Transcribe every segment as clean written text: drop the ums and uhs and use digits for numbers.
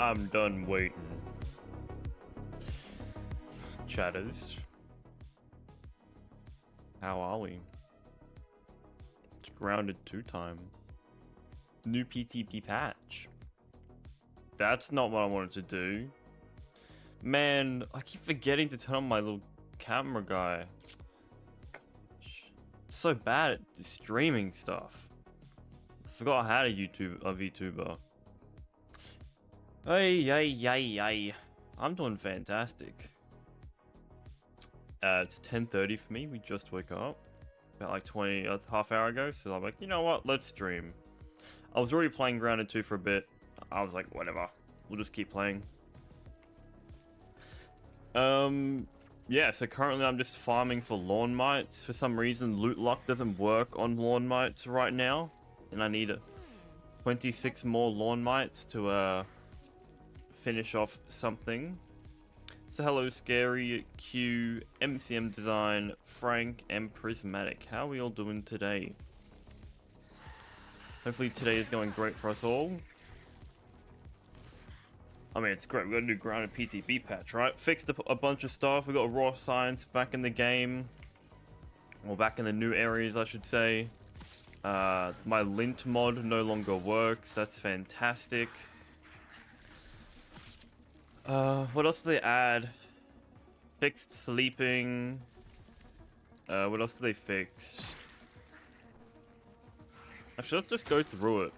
I'm done waiting. Chatters. How are we? It's grounded 2 time. New PTP patch. That's not what I wanted to do. Man, I keep forgetting to turn on my little camera guy. Gosh. So bad at the streaming stuff. I forgot I had a VTuber. Ay. I'm doing fantastic. It's 10:30 for me. We just woke up about like half hour ago. So I'm like, you know what? Let's stream. I was already playing Grounded 2 for a bit. I was like, whatever. We'll just keep playing. Yeah, so currently I'm just farming for lawn mites. For some reason, loot luck doesn't work on lawn mites right now. And I need 26 more lawn mites to finish off something. So hello, Scary, Q, MCM Design, Frank, and Prismatic. How are we all doing today? Hopefully today is going great for us all. I mean, it's great. We've got a new grounded PTB patch, right? Fixed a bunch of stuff. We got raw science back in the game. Or back in the new areas, I should say. My lint mod no longer works. That's fantastic. What else do they add? Fixed sleeping. What else do they fix? Actually, let's just go through it.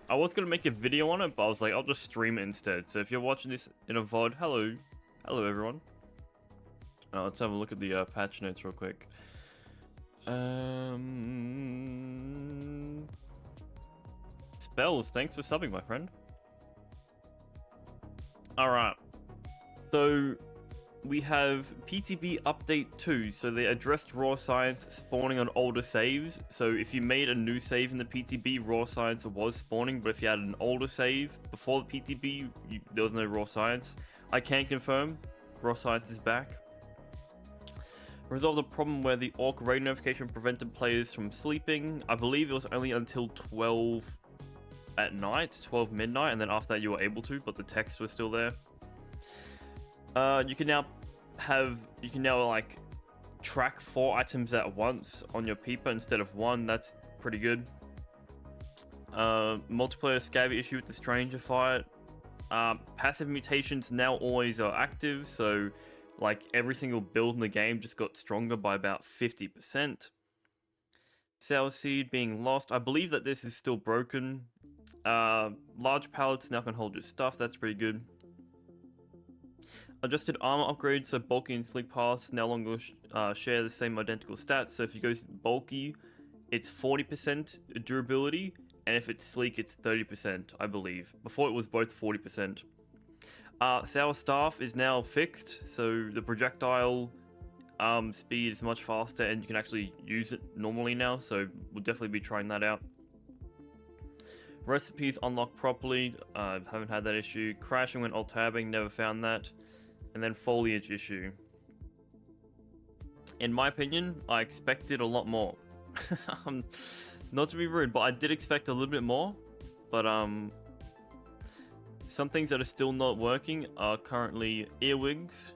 I was going to make a video on it, but I was like, I'll just stream it instead. So if you're watching this in a VOD, hello. Hello, everyone. Let's have a look at the patch notes real quick. Spells, thanks for subbing, my friend. Alright. So, we have PTB Update 2. So they addressed raw science spawning on older saves. So if you made a new save in the PTB, raw science was spawning. But if you had an older save before the PTB, there was no raw science. I can confirm, raw science is back. Resolved a problem where the orc raid notification prevented players from sleeping. I believe it was only until 12 at night, 12 midnight. And then after that you were able to, but the text was still there. You can now like track 4 items at once on your peeper instead of 1. That's pretty good. Multiplayer scabby issue with the stranger fight. Passive mutations now always are active, so like every single build in the game just got stronger by about 50%. Cell seed being lost. I believe that this is still broken. Large pallets now can hold your stuff. That's pretty good. Adjusted armor upgrades, so bulky and sleek parts no longer share the same identical stats. So if you go bulky, it's 40% durability, and if it's sleek, it's 30%, I believe. Before it was both 40%. Sour Staff is now fixed, so the projectile speed is much faster, and you can actually use it normally now, so we'll definitely be trying that out. Recipes unlocked properly, haven't had that issue. Crashing when alt-tabbing, never found that. And then foliage issue. In my opinion, I expected a lot more. Not to be rude, but I did expect a little bit more. But some things that are still not working are currently earwigs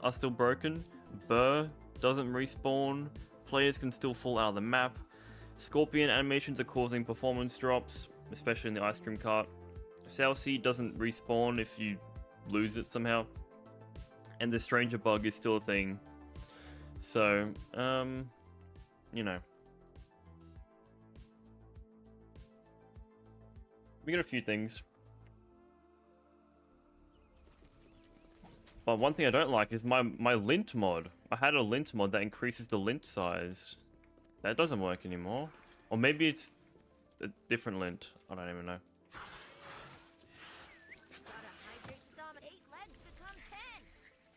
are still broken. Burr doesn't respawn. Players can still fall out of the map. Scorpion animations are causing performance drops, especially in the ice cream cart. Cell seed doesn't respawn if you lose it somehow. And the stranger bug is still a thing. So, you know. We got a few things. But one thing I don't like is my lint mod. I had a lint mod that increases the lint size. That doesn't work anymore. Or maybe it's a different lint. I don't even know.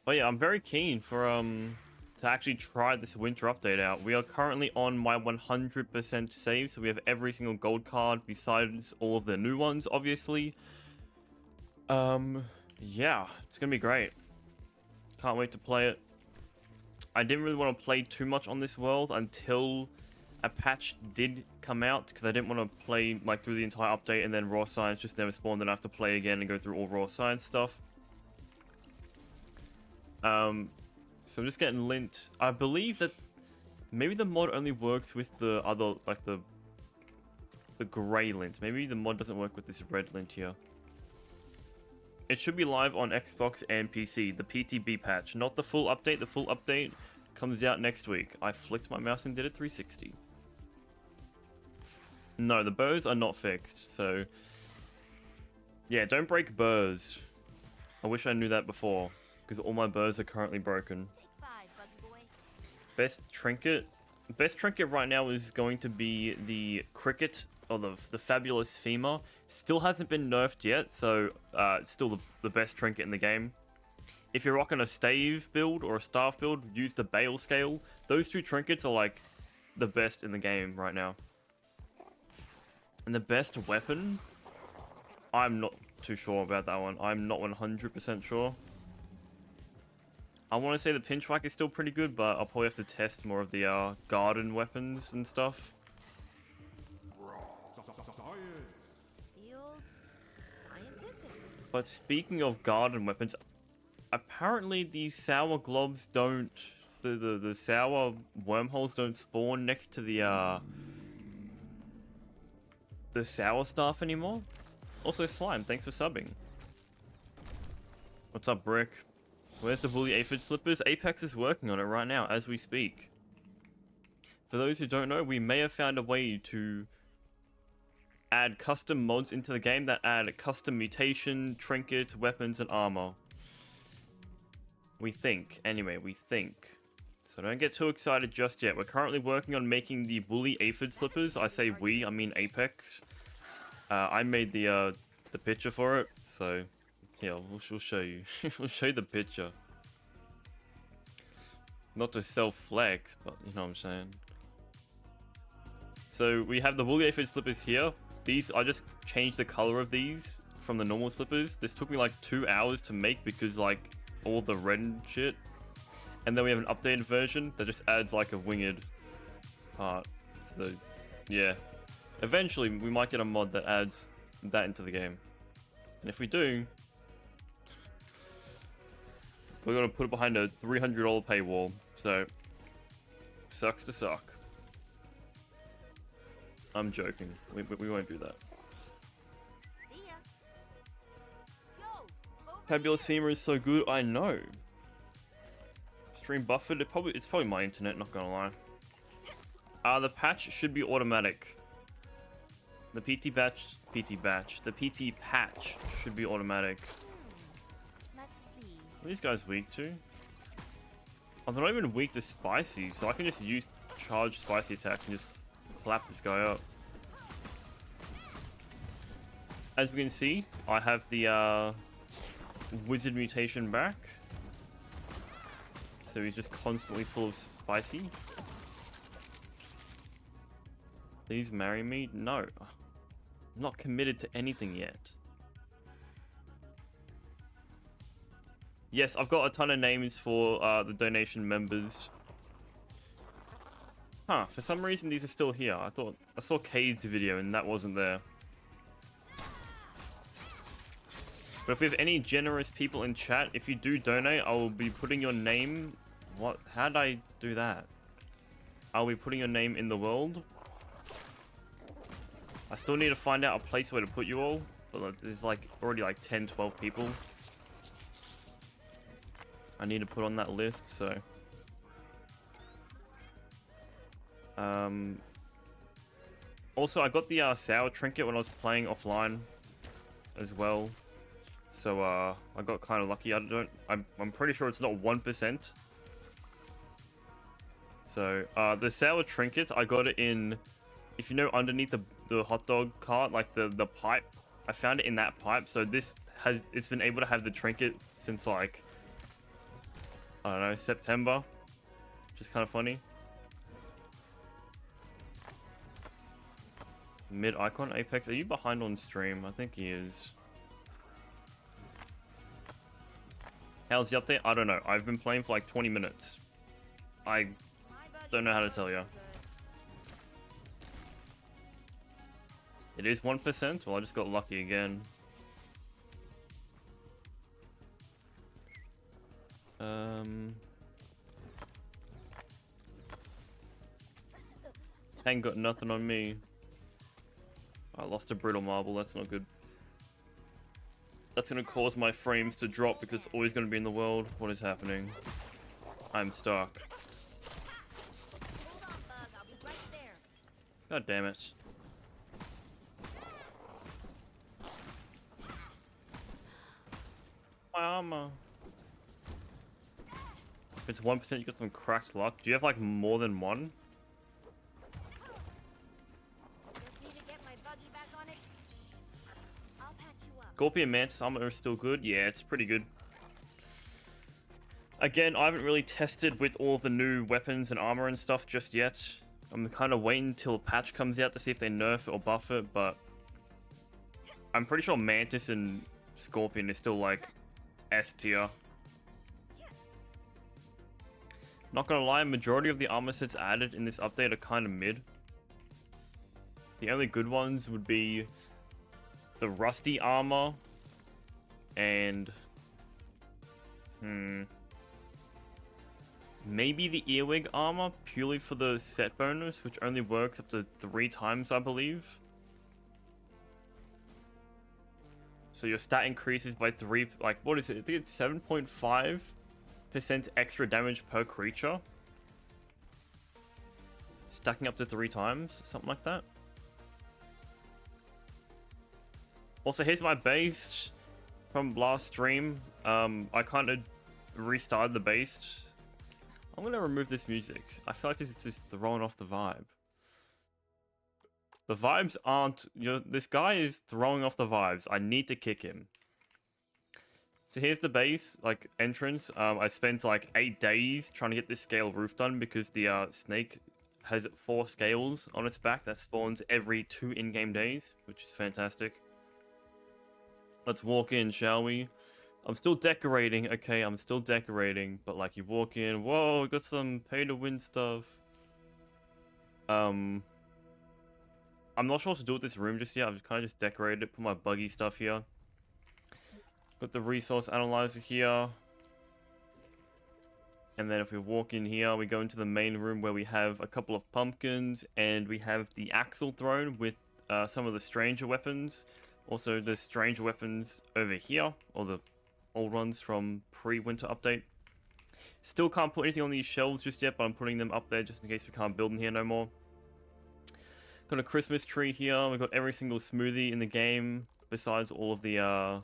But yeah, I'm very keen for to actually try this winter update out. We are currently on my 100% save, so we have every single gold card besides all of the new ones, obviously. Yeah, it's gonna be great. Can't wait to play it. I didn't really want to play too much on this world until a patch did come out because I didn't want to play like through the entire update and then raw science just never spawned and I have to play again and go through all raw science stuff. So I'm just getting lint. I believe that maybe the mod only works with the other, like the gray lint. Maybe the mod doesn't work with this red lint here. It should be live on Xbox and PC, the PTB patch, not the full update. The full update comes out next week. I flicked my mouse and did a 360. No, the burrs are not fixed, so... Yeah, don't break burrs. I wish I knew that before, because all my burrs are currently broken. Best trinket? Best trinket right now is going to be the cricket, or the fabulous femur. Still hasn't been nerfed yet, so it's still the best trinket in the game. If you're rocking a stave build or a staff build, use the bale scale. Those two trinkets are like the best in the game right now. And the best weapon? I'm not too sure about that one. I'm not 100% sure. I want to say the pinch whack is still pretty good, but I'll probably have to test more of the garden weapons and stuff. But speaking of garden weapons, apparently the sour globs don't, the sour wormholes don't spawn next to the sour staff anymore. Also, Slime, thanks for subbing. What's up, Brick? Where's the bully aphid slippers? Apex is working on it right now as we speak. For those who don't know, we may have found a way to add custom mods into the game that add custom mutation, trinkets, weapons, and armor. We think. Anyway, we think. So don't get too excited just yet. We're currently working on making the bully aphid slippers. I say we, I mean Apex. I made the picture for it, so yeah, we'll show you. We'll show you the picture. Not to self-flex, but you know what I'm saying. So we have the bully aphid slippers here. These, I just changed the color of these from the normal slippers. This took me like 2 hours to make because like all the red and shit. And then we have an updated version that just adds like a winged part. So yeah, eventually we might get a mod that adds that into the game. And if we do, we're gonna put it behind a $300 paywall. So sucks to suck. I'm joking. We won't do that. Fabulous Femur is so good. I know. Stream buffered. It's probably my internet. Not gonna lie. The patch should be automatic. The PT patch. The PT patch should be automatic. Let's see. What are these guys weak to? Oh, they're not even weak to spicy, so I can just use charge spicy attack and just clap this guy up. As we can see, I have the wizard mutation back. So he's just constantly full of spicy. Please marry me? No. I'm not committed to anything yet. Yes, I've got a ton of names for the donation members. Huh, for some reason these are still here. I saw Cade's video and that wasn't there. But if we have any generous people in chat, if you do donate, I will be putting your name... What? How'd I do that? I'll be putting your name in the world. I still need to find out a place where to put you all. But there's like already like 10, 12 people I need to put on that list, so... Also, I got the sour trinket when I was playing offline as well. So I got kind of lucky. I'm pretty sure it's not 1%. So the sour trinkets, I got it in, if you know, underneath the hot dog cart, like the pipe. I found it in that pipe. So it's been able to have the trinket since like, I don't know, September. Which is kind of funny. Mid icon Apex, are you behind on stream? I think he is. How's the update? I don't know. I've been playing for like 20 minutes. I don't know how to tell you. It is 1%? Well, I just got lucky again. Ain't got nothing on me. I lost a brittle marble, that's not good. That's gonna cause my frames to drop because it's always gonna be in the world. What is happening? I'm stuck. God damn it. My armor. If it's 1%, you got some cracked luck. Do you have like more than one? Scorpion Mantis armor is still good? Yeah, it's pretty good. Again, I haven't really tested with all the new weapons and armor and stuff just yet. I'm kind of waiting until a patch comes out to see if they nerf it or buff it, but I'm pretty sure Mantis and Scorpion is still like S tier. Not gonna lie, majority of the armor sets added in this update are kind of mid. The only good ones would be the rusty armor and maybe the earwig armor, purely for the set bonus, which only works up to 3 times, I believe. So your stat increases by 3, like, what is it? I think it's 7.5% extra damage per creature. Stacking up to 3 times, something like that. Also, here's my base from last stream. I kind of restarted the base. I'm gonna remove this music. I feel like this is just throwing off the vibe. The vibes aren't... this guy is throwing off the vibes. I need to kick him. So here's the base, like, entrance. I spent like 8 days trying to get this scale roof done because the snake has 4 scales on its back that spawns every 2 in-game days, which is fantastic. Let's walk in, shall we? I'm still decorating. Okay, I'm still decorating. But, like, you walk in. Whoa, got some pay-to-win stuff. I'm not sure what to do with this room just yet. I've kind of just decorated it. Put my buggy stuff here. Got the resource analyzer here. And then if we walk in here, we go into the main room where we have a couple of pumpkins. And we have the axle throne with some of the stranger weapons. Also, the stranger weapons over here. Or the old ones from pre-winter update. Still can't put anything on these shelves just yet, but I'm putting them up there just in case we can't build in here no more. Got a Christmas tree here. We've got every single smoothie in the game, besides all of the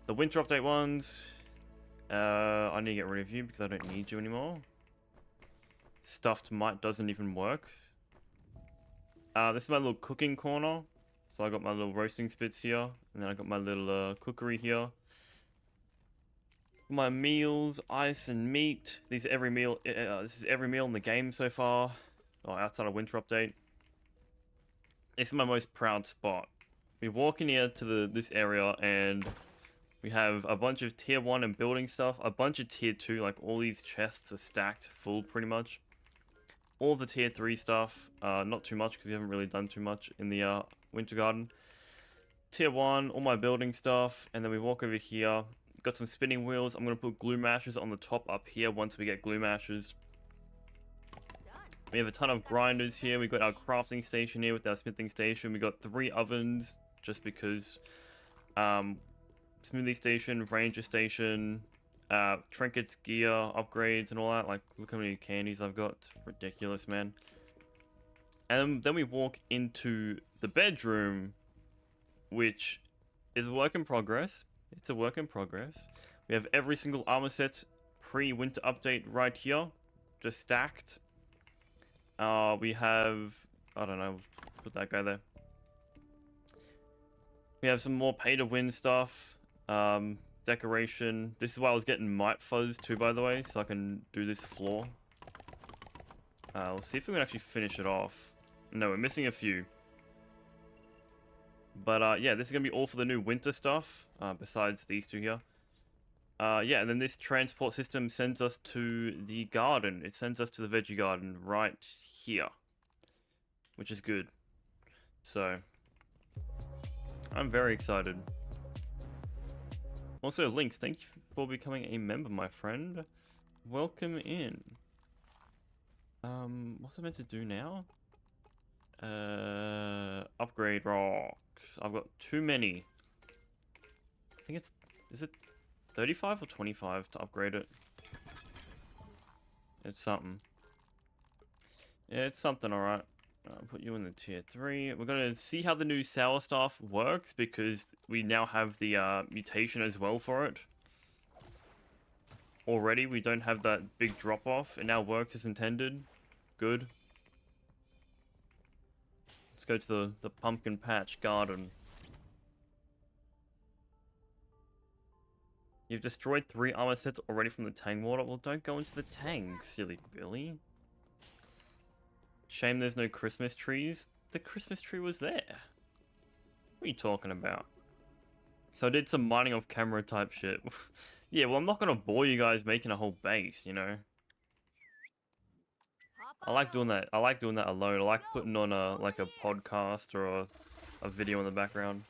winter update ones. I need to get rid of you because I don't need you anymore. Stuffed mite doesn't even work. This is my little cooking corner. So I got my little roasting spits here, and then I got my little cookery here. My meals, ice and meat. These are every meal. This is every meal in the game so far, outside of winter update. This is my most proud spot. We walk in here to this area and we have a bunch of tier 1 and building stuff, a bunch of tier 2, like all these chests are stacked full pretty much. All the tier 3 stuff, not too much because we haven't really done too much in the winter garden. Tier 1, all my building stuff, and then we walk over here. Got some spinning wheels. I'm going to put glue mashers on the top up here once we get glue mashers. We have a ton of grinders here. We got our crafting station here with our smithing station. We got 3 ovens just because. Smoothie station, ranger station, trinkets, gear, upgrades, and all that. Like, look how many candies I've got. It's ridiculous, man. And then we walk into the bedroom, which is a work in progress. It's a work in progress. We have every single armor set pre-winter update right here, just stacked. We have, I don't know, put that guy there. We have some more pay-to-win stuff. Decoration. This is why I was getting mite fuzz too, by the way, so I can do this floor. We'll see if we can actually finish it off. No, we're missing a few. But yeah, this is going to be all for the new winter stuff, besides these 2 here. Yeah, and then this transport system sends us to the garden. It sends us to the veggie garden right here, which is good. So, I'm very excited. Also, Lynx, thank you for becoming a member, my friend. Welcome in. What's I meant to do now? Upgrade rocks. I've got too many. I think is it 35 or 25 to upgrade it? It's something. Yeah, it's something, alright. I'll put you in the tier 3. We're gonna see how the new sour stuff works because we now have the mutation as well for it. Already, we don't have that big drop off. It now works as intended. Good. Let's go to the pumpkin patch garden. You've destroyed 3 armor sets already from the Tang water. Well, don't go into the Tang, silly Billy. Shame there's no Christmas trees. The Christmas tree was there. What are you talking about? So I did some mining off camera type shit. Yeah, well, I'm not gonna bore you guys making a whole base, you know? I like doing that. I like doing that alone. I like putting on a podcast or a video in the background.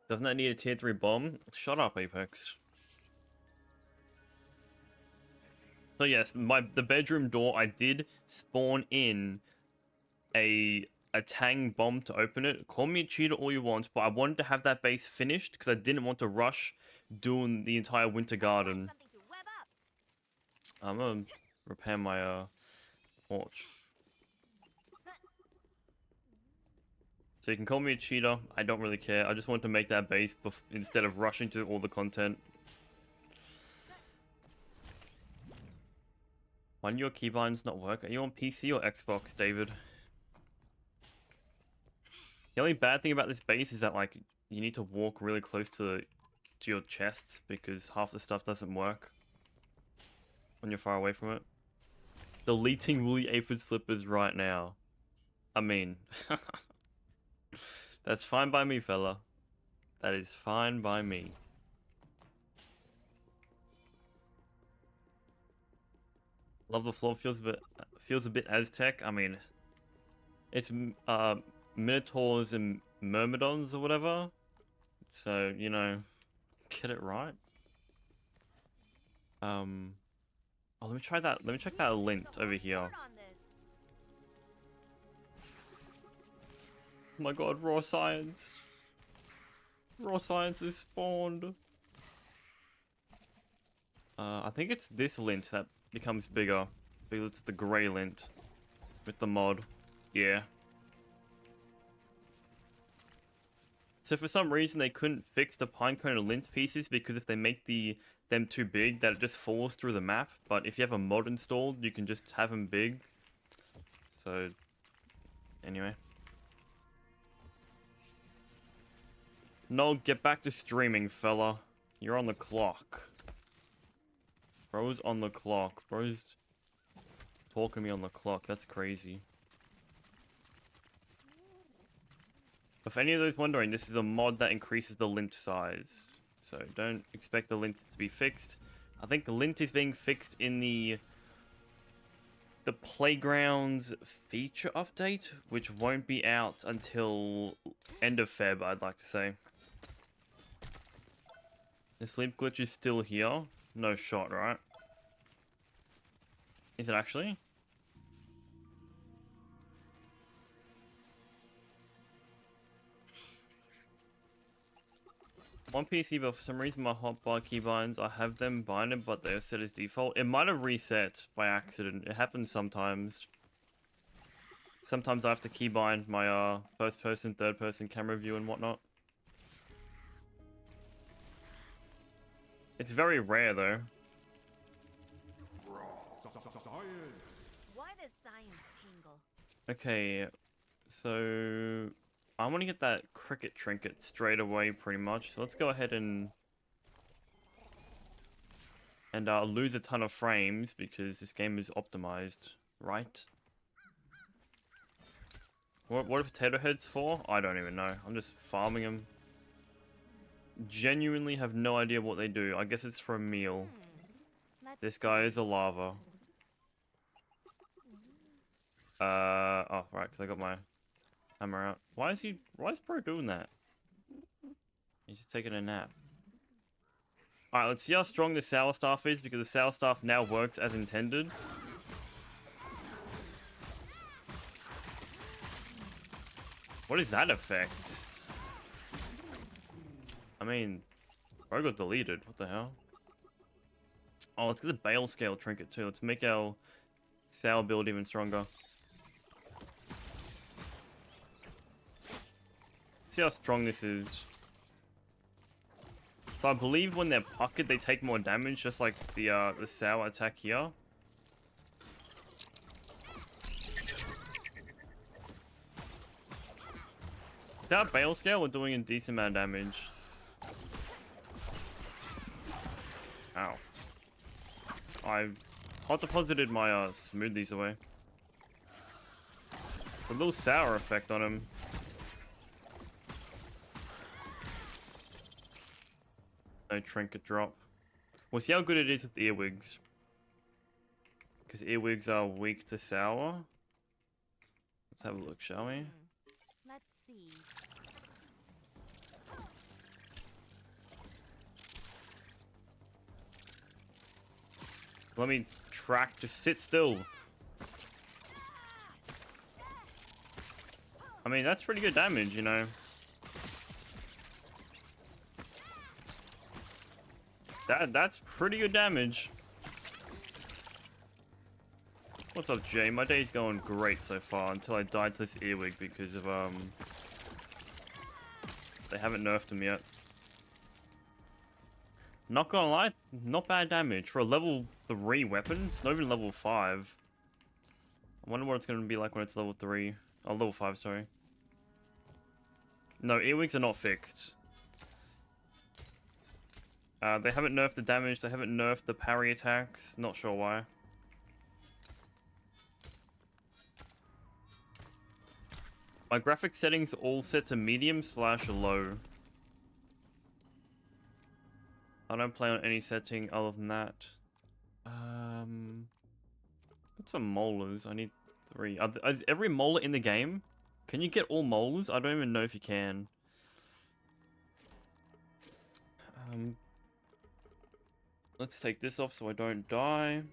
Doesn't that need a tier 3 bomb? Shut up, Apex. So yes, the bedroom door, I did spawn in a Tang bomb to open it. Call me a cheater all you want, but I wanted to have that base finished because I didn't want to rush doing the entire winter garden. I'm gonna repair my porch. So you can call me a cheater. I don't really care. I just want to make that base instead of rushing to all the content. Why do your keybinds not work? Are you on PC or Xbox, David? The only bad thing about this base is that, like, you need to walk really close to your chests because half the stuff doesn't work when you're far away from it. Deleting woolly aphid slippers right now. I mean... That's fine by me, fella. That is fine by me. Love the floor. Feels a bit Aztec. I mean, it's minotaurs and myrmidons or whatever. So, you know, get it right. Oh, let me try that. Let me check that lint over here. Oh my god, raw science. Raw science is spawned. I think it's this lint that becomes bigger. Because it's the grey lint. With the mod. Yeah. So for some reason they couldn't fix the pinecone and lint pieces because if they make them too big that it just falls through the map. But if you have a mod installed, you can just have them big. So, anyway. No, get back to streaming, fella. You're on the clock. Bro's on the clock. Bro's talking to me on the clock. That's crazy. If any of those wondering, this is a mod that increases the lint size. So don't expect the lint to be fixed. I think the lint is being fixed in the Playgrounds feature update, which won't be out until end of Feb, I'd like to say. The sleep glitch is still here. No shot, right? Is it actually? On PC, but for some reason my hotbar keybinds, I have them binded, but they're set as default. It might have reset by accident. It happens sometimes. Sometimes I have to keybind my first person, third person camera view and whatnot. It's very rare though. Why does science tingle? Okay, so I want to get that cricket trinket straight away pretty much. So let's go ahead and lose a ton of frames because this game is optimized, right? What are potato heads for? I don't even know. I'm just farming them. Genuinely have no idea what they do. I guess it's for a meal. This guy is a lava. Oh, right, because I got my Hammer out. Why is Bro doing that? He's just taking a nap. Alright, let's see how strong the Sour Staff is, because the Sour Staff now works as intended. What is that effect? I mean, Bro got deleted. What the hell? Oh, let's get the Bale Scale Trinket too. Let's make our Sour build even stronger. See how strong this is. So I believe when they're puckered, they take more damage, just like the Sour attack here. Without Bale Scale, we're doing a decent amount of damage. Ow. I've hot deposited my smoothies away. A little sour effect on him. No trinket drop. We'll see how good it is with earwigs. Because earwigs are weak to sour. Let's have a look, shall we? Let's see. Let me track. Just sit still. I mean, that's pretty good damage, you know. That's pretty good damage. What's up, Jay? My day's going great so far until I died to this earwig because of they haven't nerfed him yet. Not gonna lie, not bad damage for a level 3 weapon. It's not even level 5. I wonder what it's gonna be like when it's level 3. Oh, level 5, sorry. No, earwigs are not fixed. They haven't nerfed the damage, they haven't nerfed the parry attacks. Not sure why. My graphic settings are all set to medium/low. I don't play on any setting other than that. Got some molars. I need 3. Is every molar in the game? Can you get all molars? I don't even know if you can. Let's take this off so I don't die.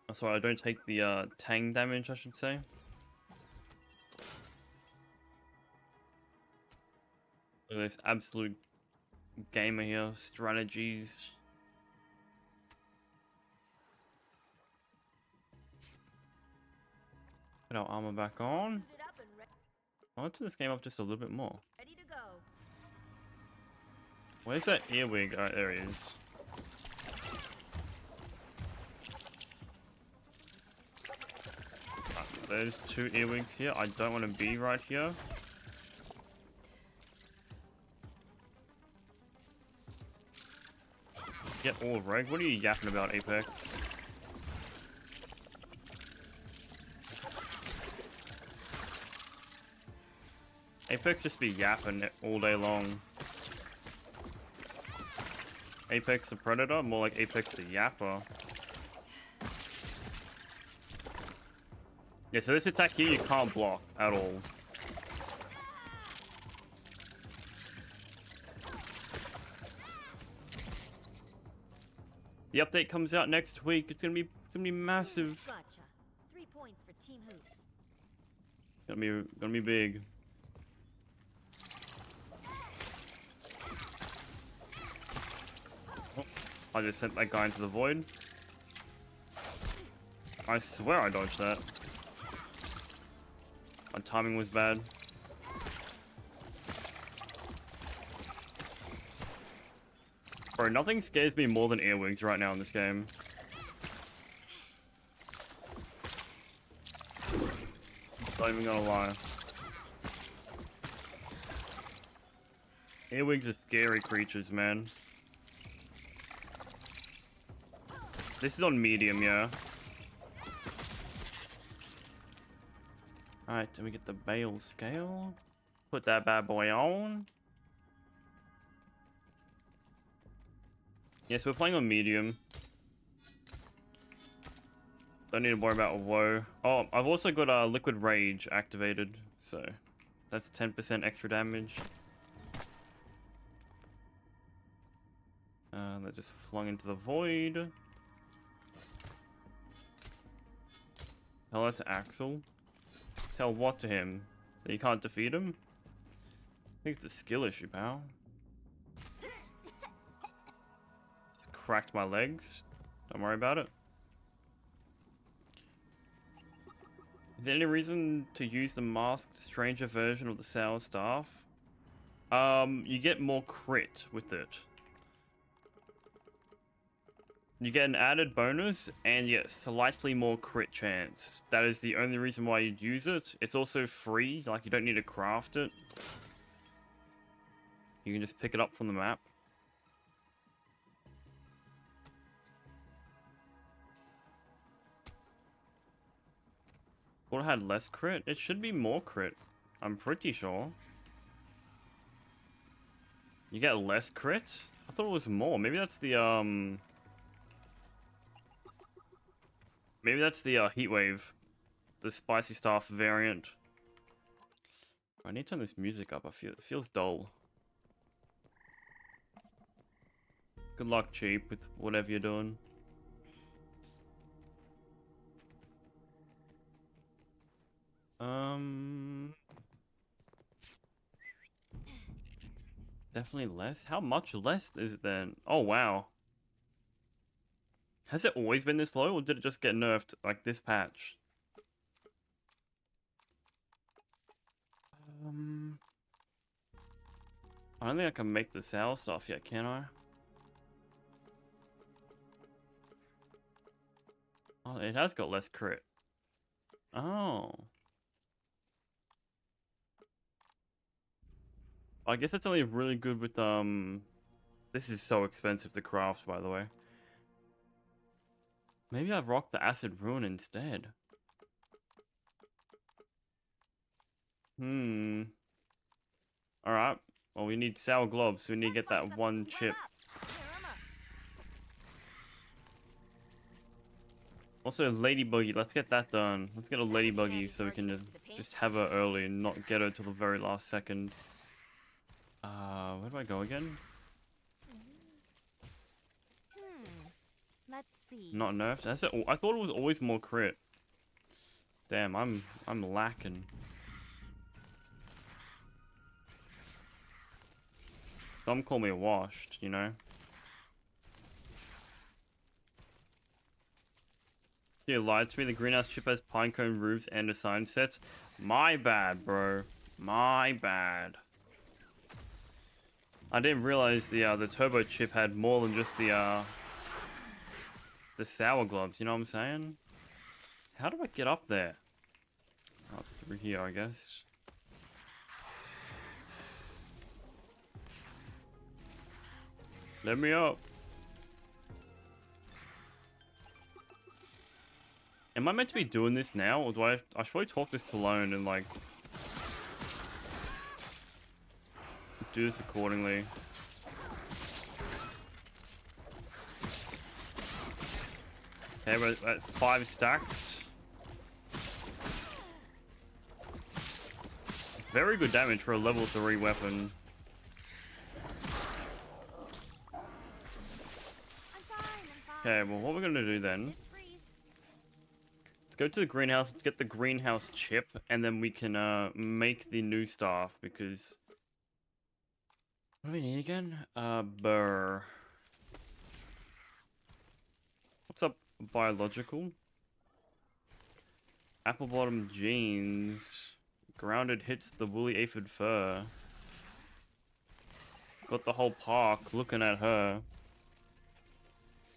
Oh, sorry, I don't take the tang damage, I should say. Look at this absolute gamer here. Strategies. Put our armor back on. I want to turn this game up just a little bit more. Ready to go. Where's that earwig? Alright, there he is. There's 2 earwigs here. I don't want to be right here. Get all reg. What are you yapping about, Apex? Apex just be yapping all day long. Apex the Predator? More like Apex the Yapper. Yeah, so this attack here you can't block at all. The update comes out next week. It's gonna be massive. Gotcha. 3 points for Team Hoops. Gonna be big. Oh, I just sent that guy into the void. I swear I dodged that. My timing was bad. Bro, nothing scares me more than earwigs right now in this game. Not even gonna lie. Earwigs are scary creatures, man. This is on medium, yeah. Alright, then we get the Bale Scale. Put that bad boy on. Yes, we're playing on medium. Don't need to worry about woe. Oh, I've also got liquid rage activated, so that's 10% extra damage. That just flung into the void. Tell that to Axel. Tell what to him? That you can't defeat him? I think it's a skill issue, pal. Cracked my legs. Don't worry about it. Is there any reason to use the masked stranger version of the sour staff? You get more crit with it. You get an added bonus and you get slightly more crit chance. That is the only reason why you'd use it. It's also free, like you don't need to craft it. You can just pick it up from the map. Would have had less crit? It should be more crit. I'm pretty sure. You get less crit? I thought it was more. Maybe that's the maybe that's the heat wave. The spicy staff variant. I need to turn this music up. It feels dull. Good luck, Cheap, with whatever you're doing. Definitely less? How much less is it then? Oh, wow. Has it always been this low, or did it just get nerfed like this patch? I don't think I can make the sour stuff yet, can I? Oh, it has got less crit. Oh. I guess it's only really good with, this is so expensive to craft, by the way. Maybe I've rocked the Acid Ruin instead. Alright. Well, we need sour globs, so we need to get that one chip. Also, Lady Buggy, let's get that done. Let's get a Lady Buggy so we can just have her early and not get her till the very last second. Where do I go again? Let's see. Not nerfed. That's it. I thought it was always more crit. Damn, I'm lacking. Some call me washed, you know. You lied to me. The greenhouse chip has pinecone roofs and design sets. My bad, bro. My bad. I didn't realize the turbo chip had more than just the sour globs. You know what I'm saying? How do I get up there? Up through here, I guess. Let me up. Am I meant to be doing this now, or do I should probably talk to Stallone and like do this accordingly? Okay, we're at 5 stacks. Very good damage for a level 3 weapon. Okay, well, what we're gonna do then? Let's go to the greenhouse. Let's get the greenhouse chip, and then we can make the new staff because. What do we need again? Burr. What's up, biological? Apple bottom jeans. Grounded hits the woolly aphid fur. Got the whole park looking at her.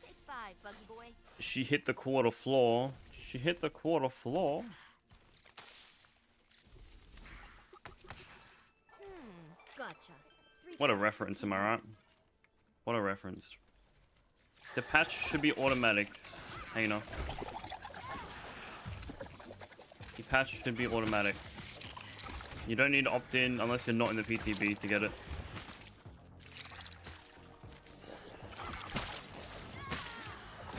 Take 5, buggy boy. She hit the quarter floor. She hit the quarter floor. Gotcha. What a reference, am I right? What a reference. The patch should be automatic. Hang on. The patch should be automatic. You don't need to opt in unless you're not in the PTB to get it.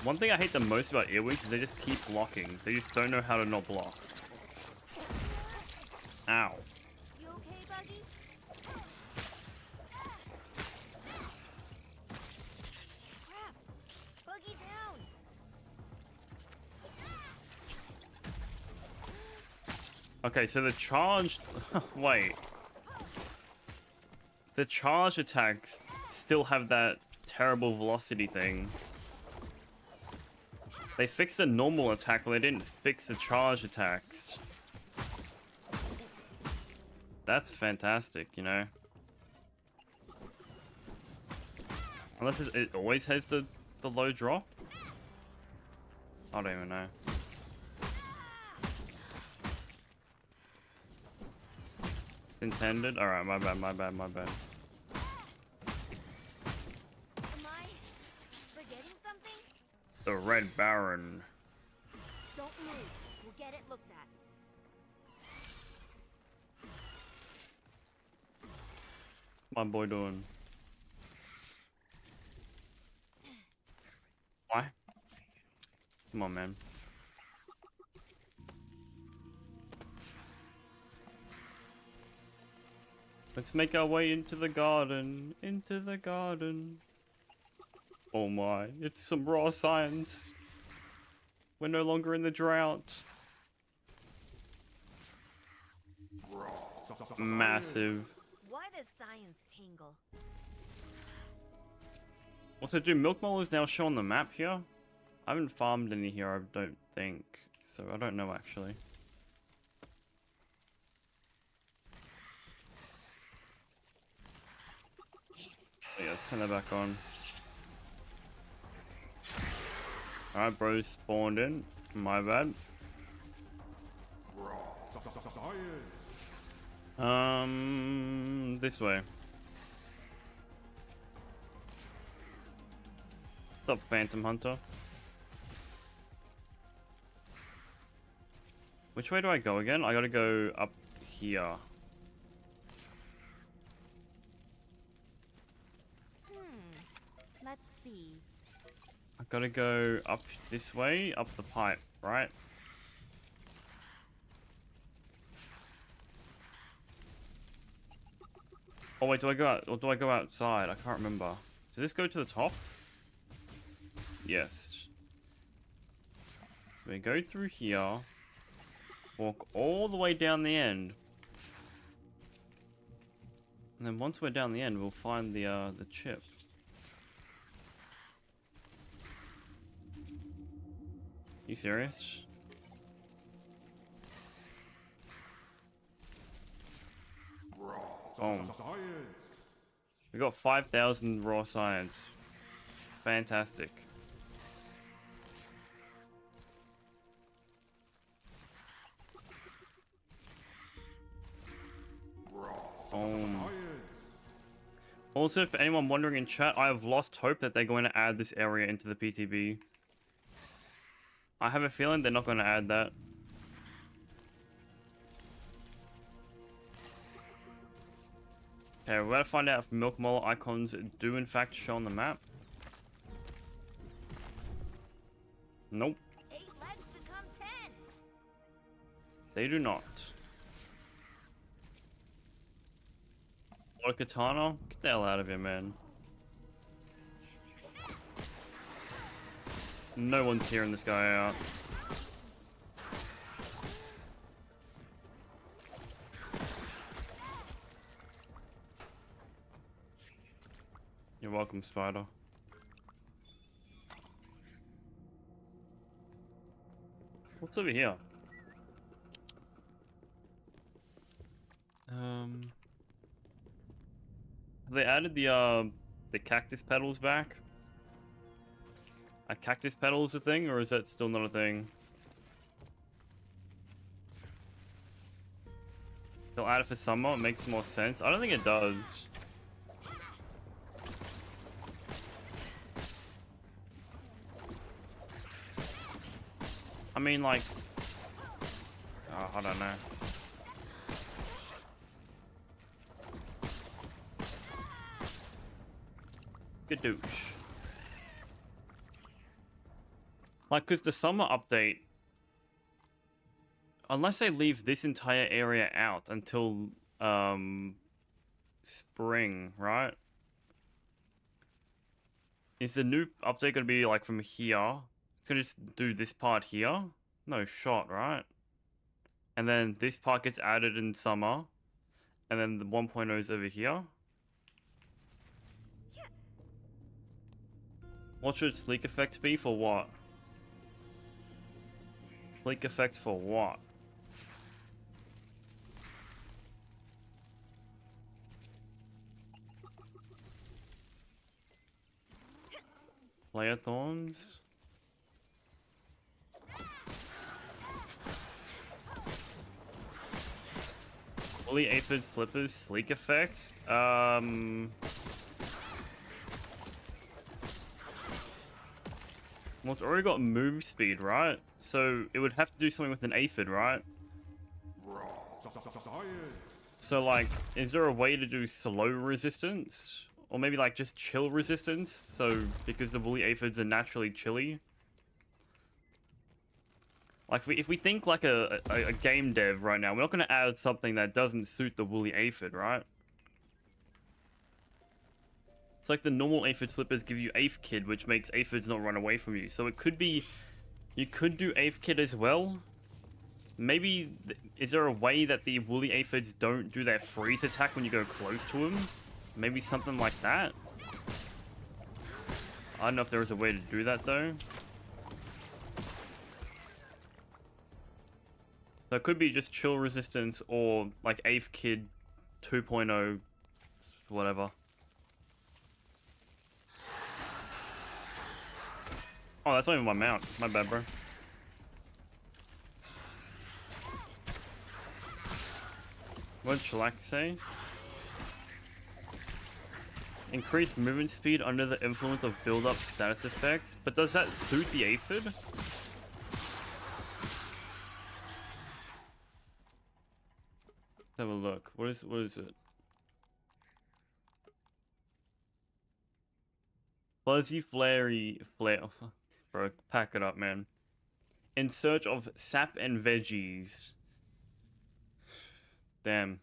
One thing I hate the most about earwigs is they just keep blocking. They just don't know how to not block. Ow. You okay, Buggy? Crap! Buggy down! Okay, so the charged... Wait. The charge attacks still have that terrible velocity thing. They fixed the normal attack, but they didn't fix the charge attacks. That's fantastic, you know? Unless it always has the low drop? I don't even know. Intended? Alright, my bad. Am I forgetting something? The Red Baron. Don't move. We'll get it looked at. My boy doing? Why? Come on, man. Let's make our way into the garden. Into the garden. Oh my, it's some raw science. We're no longer in the drought. Massive. Why does science tingle? Also, do milk molars now show on the map here? I haven't farmed any here, I don't think. So I don't know actually. Yeah, let's turn that back on. Alright, bro, spawned in. My bad. This way. What's up, Phantom Hunter? Which way do I go again? I gotta go up here. Let's see. I gotta go up this way, up the pipe, right? Oh wait, do I go out or do I go outside? I can't remember. Does this go to the top? Yes. So we go through here, walk all the way down the end, and then once we're down the end, we'll find the chip. You serious? Oh. We got 5,000 raw science. Fantastic. Also, for anyone wondering in chat, I have lost hope that they're going to add this area into the PTB. I have a feeling they're not going to add that. Okay, we're going to find out if milk molar icons do in fact show on the map. Nope. 8 legs become 10. They do not. What a katana? Get the hell out of here, man. No one's hearing this guy out. You're welcome, spider. What's over here? Have they added the cactus petals back? Are cactus petals a thing, or is that still not a thing? They'll add it for summer, it makes more sense. I don't think it does. I mean, like... Oh, I don't know. Gadoosh. Like, because the summer update, unless they leave this entire area out until spring, right? Is the new update gonna be like from here? It's gonna just do this part here? No shot, right? And then this part gets added in summer, and then the 1.0 is over here. What should sleek effect be for what? Sleek effect for what? Player thorns? Fully aphid slippers, sleek effect? Well, it's already got move speed, right? So it would have to do something with an aphid, right? So like, is there a way to do slow resistance? Or maybe like just chill resistance? So, because the woolly aphids are naturally chilly? Like, if we think like a game dev right now, we're not going to add something that doesn't suit the woolly aphid, right? It's like the normal aphid slippers give you Aph Kid, which makes aphids not run away from you. So it could be, you could do Aph Kid as well. Maybe, is there a way that the woolly aphids don't do their freeze attack when you go close to them? Maybe something like that? I don't know if there is a way to do that though. So it could be just chill resistance or like Aph Kid 2.0, whatever. Oh, that's not even my mount. My bad, bro. What did Shellac say? Increased movement speed under the influence of build-up status effects. But does that suit the aphid? Let's have a look. What is it? Fuzzy flare. Bro, pack it up, man. In search of sap and veggies. Damn.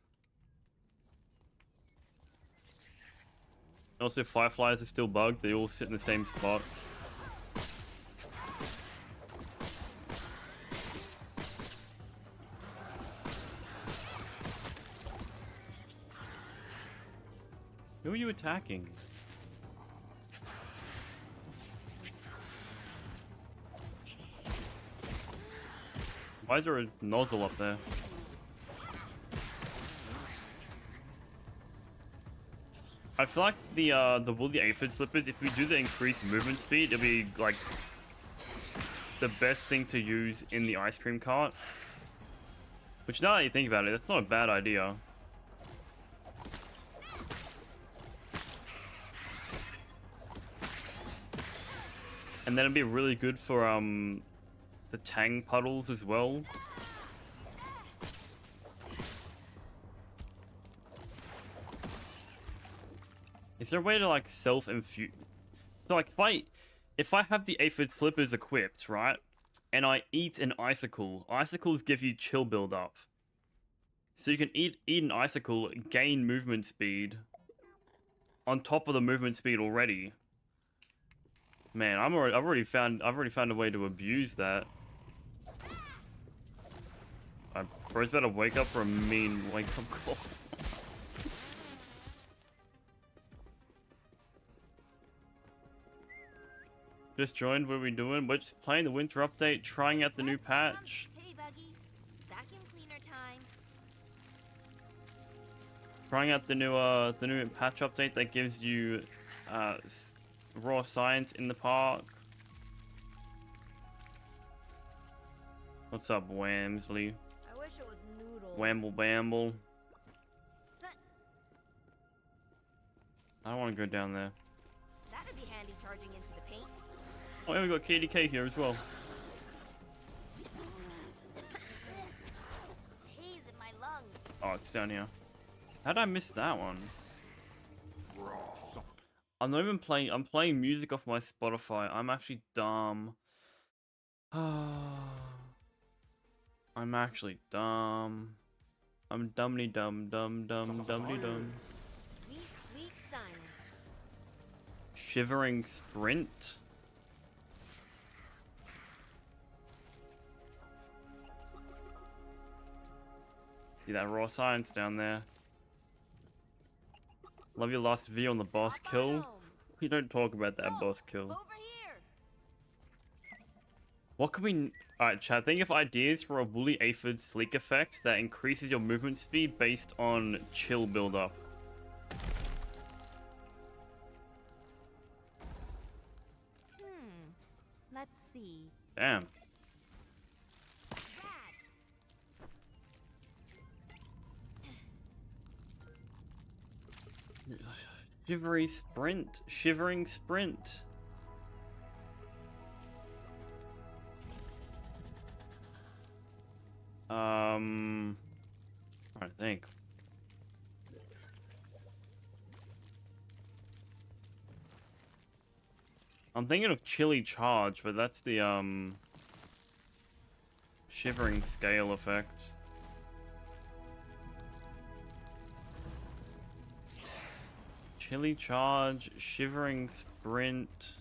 Also, fireflies are still bugged. They all sit in the same spot. Who are you attacking? Why is there a nozzle up there? I feel like the woolly aphid slippers, if we do the increased movement speed, it'll be like the best thing to use in the ice cream cart. Which, now that you think about it, that's not a bad idea. And then it'd be really good for the tang puddles as well. Is there a way to like self-infuse? So like if I have the aphid slippers equipped, right, and I eat an icicle, icicles give you chill build up. So you can eat an icicle, gain movement speed on top of the movement speed already. Man, I've already found a way to abuse that. Bro's better wake up for a mean wake up call. Just joined. What are we doing? We're just playing the winter update, trying out the new patch. Hey, Buggy. Vacuum cleaner time. Trying out the new patch update that gives you raw science in the park. What's up, Wamsley? I wish it was noodles. Wamble Bamble. I don't want to go down there. That'd be handy charging into the paint. Oh, yeah, we got KDK here as well. Haze in my lungs. Oh, it's down here. How'd I miss that one? I'm not even playing. I'm playing music off my Spotify. I'm actually dumb. I'm actually dumb. I'm dumbly dumb, dumbly dumb. Sweet, sweet science. Shivering sprint. See that raw science down there. Love your last video on the boss Hop on kill. home. We don't talk about that Oh, boss kill. Over here. What can we... Alright, chat, think of ideas for a woolly aphid sleek effect that increases your movement speed based on chill buildup. Let's see. Damn. Rad. Shivery sprint. Shivering sprint. I think. I'm thinking of chilly charge, but that's the shivering scale effect. Chilly charge, shivering sprint.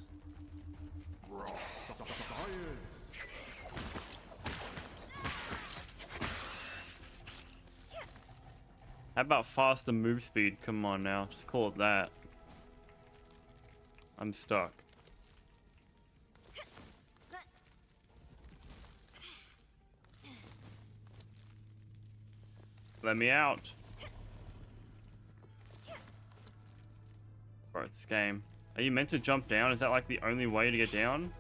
How about faster move speed? Come on now, just call it that. I'm stuck. Let me out. Bro, this game. Are you meant to jump down? Is that like the only way to get down?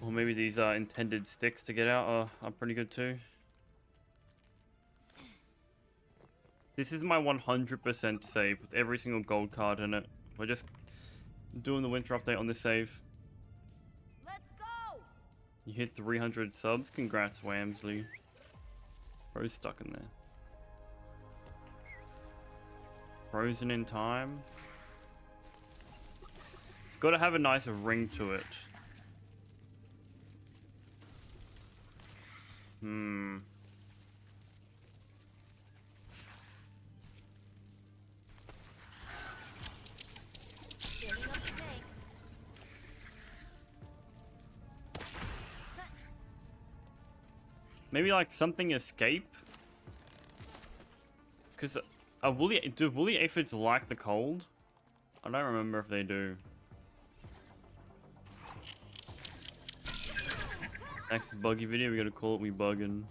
Or maybe these intended sticks to get out are pretty good too. This is my 100% save with every single gold card in it. We're just doing the winter update on this save. Let's go. You hit 300 subs. Congrats, Wamsley. Bro's stuck in there. Frozen in time. It's got to have a nice ring to it. Filling up the tank. Maybe like something escape? Because do woolly aphids like the cold? I don't remember if they do. Next buggy video, we gotta call it We Buggin'.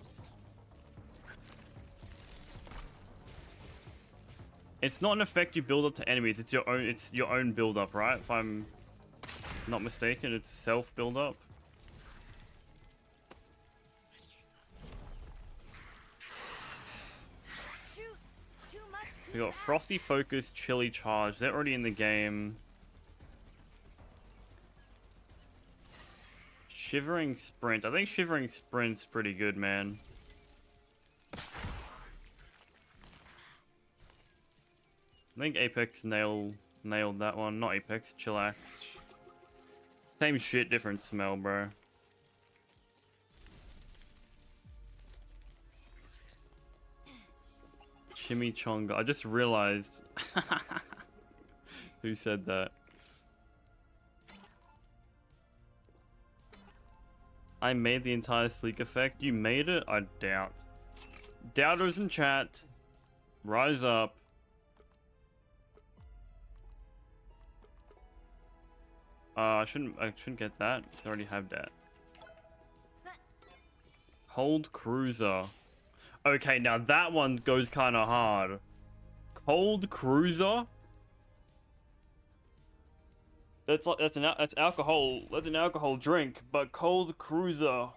It's not an effect you build up to enemies, it's your own build up, right? If I'm not mistaken, it's self build up. Shoot. Too much. We got Frosty Focus, Chilly Charge. They're already in the game. Shivering Sprint. I think Shivering Sprint's pretty good, man. I think Apex nailed that one. Not Apex, Chillax. Same shit, different smell, bro. Chimichanga. I just realized who said that. I made the entire sleek effect. You made it? I doubt. Doubters in chat, rise up. I shouldn't get that. I already have that. Cold Cruiser. Okay, now that one goes kind of hard. Cold Cruiser. That's alcohol. That's an alcohol drink, but Cold Cruiser.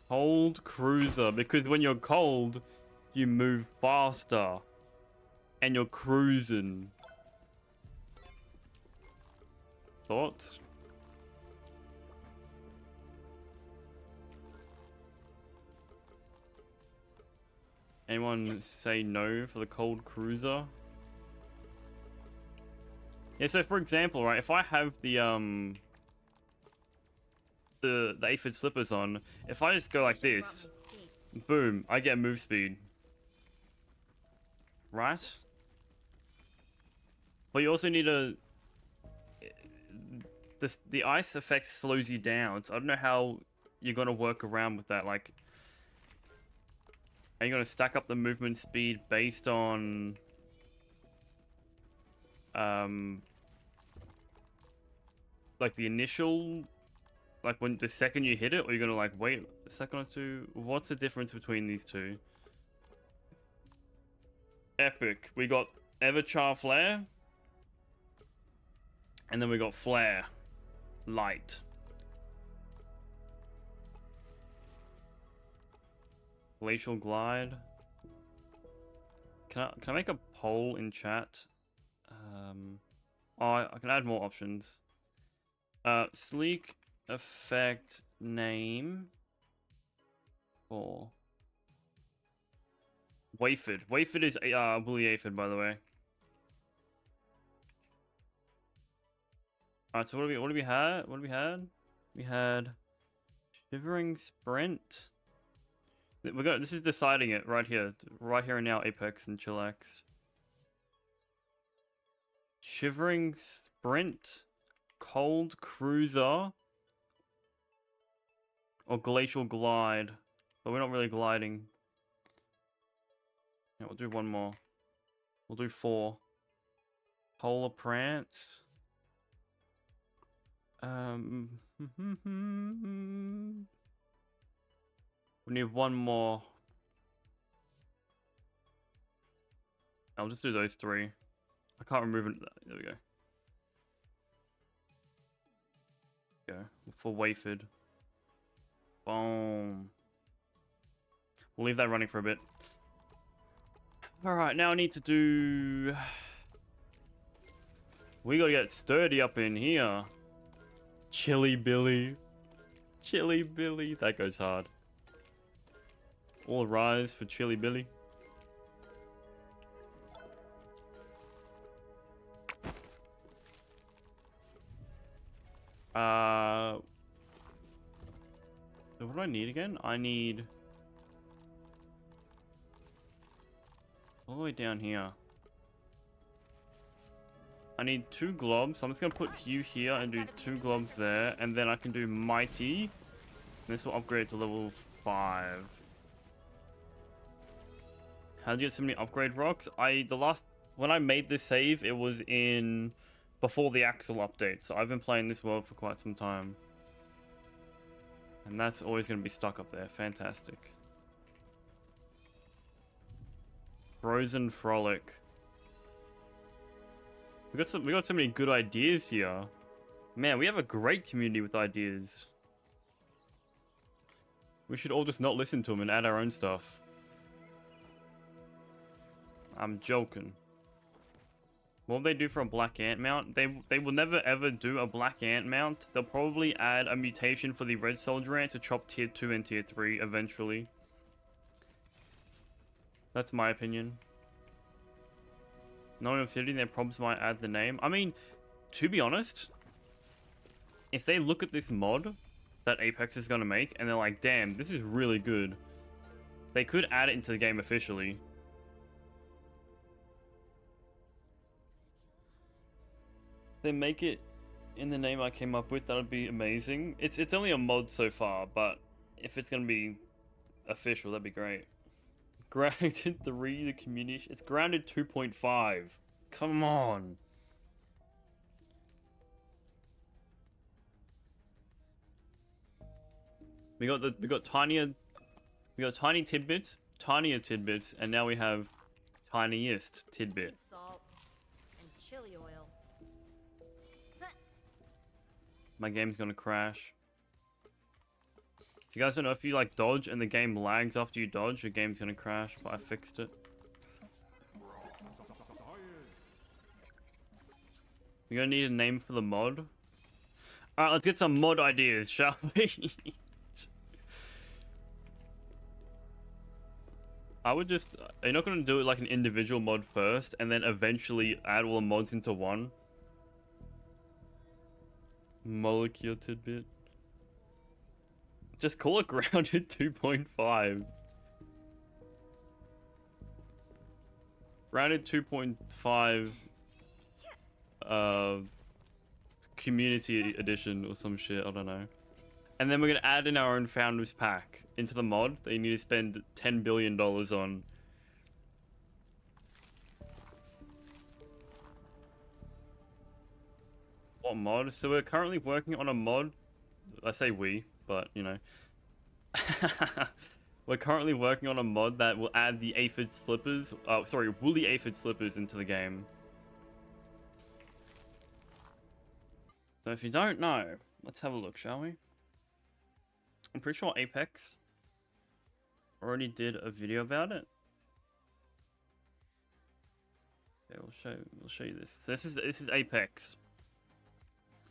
Cold Cruiser, because when you're cold, you move faster, and you're cruising. Thoughts? Anyone say no for the Cold Cruiser? Yeah, so for example, right, if I have the 8-foot slippers on, if I just go like Should've brought this, my skates. boom, I get move speed. Right? But you also need a... the ice effect slows you down, so I don't know how you're gonna work around with that. Like, are you gonna stack up the movement speed based on like the initial, like when the second you hit it, or you're gonna like wait a second or two? What's the difference between these two? Epic. We got Everchar Flare, and then we got Flare Light. Glacial Glide. Can I make a poll in chat? Oh, I can add more options. Sleek effect name for Wayford. Wayford is Willie Aphid, by the way. Alright, so what do we had? What do we had? We had Shivering Sprint. We got this is deciding it right here and now. Apex and Chillax. Shivering Sprint, Cold Cruiser, or Glacial Glide. But we're not really gliding. Yeah, we'll do one more. We'll do 4. Polar Prance. We need one more. I'll just do those 3. I can't remove it. There we go. Go for Wayford. Boom. We'll leave that running for a bit. Alright, now I need to do... We gotta get sturdy up in here. Chilly Billy. Chilly Billy. That goes hard. All rise for Chilly Billy. So what do I need again? I need... all the way down here. I need 2 globs, so I'm just gonna put you here and do 2 globs there, and then I can do Mighty. And this will upgrade to level 5. How did you get so many upgrade rocks? When I made this save, it was in before the Axel update, so I've been playing this world for quite some time. And that's always going to be stuck up there. Fantastic. Frozen Frolic. We got so many good ideas here. Man, we have a great community with ideas. We should all just not listen to them and add our own stuff. I'm joking. What will they do for a black ant mount? They will never ever do a black ant mount. They'll probably add a mutation for the red soldier ant to chop tier 2 and tier 3 eventually. That's my opinion. Knowing Obsidian, their probs might add the name. I mean, to be honest, if they look at this mod that Apex is going to make and they're like, damn, this is really good, they could add it into the game officially. They make it in the name I came up with, that would be amazing. It's only a mod so far, but if it's going to be official, that'd be great. Grounded 3, the community... It's grounded 2.5. Come on. We got tiny tidbits, tinier tidbits, and now we have tiniest tidbit. Salt and chili oil. My game's gonna crash. If you guys don't know, if you like dodge and the game lags after you dodge, your game's gonna crash, but I fixed it. We're gonna need a name for the mod. Alright, let's get some mod ideas, shall we? I would just... Are you not gonna do it like an individual mod first, and then eventually add all the mods into one? Molecule tidbit. Just call it grounded 2.5. Grounded 2.5 community edition or some shit, I don't know. And then we're gonna add in our own founders pack into the mod that you need to spend $10 billion on. What mod? So we're currently working on a mod. I say we, but you know. We're currently working on a mod that will add the aphid slippers, woolly aphid slippers into the game. So if you don't know, let's have a look, shall we? I'm pretty sure Apex already did a video about it. Okay, we'll show you this. So this is Apex.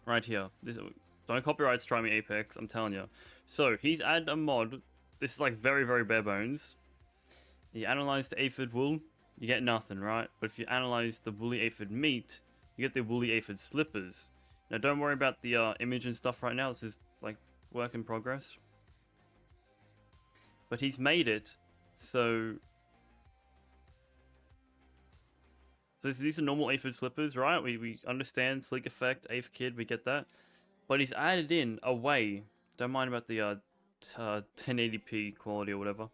Right here. Don't copyright strike me, Apex, I'm telling you. So he's added a mod. This is like very, very bare bones. You analyze the aphid wool, you get nothing, right? But if you analyze the woolly aphid meat, you get the woolly aphid slippers. Now don't worry about the image and stuff right now. This is like work in progress. But he's made it so these are normal aphid slippers, right? We understand sleek effect, aph kid, we get that. But he's added in a way, don't mind about the 1080p quality or whatever.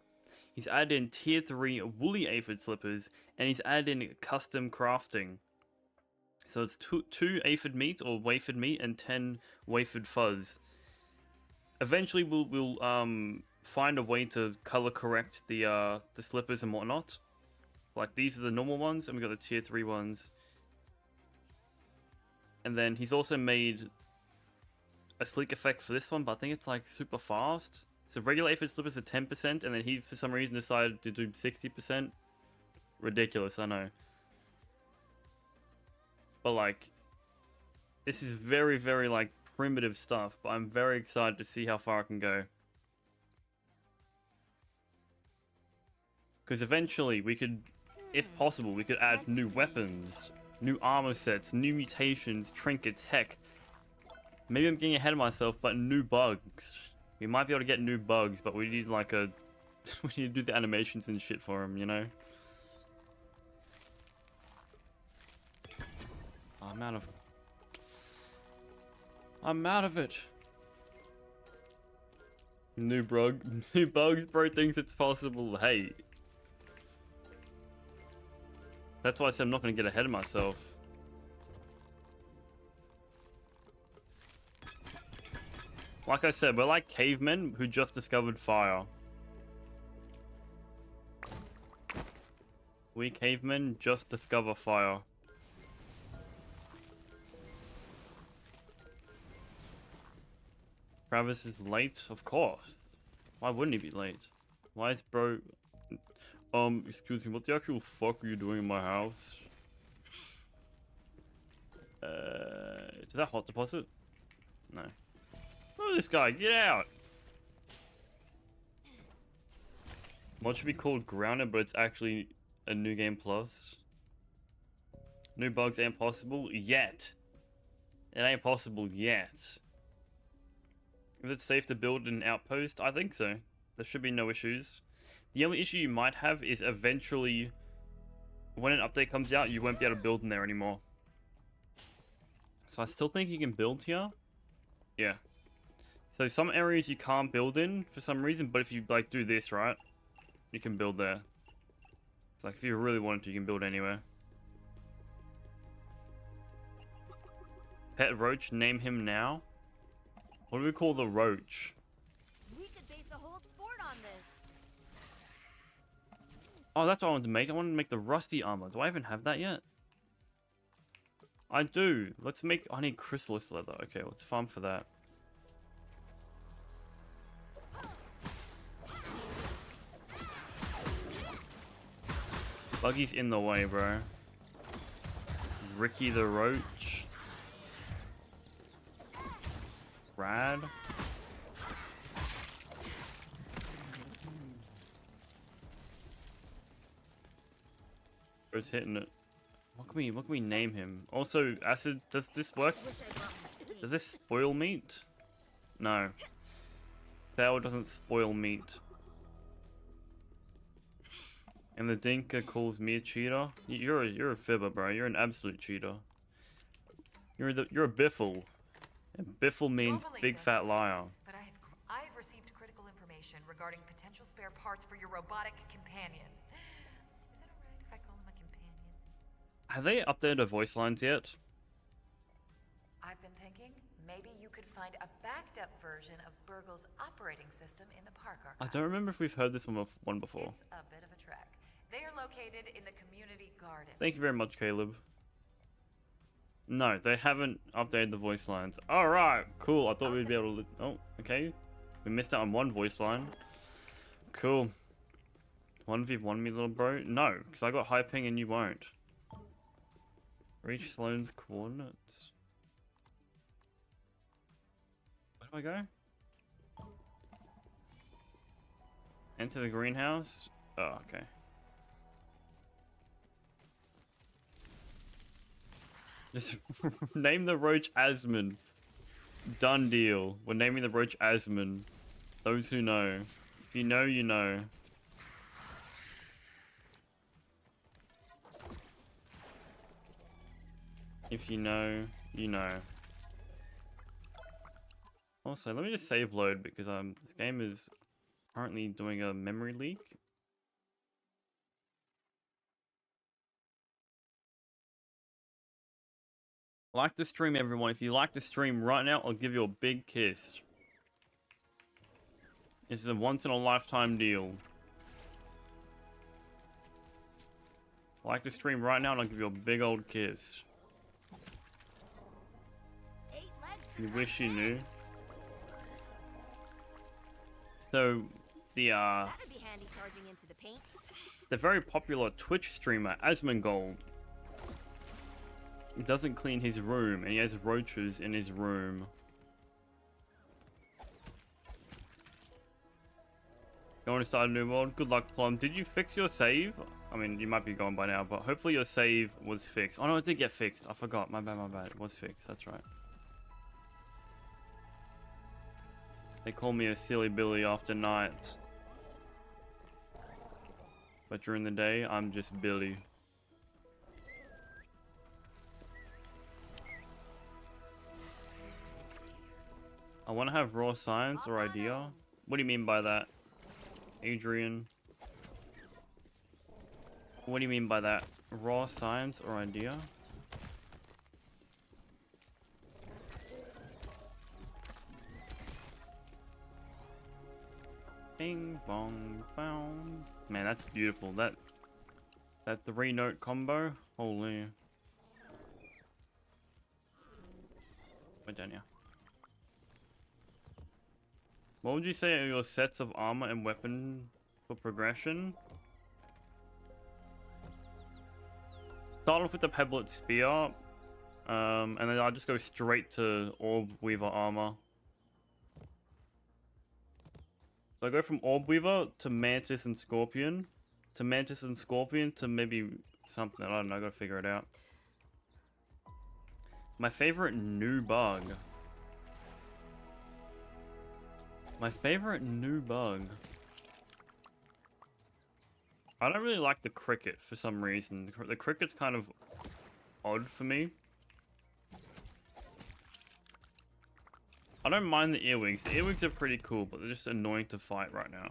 He's added in tier 3 woolly aphid slippers, and he's added in custom crafting. So it's two aphid meat or wafid meat and 10 wafid fuzz. Eventually we'll find a way to color correct the slippers and whatnot. Like these are the normal ones, and we got the tier 3 ones. And then he's also made a sleek effect for this one, but I think it's like super fast. So regular aphid slippers are 10%, and then he for some reason decided to do 60%. Ridiculous, I know. But like, this is very, very like primitive stuff, but I'm very excited to see how far I can go. Because eventually we could, if possible, we could add new weapons, new armor sets, new mutations, trinkets, heck. Maybe I'm getting ahead of myself, but new bugs. We might be able to get new bugs, but we need like we need to do the animations and shit for them, you know? I'm out of it. New bugs, bro thinks it's possible. Hey. That's why I said I'm not going to get ahead of myself. Like I said, we're like cavemen who just discovered fire. We cavemen just discover fire. Travis is late? Of course. Why wouldn't he be late? Why is bro... excuse me, what the actual fuck are you doing in my house? Is that hot deposit? No. Oh, this guy, get out! What should be called grounded, but it's actually a new game plus. New bugs ain't possible yet. It ain't possible yet. If it's safe to build an outpost, I think so. There should be no issues. The only issue you might have is eventually, when an update comes out, you won't be able to build in there anymore. So I still think you can build here. Yeah. So some areas you can't build in for some reason, but if you like do this, right, you can build there. It's like if you really wanted to, you can build anywhere. Pet Roach, name him now. What do we call the roach? We could base a whole sport on this. Oh, that's what I wanted to make. I wanted to make the rusty armor. Do I even have that yet? I do. Let's make... I need chrysalis leather. Okay, let's farm for that. Buggy's in the way, bro. Ricky the Roach. Rad. Bro's hitting it. What can we name him? Also, Acid, does this work? Wish I brought my Does this spoil meat? No. Sour doesn't spoil meat. And the Dinka calls me a cheater. You're a fibber, bro. You're an absolute cheater. You're a biffle. And biffle means big fat liar. But I have received critical information regarding potential spare parts for your robotic companion. Is it alright if I call him a companion? Have they updated the voice lines yet? I've been thinking maybe you could find a backed up version of Burgle's operating system in the park archives. I don't remember if we've heard this one before. It's a bit of a trek. They are located in the community garden. Thank you very much, Caleb. No, they haven't updated the voice lines. Alright, cool. I thought we'd be able to... Oh, okay. We missed out on one voice line. Cool. 1v1 me, little bro? No, because I got high ping and you won't. Reach Sloane's coordinates. Where do I go? Enter the greenhouse? Oh, okay. Just name the roach Asmon. Done deal. We're naming the roach Asmon. Those who know. If you know, you know. If you know, you know. Also, let me just save load because this game is currently doing a memory leak. Like the stream, everyone. If you like the stream right now, I'll give you a big kiss. This is a once-in-a-lifetime deal. Like the stream right now, and I'll give you a big old kiss. You wish you knew. So, That'd be handy charging into the paint. the very popular Twitch streamer, Asmongold, doesn't clean his room, and he has roaches in his room. Going to start a new world? Good luck, Plum. Did you fix your save? I mean, you might be gone by now, but hopefully your save was fixed. Oh no, it did get fixed. I forgot. My bad, my bad. It was fixed. That's right. They call me a silly Billy after night. But during the day, I'm just Billy. I want to have raw science or idea. What do you mean by that, Adrian? What do you mean by that? Raw science or idea? Bing bong boom. Man, that's beautiful. That 3-note combo. Holy. Wait down here. What would you say are your sets of armor and weapon for progression? Start off with the Pebblet Spear, and then I'll just go straight to Orb Weaver armor. So I go from Orb Weaver to Mantis and Scorpion, to Mantis and Scorpion to maybe something. I don't know, I gotta figure it out. My favorite new bug. My favorite new bug. I don't really like the cricket for some reason. The cricket's kind of odd for me. I don't mind the earwigs. The earwigs are pretty cool, but they're just annoying to fight right now.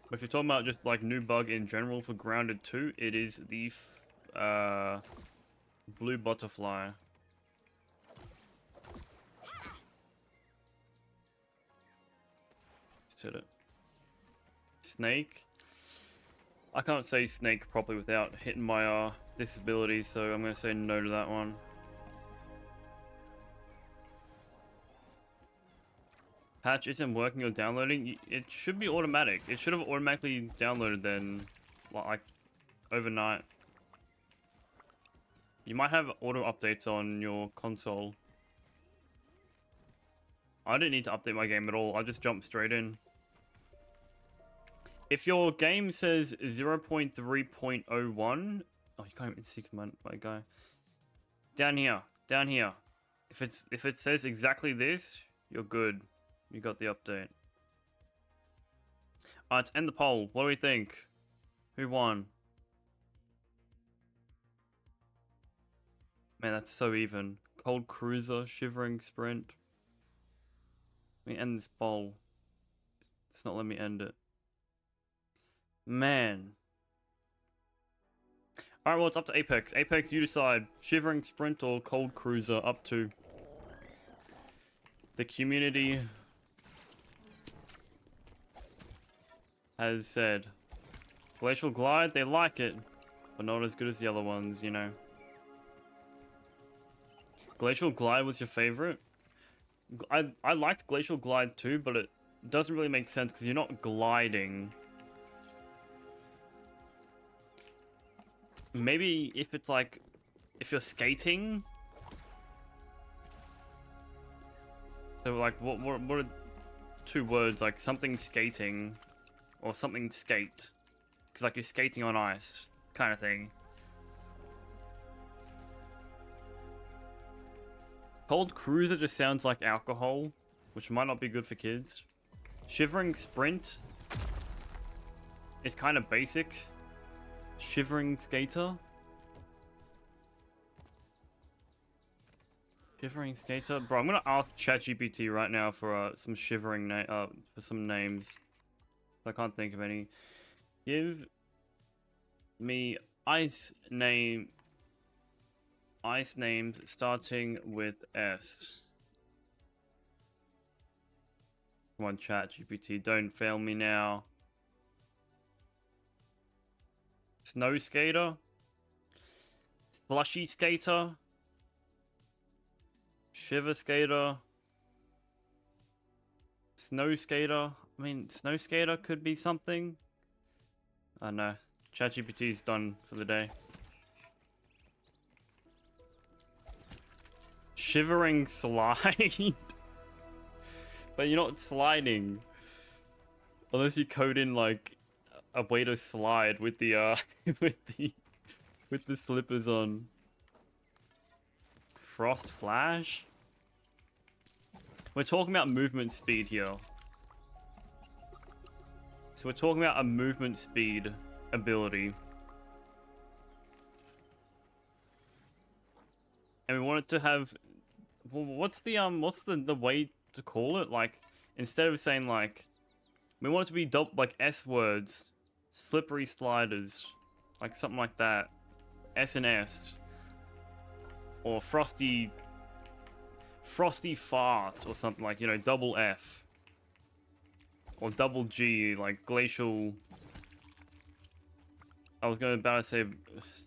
But if you're talking about just like new bug in general for Grounded 2, it is the blue butterfly. Let's hit it. Snake. I can't say snake properly without hitting my disability, so I'm going to say no to that one. Patch isn't working or downloading. It should be automatic. It should have automatically downloaded then, like overnight. You might have auto updates on your console. I didn't need to update my game at all. I just jumped straight in. If your game says 0.3.01, oh, you can't even 6 my guy. Down here. If it says exactly this, you're good. You got the update. Alright, let's end the poll. What do we think? Who won? Man, that's so even. Cold Cruiser, Shivering Sprint. Let me end this poll. It's not letting me end it. Man. Alright, well, it's up to Apex. Apex, you decide. Shivering Sprint or Cold Cruiser, up to. The community has said. Glacial Glide, they like it, but not as good as the other ones, you know. Glacial Glide was your favorite? I liked Glacial Glide too, but it doesn't really make sense because you're not gliding. Maybe if it's like, if you're skating. So like, what are 2 words, like something skating or something skate? Because like you're skating on ice, kind of thing. Cold Cruiser just sounds like alcohol, which might not be good for kids. Shivering Sprint is kind of basic. Shivering Skater. Shivering Skater, bro. I'm gonna ask ChatGPT right now for some shivering for some names. I can't think of any. Give me ice names starting with S. Come on, ChatGPT, don't fail me now. Snow Skater, Slushy Skater, Shiver Skater, Snow Skater. I mean, Snow Skater could be something. I know. ChatGPT's done for the day. Shivering Slide. But you're not sliding. Unless you code in like a way to slide with the with the slippers on. Frost Flash? We're talking about movement speed here. So we're talking about a movement speed ability. And we want it to have, well, what's the way to call it? Like, instead of saying like, we want it to be like S words, slippery sliders, like something like that. S and S. Or frosty fart or something, like, you know, double F. Or double G, like glacial. I was about to say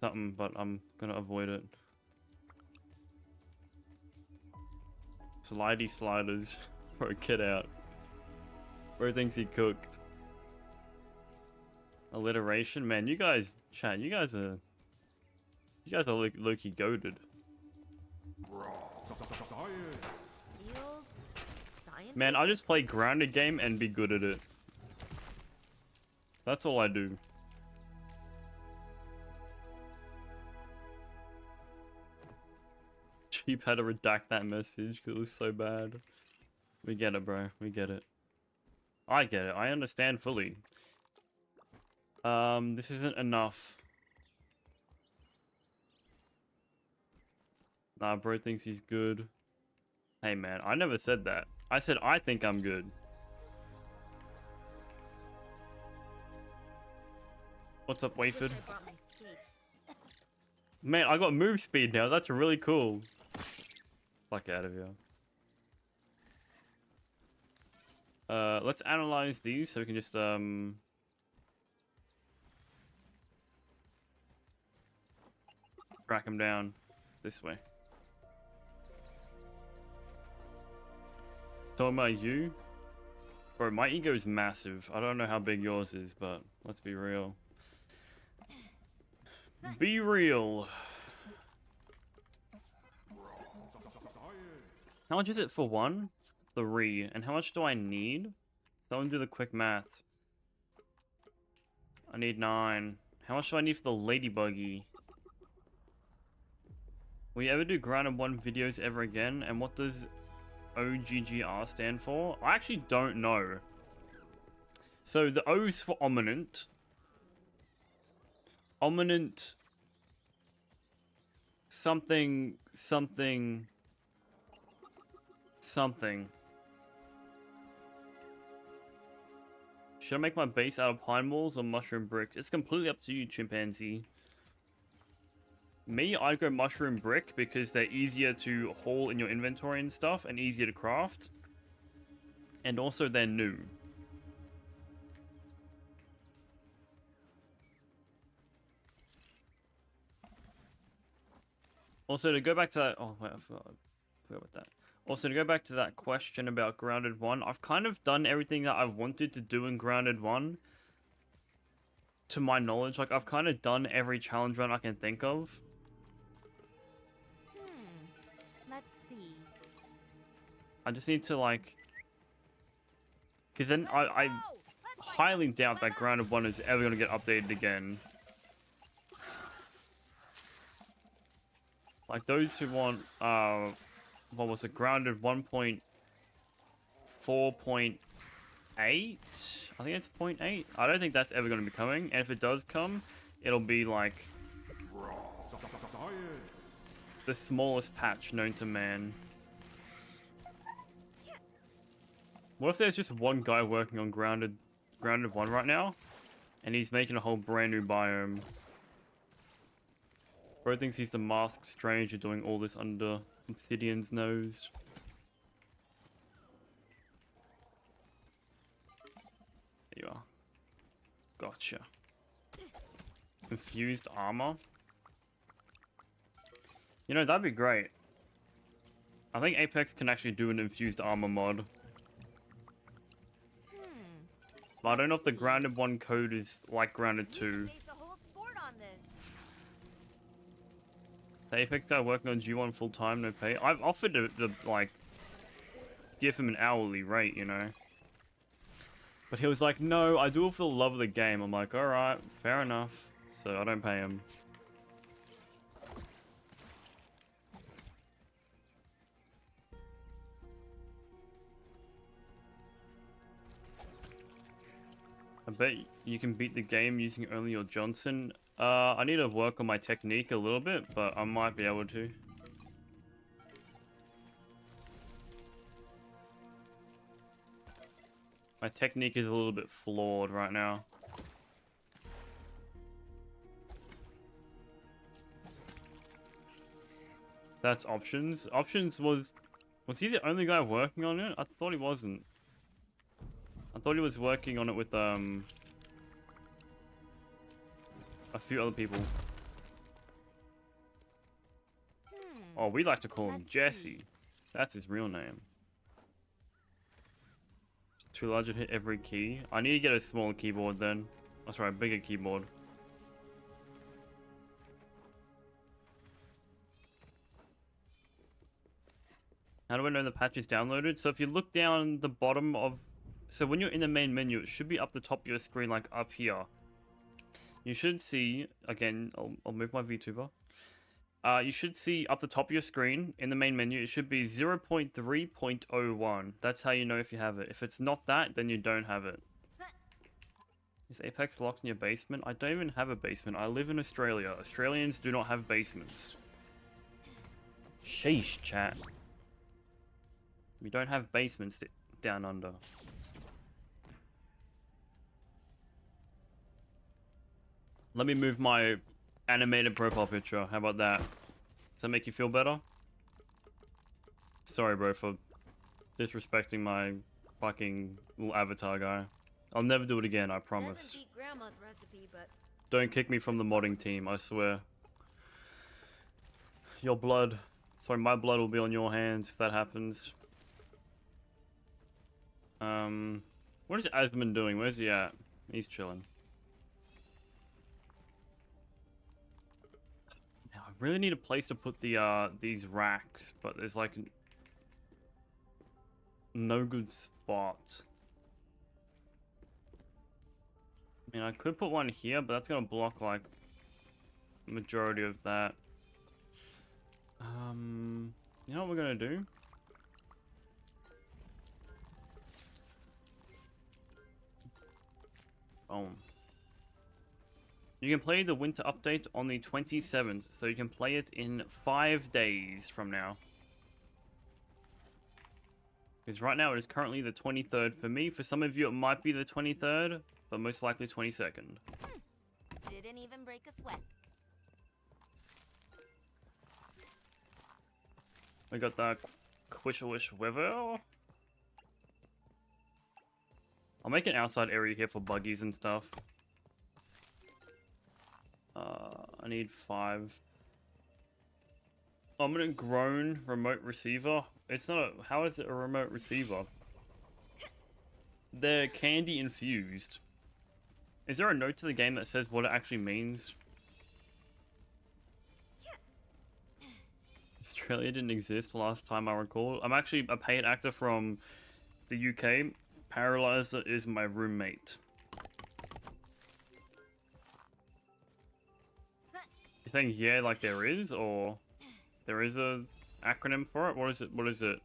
something, but I'm gonna avoid it. Slidey sliders. Bro, get out. Bro thinks he cooked. Alliteration? Man, you guys, chat, you guys are low-key goated. Man, I just play grounded game and be good at it. That's all I do. Cheap had to redact that message because it was so bad. We get it, bro. We get it. I get it. I understand fully. This isn't enough. Nah, bro thinks he's good. Hey, man, I never said that. I said I think I'm good. What's up, Wayford? Man, I got move speed now. That's really cool. Fuck out of here. Let's analyze these so we can just track them down this way. Talking about you? Bro, my ego is massive. I don't know how big yours is, but let's be real. Be real. How much is it for one? 3. And how much do I need? Someone do the quick math. I need 9. How much do I need for the lady buggy? Will you ever do grounded 1 videos ever again? And what does OGGR stand for? I actually don't know. So the O is for ominent. Ominent. Something. Something. Something. Should I make my base out of pine balls or mushroom bricks? It's completely up to you, chimpanzee. Me, I'd go mushroom brick because they're easier to haul in your inventory and stuff and easier to craft. And also they're new. Also to go back to that, oh wait, I forgot about that. Also to go back to that question about Grounded 1, I've kind of done everything that I wanted to do in Grounded 1. To my knowledge, like I've kind of done every challenge run I can think of. Let's see. I just need to like, because then I highly doubt that Grounded 1 is ever going to get updated again. Like those who want, what was it, Grounded 1.4.8? I think it's 0.8. I don't think that's ever going to be coming. And if it does come, it'll be like the smallest patch known to man. What if there's just one guy working on Grounded 1 right now, and he's making a whole brand new biome? Bro thinks he's the masked stranger doing all this under Obsidian's nose. There you are. Gotcha. Infused armor. You know, that'd be great. I think Apex can actually do an infused armor mod. But I don't know if the Grounded 1 code is like Grounded 2. The Apex guy working on G1 full time, no pay. I've offered to like give him an hourly rate, you know. But he was like, no, I do it for the love of the game. I'm like, alright, fair enough. So I don't pay him. I bet you can beat the game using only your Johnson. I need to work on my technique a little bit, but I might be able to. My technique is a little bit flawed right now. That's options. Options was he the only guy working on it? I thought he wasn't. I thought he was working on it with a few other people. Oh, we like to call him Jesse. That's his real name. Too large to hit every key. I need to get a smaller keyboard then. That's right, a bigger keyboard. How do I know the patch is downloaded? So if you look down the bottom of... So when you're in the main menu, it should be up the top of your screen, like up here. You should see... Again, I'll move my VTuber. You should see up the top of your screen, in the main menu, it should be 0.3.01. That's how you know if you have it. If it's not that, then you don't have it. Is Apex locked in your basement? I don't even have a basement. I live in Australia. Australians do not have basements. Sheesh, chat. We don't have basements down under. Let me move my animated profile picture. How about that? Does that make you feel better? Sorry, bro, for disrespecting my fucking little avatar guy. I'll never do it again, I promise. Recipe, but... Don't kick me from the modding team, I swear. Your blood... Sorry, my blood will be on your hands if that happens. What is Asmund doing? Where's he at? He's chilling. Now, I really need a place to put the, these racks, but there's like... no good spot. I mean, I could put one here, but that's gonna block like majority of that. You know what we're gonna do? Boom. You can play the winter update on the 27th, so you can play it in 5 days from now. Because right now it is currently the 23rd for me. For some of you it might be the 23rd, but most likely 22nd. Didn't even break a sweat. We got the Quishalish weather. I'll make an outside area here for buggies and stuff. I need 5. I'm gonna grown remote receiver. It's not a, how is it a remote receiver? They're candy infused. Is there a note to the game that says what it actually means? Australia didn't exist last time I recall. I'm actually a paid actor from the UK. Paralyzer is my roommate. You're saying yeah, like there is, or there is a acronym for it? What is it? What is it?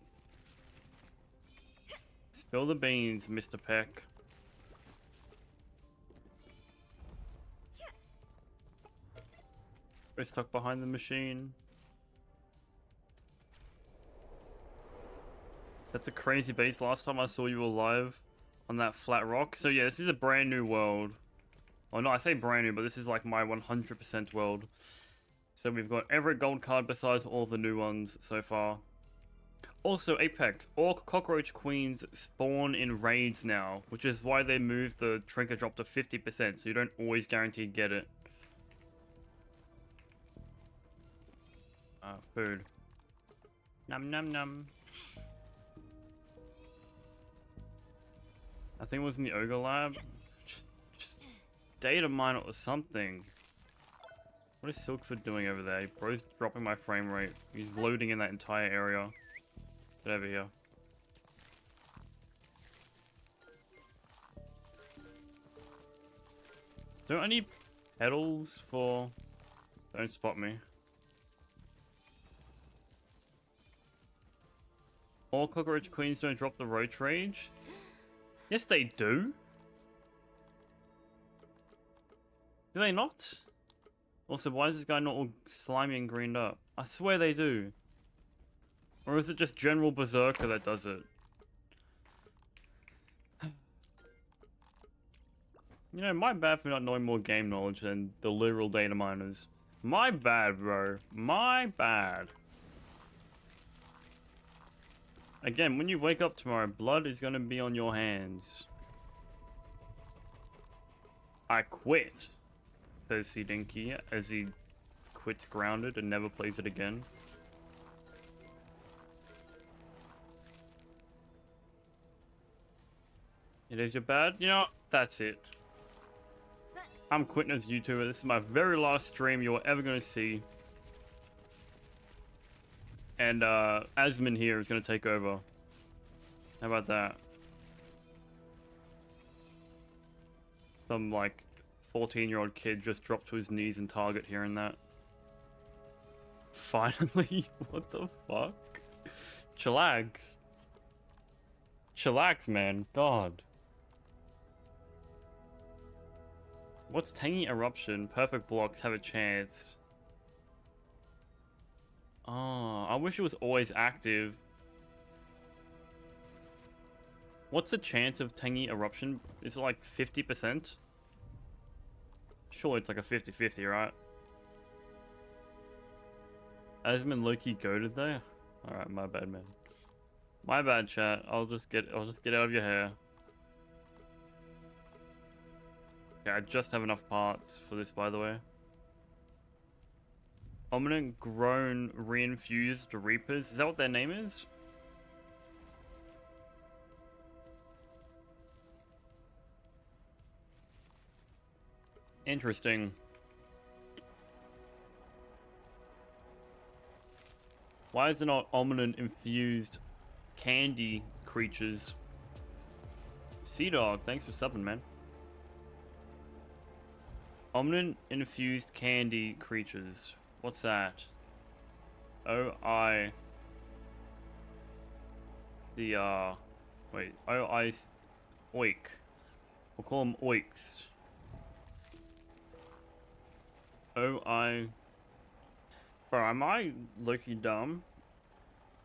Spill the beans, Mr. Peck. We're stuck behind the machine. That's a crazy base. Last time I saw you alive on that flat rock. So yeah, this is a brand new world. Oh no, I say brand new, but this is like my 100% world. So we've got every gold card besides all the new ones so far. Also, Apex, all cockroach queens spawn in raids now, which is why they moved the trinket drop to 50%, so you don't always guarantee get it. Food. Num num num. I think it was in the Ogre Lab. Just data mine it or something. What is Silkford doing over there? Bro's dropping my frame rate. He's loading in that entire area. Get over here. Don't I need pedals for... Don't spot me. All cockroach queens don't drop the roach rage? Yes, they do. Do they not? Also, why is this guy not all slimy and greened up? I swear they do. Or is it just General Berserker that does it? You know, my bad for not knowing more game knowledge than the literal data miners. My bad, bro. My bad. Again, when you wake up tomorrow, blood is gonna be on your hands. I quit, says C Dinky as he quits Grounded and never plays it again. It is your bad? You know, that's it. I'm quitting as YouTuber. This is my very last stream you're ever gonna see. And Asmin here is going to take over. How about that? Some like 14-year-old kid just dropped to his knees in Target hearing that. Finally? What the fuck? Chillax. Chillax, man. God. What's Tangy Eruption? Perfect blocks have a chance. Oh, I wish it was always active. What's the chance of Tangy Eruption? Is it like 50%? Sure, it's like a 50-50, right? Asmin Loki goated there? Alright, my bad, man. My bad, chat. I'll just get out of your hair. Okay, I just have enough parts for this, by the way. Omnant Grown Reinfused Reapers. Is that what their name is? Interesting. Why is it not Omnant Infused Candy Creatures? Sea Dog, thanks for subbing, man. Omnin infused candy creatures. What's that? O-I... The, wait. O-I... Oik. We'll call them oiks. O-I... Bro, am I low-key dumb?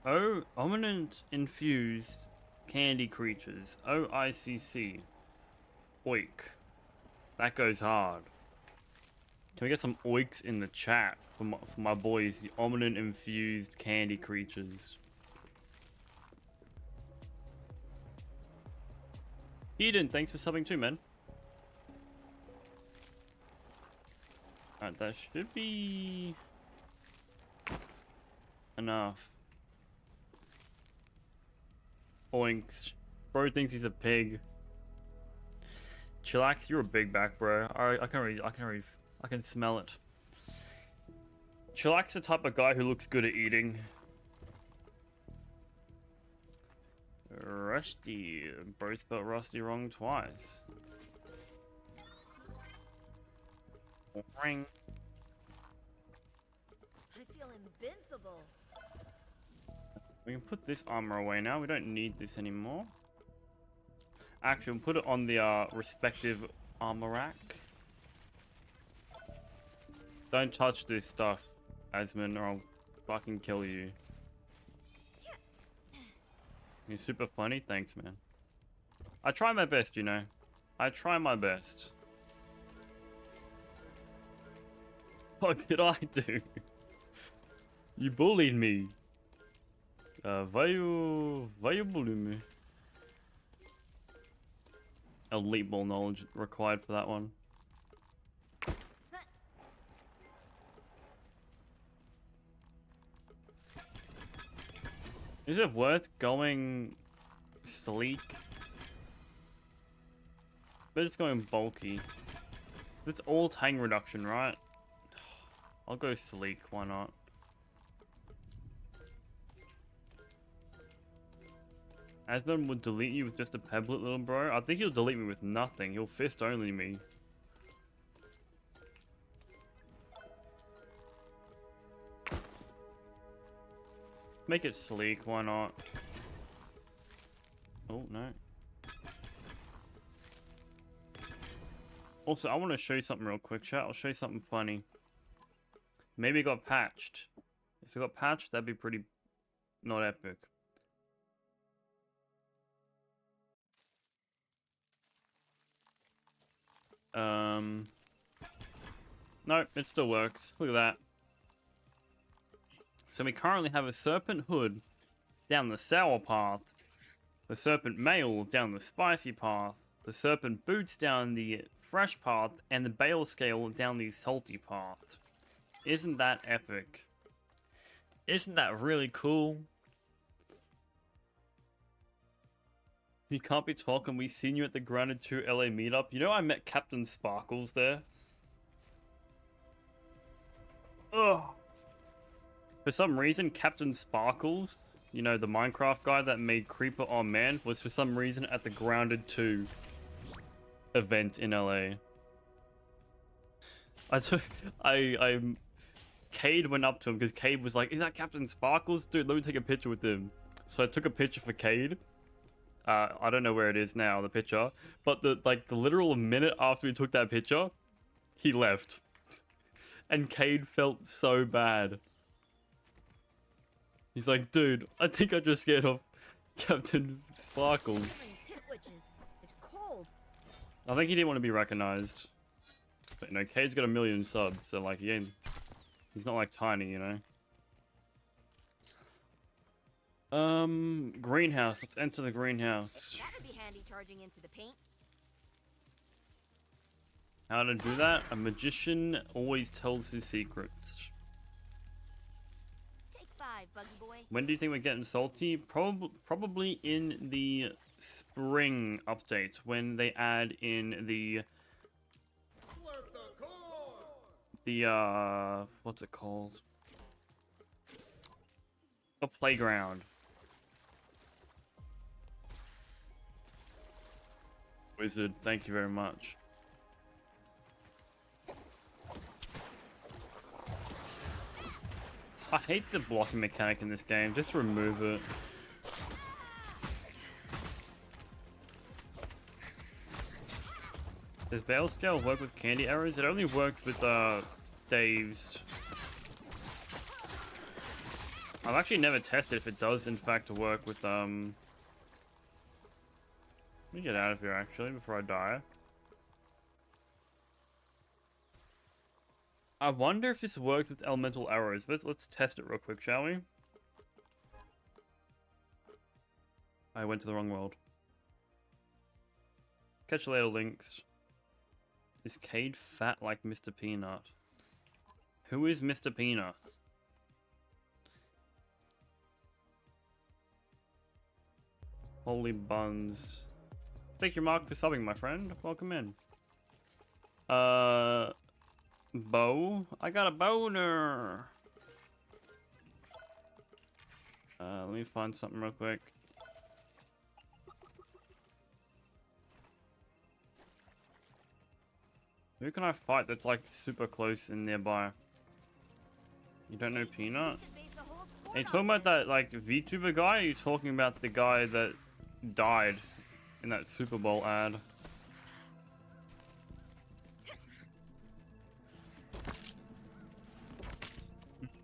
Omnin infused candy creatures. O-I-C-C. Oik. That goes hard. Can we get some oiks in the chat for my boys, the Omnin infused candy creatures? Eden, thanks for subbing too, man. Alright, that should be enough. Oinks. Bro thinks he's a pig. Chillax, you're a big back, bro. I can smell it. Chillax the type of guy who looks good at eating. Rusty. Bro spelled Rusty wrong twice. Ring. I feel invincible. We can put this armor away now. We don't need this anymore. Actually, we'll put it on the respective armor rack. Don't touch this stuff, Asmon, or I'll fucking kill you. You're super funny. Thanks, man. I try my best, you know. I try my best. What did I do? You bullied me. Why you bully me? Elite ball knowledge required for that one. Is it worth going sleek? But it's going bulky. It's all tang reduction, right? I'll go sleek, why not? Asmon would delete you with just a pebblet, little bro. I think he'll delete me with nothing. He'll fist only me. Make it sleek, why not? Oh, no. Also, I want to show you something real quick, chat. I'll show you something funny. Maybe it got patched. If it got patched, that'd be pretty not epic. No, it still works. Look at that. So we currently have a serpent hood down the sour path, the serpent mail down the spicy path, the serpent boots down the fresh path, and the bale scale down the salty path. Isn't that epic? Isn't that really cool? You can't be talking. We seen you at the Grounded 2 LA meetup. You know I met Captain Sparkles there. Ugh. For some reason, Captain Sparkles, you know, the Minecraft guy that made Creeper on Man, was for some reason at the Grounded 2 event in LA. Cade went up to him because Cade was like, "Is that Captain Sparkles? Dude, let me take a picture with him." So I took a picture for Cade. I don't know where it is now, the picture. But the literal minute after we took that picture, he left. And Cade felt so bad. He's like, "Dude, I think I just scared off Captain Sparkles." It's cold. I think he didn't want to be recognized. But, you know, Cade's got 1 million subs, so, like, he's not, like, tiny, you know? Greenhouse. Let's enter the greenhouse. That'd be handy charging into the paint. How to do that? A magician always tells his secrets. Take 5, buggy boy. When do you think we're getting salty? Probably in the spring update, when they add in the what's it called? A playground. Wizard, thank you very much. I hate the blocking mechanic in this game. Just remove it. Does Bale Scale work with candy arrows? It only works with Dave's. I've actually never tested if it does in fact work with Let me get out of here actually before I die. I wonder if this works with elemental arrows. Let's test it real quick, shall we? I went to the wrong world. Catch you later, Lynx. Is Cade fat like Mr. Peanut? Who is Mr. Peanut? Holy buns. Thank you, Mark, for subbing, my friend. Welcome in. Bow? I got a boner. Let me find something real quick. Who can I fight that's like super close and nearby? You don't know Peanut? Are you talking about that like VTuber guy? Or are you talking about the guy that died in that Super Bowl ad?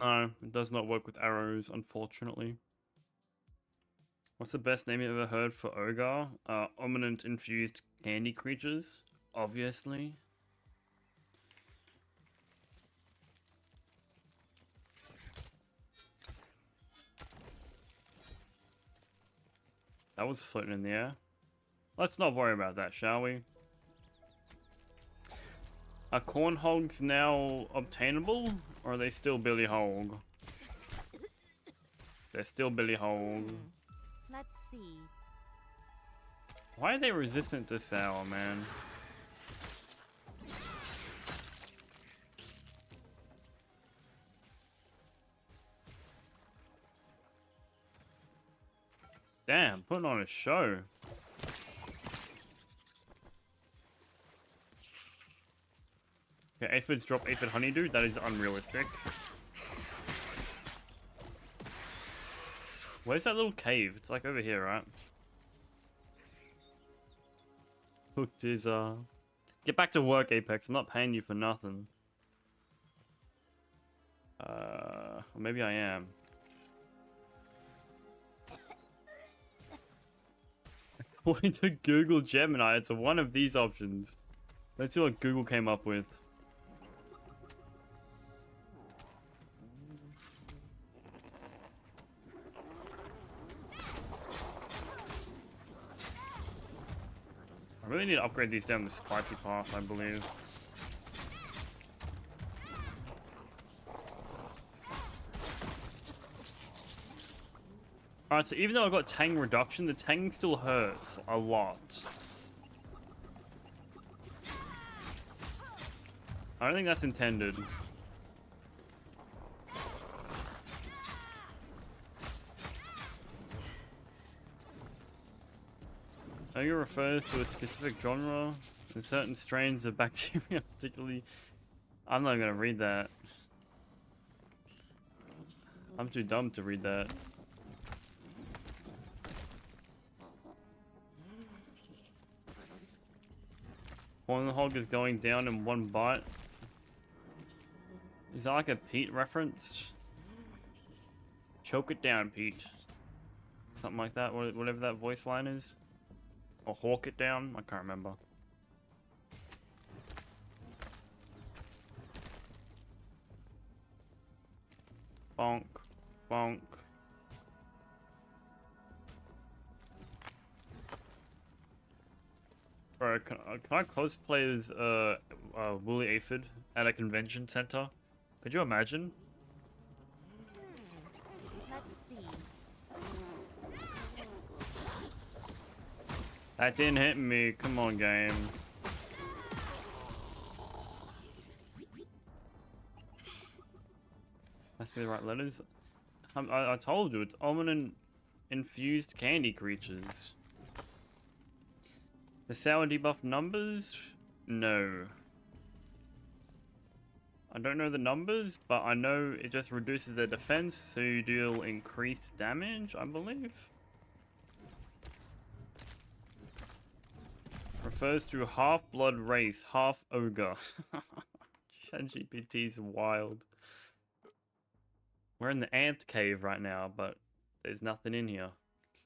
No, it does not work with arrows, unfortunately. What's the best name you ever heard for Ogre? Ominent infused candy creatures, obviously. That was floating in the air. Let's not worry about that, shall we? Are corn hogs now obtainable? Or are they still Billy Hog? They're still Billy Hog. Let's see. Why are they resistant to sour, man? Damn, putting on a show. Okay, aphids drop aphid honeydew. That is unrealistic. Where's that little cave? It's like over here, right? Hooked is get back to work, Apex. I'm not paying you for nothing. Or maybe I am. According to Google Gemini, it's one of these options. Let's see what Google came up with. I really need to upgrade these down the spicy path, I believe. Alright, so even though I've got Tang reduction, the Tang still hurts a lot. I don't think that's intended. Ogre refers to a specific genre and certain strains of bacteria, particularly. I'm not gonna read that. I'm too dumb to read that. One hog is going down in one bite. Is that like a Pete reference? Choke it down, Pete. Something like that, whatever that voice line is. Or hawk it down, I can't remember. Bonk, bonk. Bro, can I cosplay as Woolly Aphid at a convention center? Could you imagine? Let's see. That didn't hit me. Come on, game. Must be the right letters. I told you, it's ominous infused candy creatures. The sour debuff numbers? No. I don't know the numbers, but I know it just reduces their defense, so you deal increased damage, I believe. Refers to half-blood race, half-ogre. ChatGPT's wild. We're in the ant cave right now, but there's nothing in here.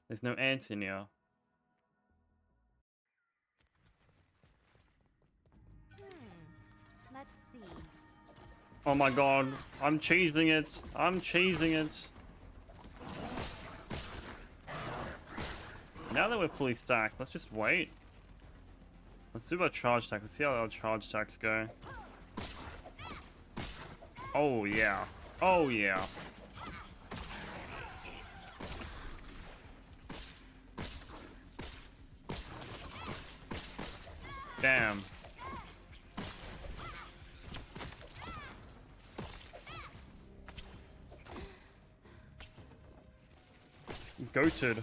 There's no ants in here. Let's see. Oh my god, I'm cheesing it. I'm cheesing it. Now that we're fully stacked, let's just wait. Let's do our charge attack. Let's see how our charge attacks go. Oh yeah. Oh yeah. Damn. Goated.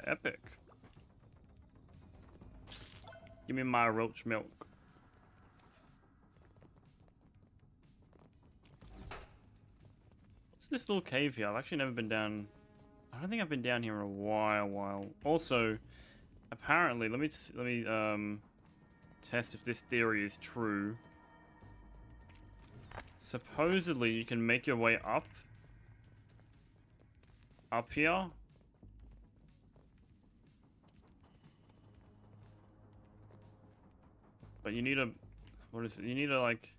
Epic. Give me my roach milk. What's this little cave here? I've actually never been down. I don't think I've been down here in a while. Also, apparently, let me test if this theory is true. Supposedly, you can make your way up here. But you need a, what is it? You need a like,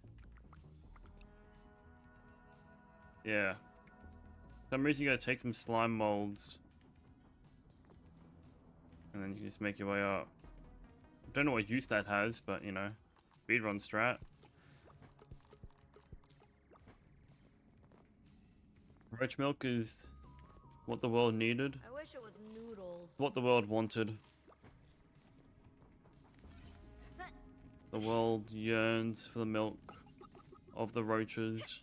yeah. For some reason you gotta take some slime molds. And then you can just make your way up. Don't know what use that has, but you know, speedrun strat. Roach milk is what the world needed. I wish it was noodles. What the world wanted. The world yearns for the milk of the roaches.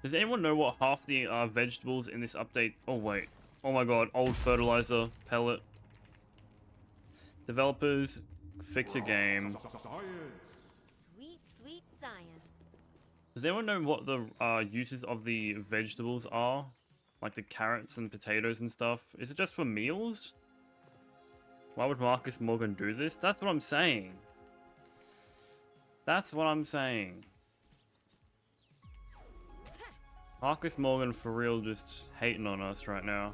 Does anyone know what half the vegetables in this update? Oh wait. Oh my god, old fertilizer pellet. Developers, fix a game. Sweet, sweet science. Does anyone know what the uses of the vegetables are? Like the carrots and potatoes and stuff? Is it just for meals? Why would Marcus Morgan do this? That's what I'm saying. That's what I'm saying. Marcus Morgan for real just hating on us right now.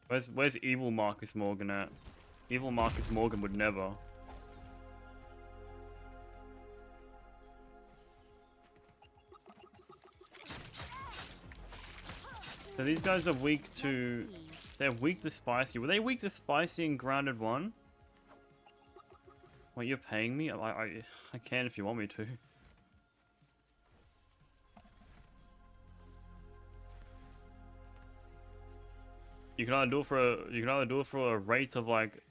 Where's evil Marcus Morgan at? Evil Marcus Morgan would never. So these guys are weak to... They're weak to spicy. Were they weak to spicy in Grounded 1? Wait, you're paying me? I can if you want me to. You can either do it for a rate of like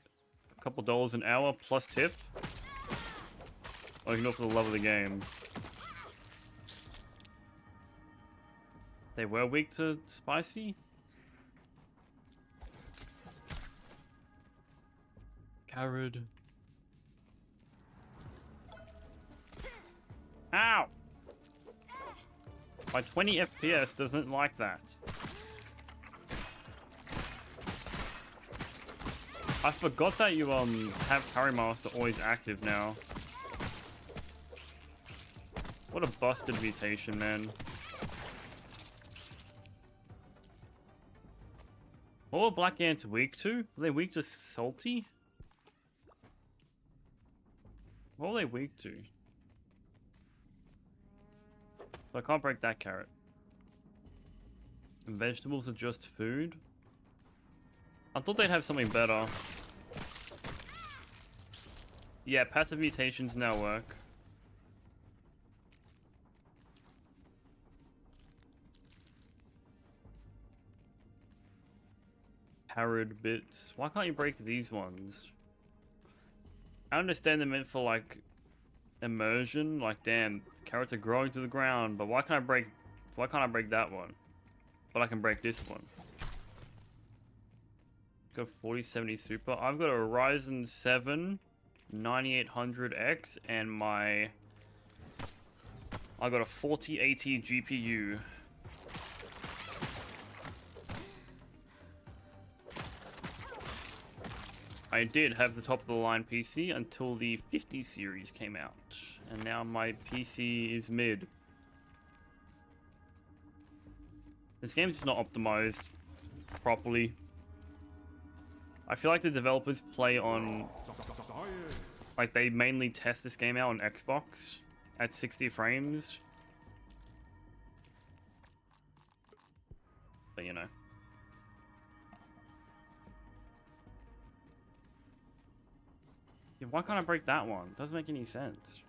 a couple dollars an hour plus tip, or you can do it for the love of the game. They were weak to spicy? Carrot. Ow! My 20 FPS doesn't like that. I forgot that you have Parry Master always active now. What a busted mutation, man. What were black ants weak to? Were they weak to salty? What were they weak to? I can't break that carrot. And vegetables are just food? I thought they'd have something better. Yeah, passive mutations now work. Carrot bits. Why can't you break these ones? I understand they're meant for like Immersion, like damn, carrots are growing through the ground, but why can't I break that one? But I can break this one. Got 4070 Super. I've got a Ryzen 7 9800X and I got a 4080 GPU. I did have the top of the line PC until the 50 series came out, and now my PC is mid. This game's just not optimized properly. I feel like the developers play on, like they mainly test this game out on Xbox at 60 frames. But you know. Yeah, why can't I break that one? Doesn't make any sense.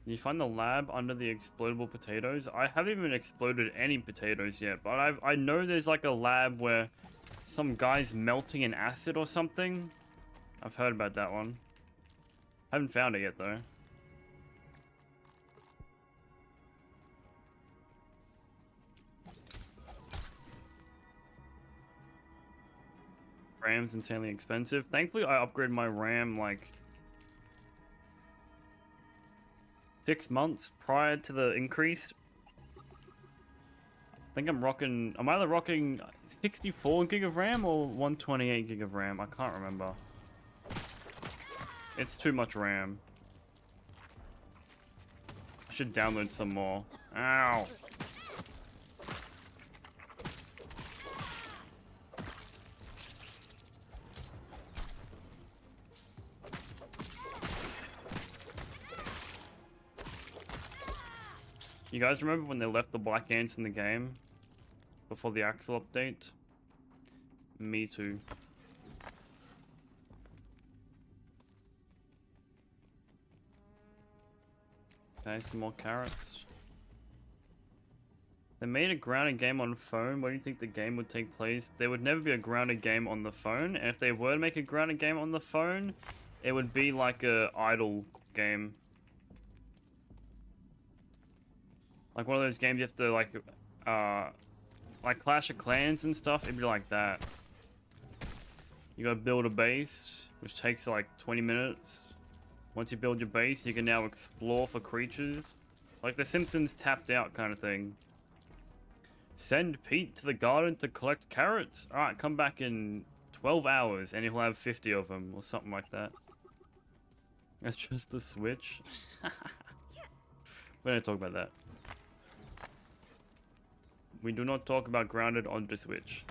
You find the lab under the explodable potatoes? I haven't even exploded any potatoes yet, but I know there's like a lab where some guy's melting an acid or something. I've heard about that one. Haven't found it yet though. RAM's insanely expensive. Thankfully, I upgraded my RAM like 6 months prior to the increase. I think I'm either rocking 64 gig of RAM or 128 gig of RAM. I can't remember. It's too much RAM. I should download some more. Ow. You guys remember when they left the black ants in the game? Before the Axel update? Me too. Okay, some more carrots. They made a grounded game on phone. Where do you think the game would take place? There would never be a grounded game on the phone. And if they were to make a grounded game on the phone, it would be like a idle game. Like one of those games you have to like Clash of Clans and stuff, it'd be like that. You gotta build a base, which takes like 20 minutes. Once you build your base, you can now explore for creatures. Like the Simpsons tapped out kind of thing. Send Pete to the garden to collect carrots. Alright, come back in 12 hours and he'll have 50 of them or something like that. That's just a Switch. We're gonna talk about that. We do not talk about grounded on the Switch.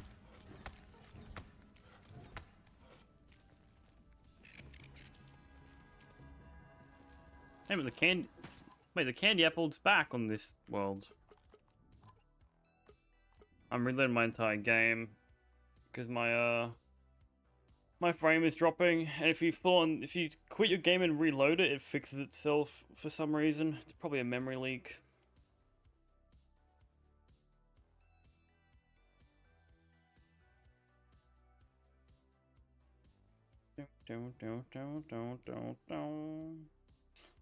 Hey, but the candy apple's back on this world. I'm reloading my entire game because my frame is dropping, and if you quit your game and reload it, it fixes itself for some reason. It's probably a memory leak.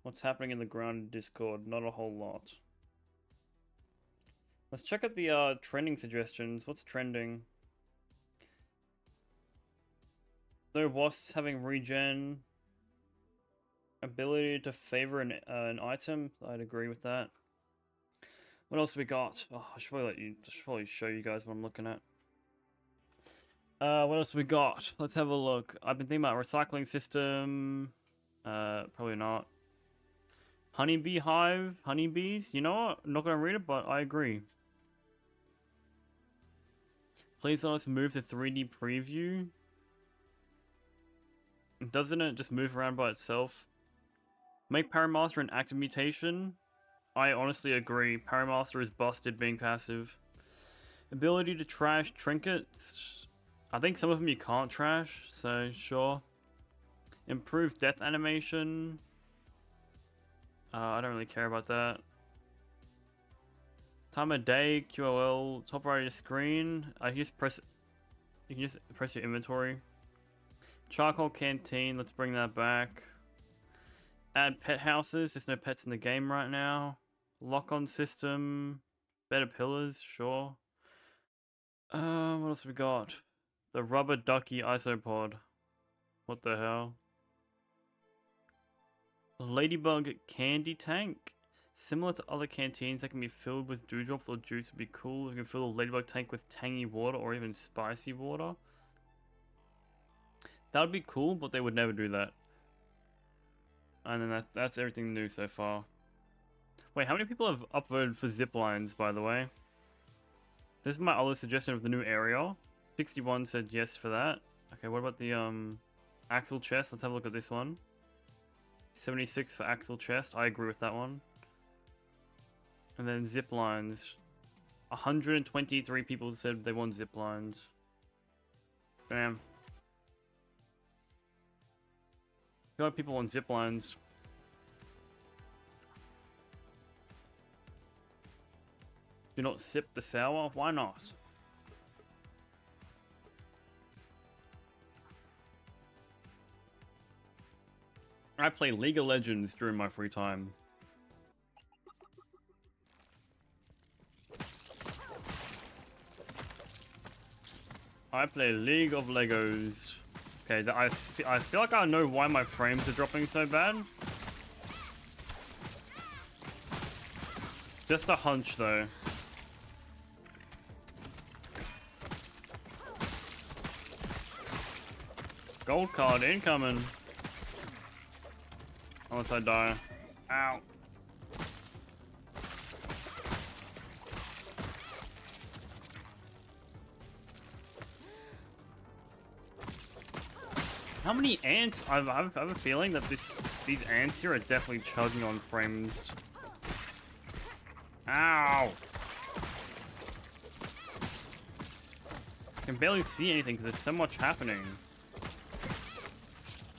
What's happening in the ground Discord? Not a whole lot. Let's check out the trending suggestions. What's trending? No wasps having regen. Ability to favor an item. I'd agree with that. What else we got? Oh, I should probably show you guys what I'm looking at. What else we got? Let's have a look. I've been thinking about recycling system. Probably not. Honeybee hive, honeybees. You know what? I'm not gonna read it, but I agree. Please let us move the 3D preview. Doesn't it just move around by itself? Make Paramaster an active mutation. I honestly agree. Paramaster is busted being passive. Ability to trash trinkets. I think some of them you can't trash, so sure. Improved death animation. I don't really care about that. Time of day, QOL, top right of your screen. You can just press your inventory. Charcoal canteen, let's bring that back. Add pet houses, there's no pets in the game right now. Lock-on system, better pillars, sure. What else we got? The rubber ducky isopod. What the hell? Ladybug candy tank. Similar to other canteens that can be filled with dewdrops or juice would be cool. You can fill a ladybug tank with tangy water or even spicy water. That would be cool, but they would never do that. And then that's everything new so far. Wait, how many people have upvoted for zip lines, by the way? This is my other suggestion of the new area. 61 said yes for that. Okay, what about the axle chest? Let's have a look at this one. 76 for axle chest. I agree with that one. And then zip lines. 123 people said they want zip lines. Damn. A lot of people want zip lines. Do not sip the sour? Why not? I play League of Legends during my free time. I play League of Legos. Okay, I feel like I know why my frames are dropping so bad. Just a hunch though. Gold card incoming. Unless I die. Ow. How many ants? I have a feeling that these ants here are definitely chugging on frames. Ow! I can barely see anything because there's so much happening.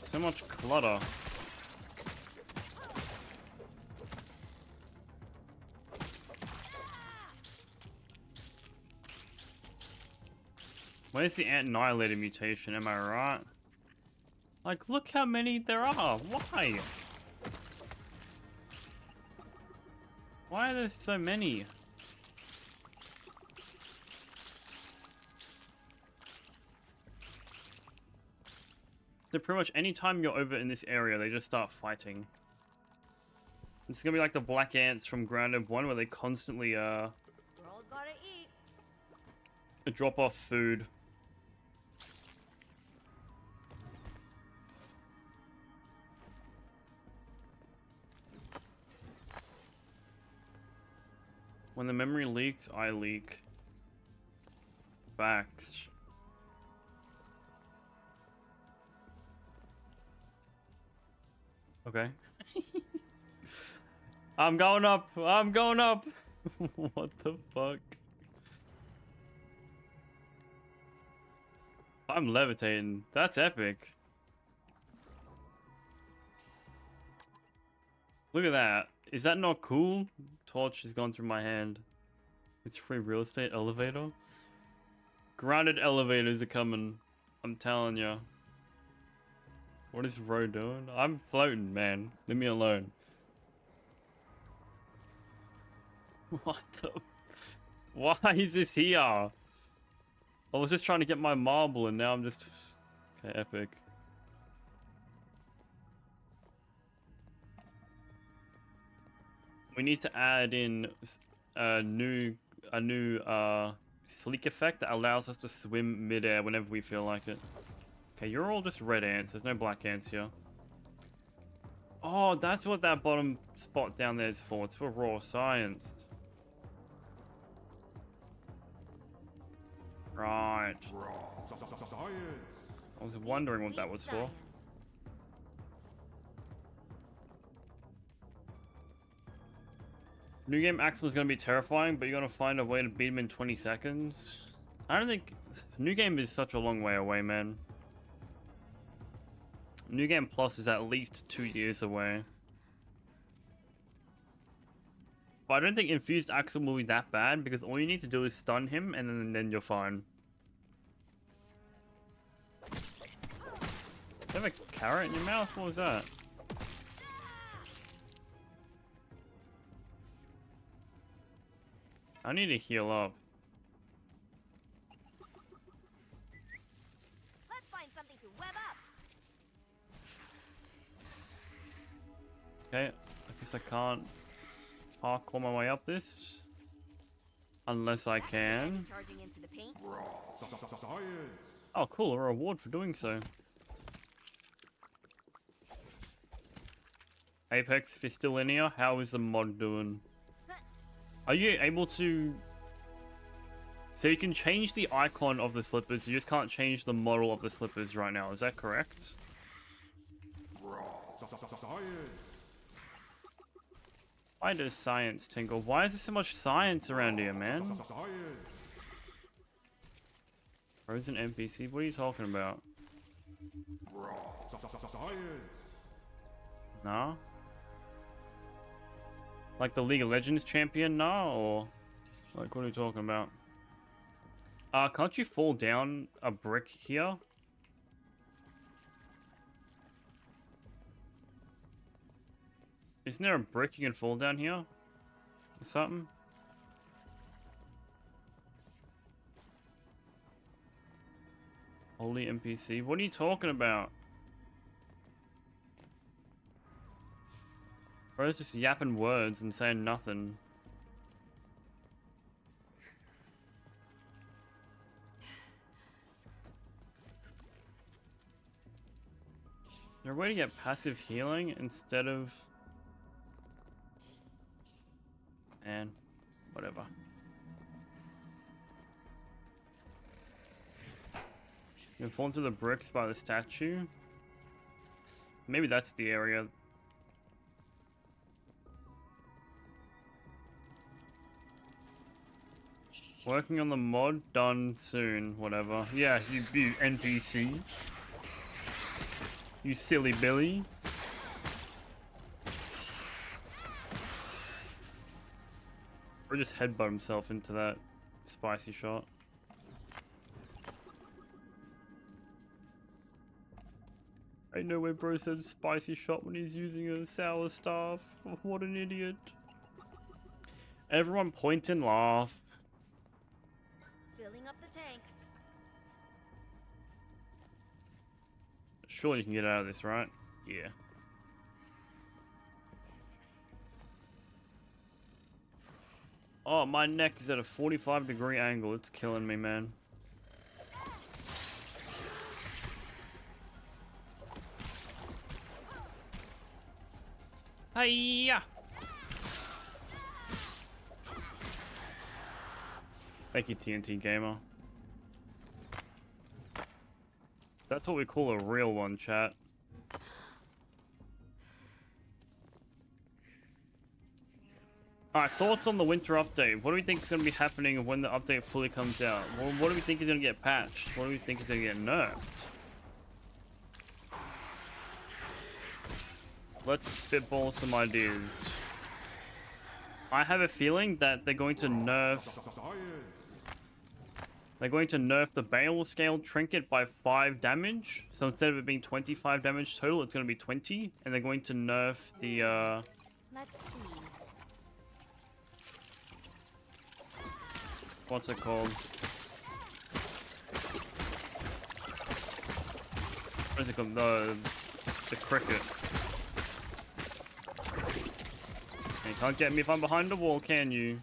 So much clutter. Where's the ant annihilator mutation? Am I right? Like, look how many there are. Why? Why are there so many? So pretty much any time you're over in this area, they just start fighting. It's gonna be like the black ants from Grounded 1 where they constantly We're all gotta eat. drop off food. When the memory leaks, I leak. Facts. Okay. I'm going up. I'm going up. What the fuck? I'm levitating. That's epic. Look at that. Is that not cool? Torch has gone through my hand. It's free real estate elevator. Grounded elevators are coming. I'm telling ya. What is Ro doing? I'm floating, man. Leave me alone. What the? Why is this here? I was just trying to get my marble and now I'm just... Okay, epic. We need to add in a new sleek effect that allows us to swim mid-air whenever we feel like it. Okay, you're all just red ants. There's no black ants here. Oh, that's what that bottom spot down there is for. It's for raw science. Right. I was wondering what that was for. New game Axel is going to be terrifying, but you're going to find a way to beat him in 20 seconds. I don't think... New game is such a long way away, man. New Game Plus is at least 2 years away. But I don't think Infused Axel will be that bad, because all you need to do is stun him, and then you're fine. you have a carrot in your mouth? What was that? I need to heal up. Let's find something to web up. Okay, I guess I can't parkour my way up this. Unless I can. Charging into the paint. Oh, cool, a reward for doing so. Apex, if you're still in here, how is the mod doing? Are you able to... So you can change the icon of the slippers, you just can't change the model of the slippers right now, is that correct? Why does science tingle? Why is there so much science around here, man? Frozen NPC? What are you talking about? Nah? Like the League of Legends champion? Nah? Or... Like, what are you talking about? Can't you fall down a brick here? Isn't there a brick you can fall down here? Or something? Holy NPC. What are you talking about? Bro's just yapping words and saying nothing. Is there a way to get passive healing instead of... And whatever. You can fall into the bricks by the statue. Maybe that's the area. Working on the mod, done soon, whatever. Yeah, you NPC. You silly Billy. Or just headbutt himself into that spicy shot. Ain't no way bro said spicy shot when he's using a sour staff. What an idiot. Everyone point and laugh. Filling up the tank. Surely you can get out of this, right? Yeah. Oh, my neck is at a 45-degree angle. It's killing me, man. Hiya! Thank you, TNT Gamer. That's what we call a real one, chat. Alright, thoughts on the winter update. What do we think is going to be happening when the update fully comes out? What do we think is going to get patched? What do we think is going to get nerfed? Let's spitball some ideas. I have a feeling that they're going to nerf... They're going to nerf the Bale scale trinket by 5 damage. So instead of it being 25 damage total, it's going to be 20. And they're going to nerf the, Let's see. What's it called? What is it called? The cricket. You can't get me if I'm behind the wall, can you?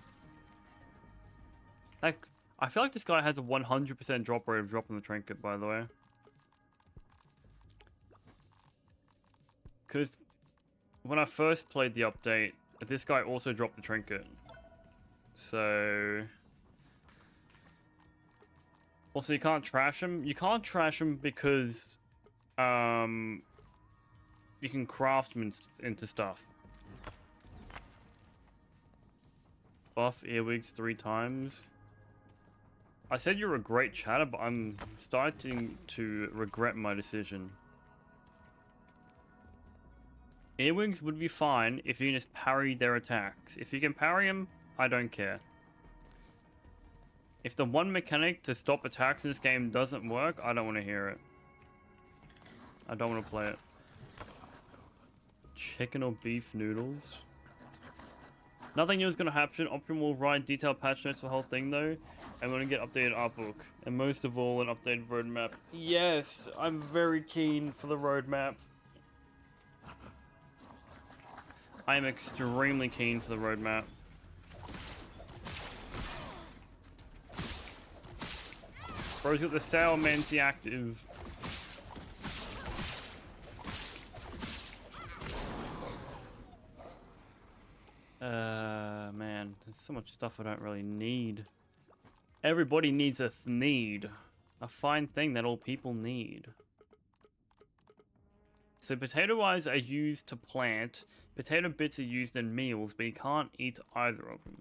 Like, I feel like this guy has a 100% drop rate of dropping the trinket, by the way. Because when I first played the update, this guy also dropped the trinket. So... Also, you can't trash him. You can't trash him because you can craft him into stuff. Buff earwigs 3 times. I said you're a great chatter, but I'm starting to regret my decision. Earwigs would be fine if you can just parry their attacks. If you can parry them, I don't care. If the one mechanic to stop attacks in this game doesn't work, I don't want to hear it. I don't want to play it. Chicken or beef noodles? Nothing new is going to happen. Option will write detailed patch notes for the whole thing though. And we're going to get updated art book. And most of all, an updated roadmap. Yes, I'm very keen for the roadmap. I am extremely keen for the roadmap. Bro's got the Sour Mancy active. Man, there's so much stuff I don't really need. Everybody needs a need. A fine thing that all people need. So potato eyes are used to plant. Potato bits are used in meals, but you can't eat either of them.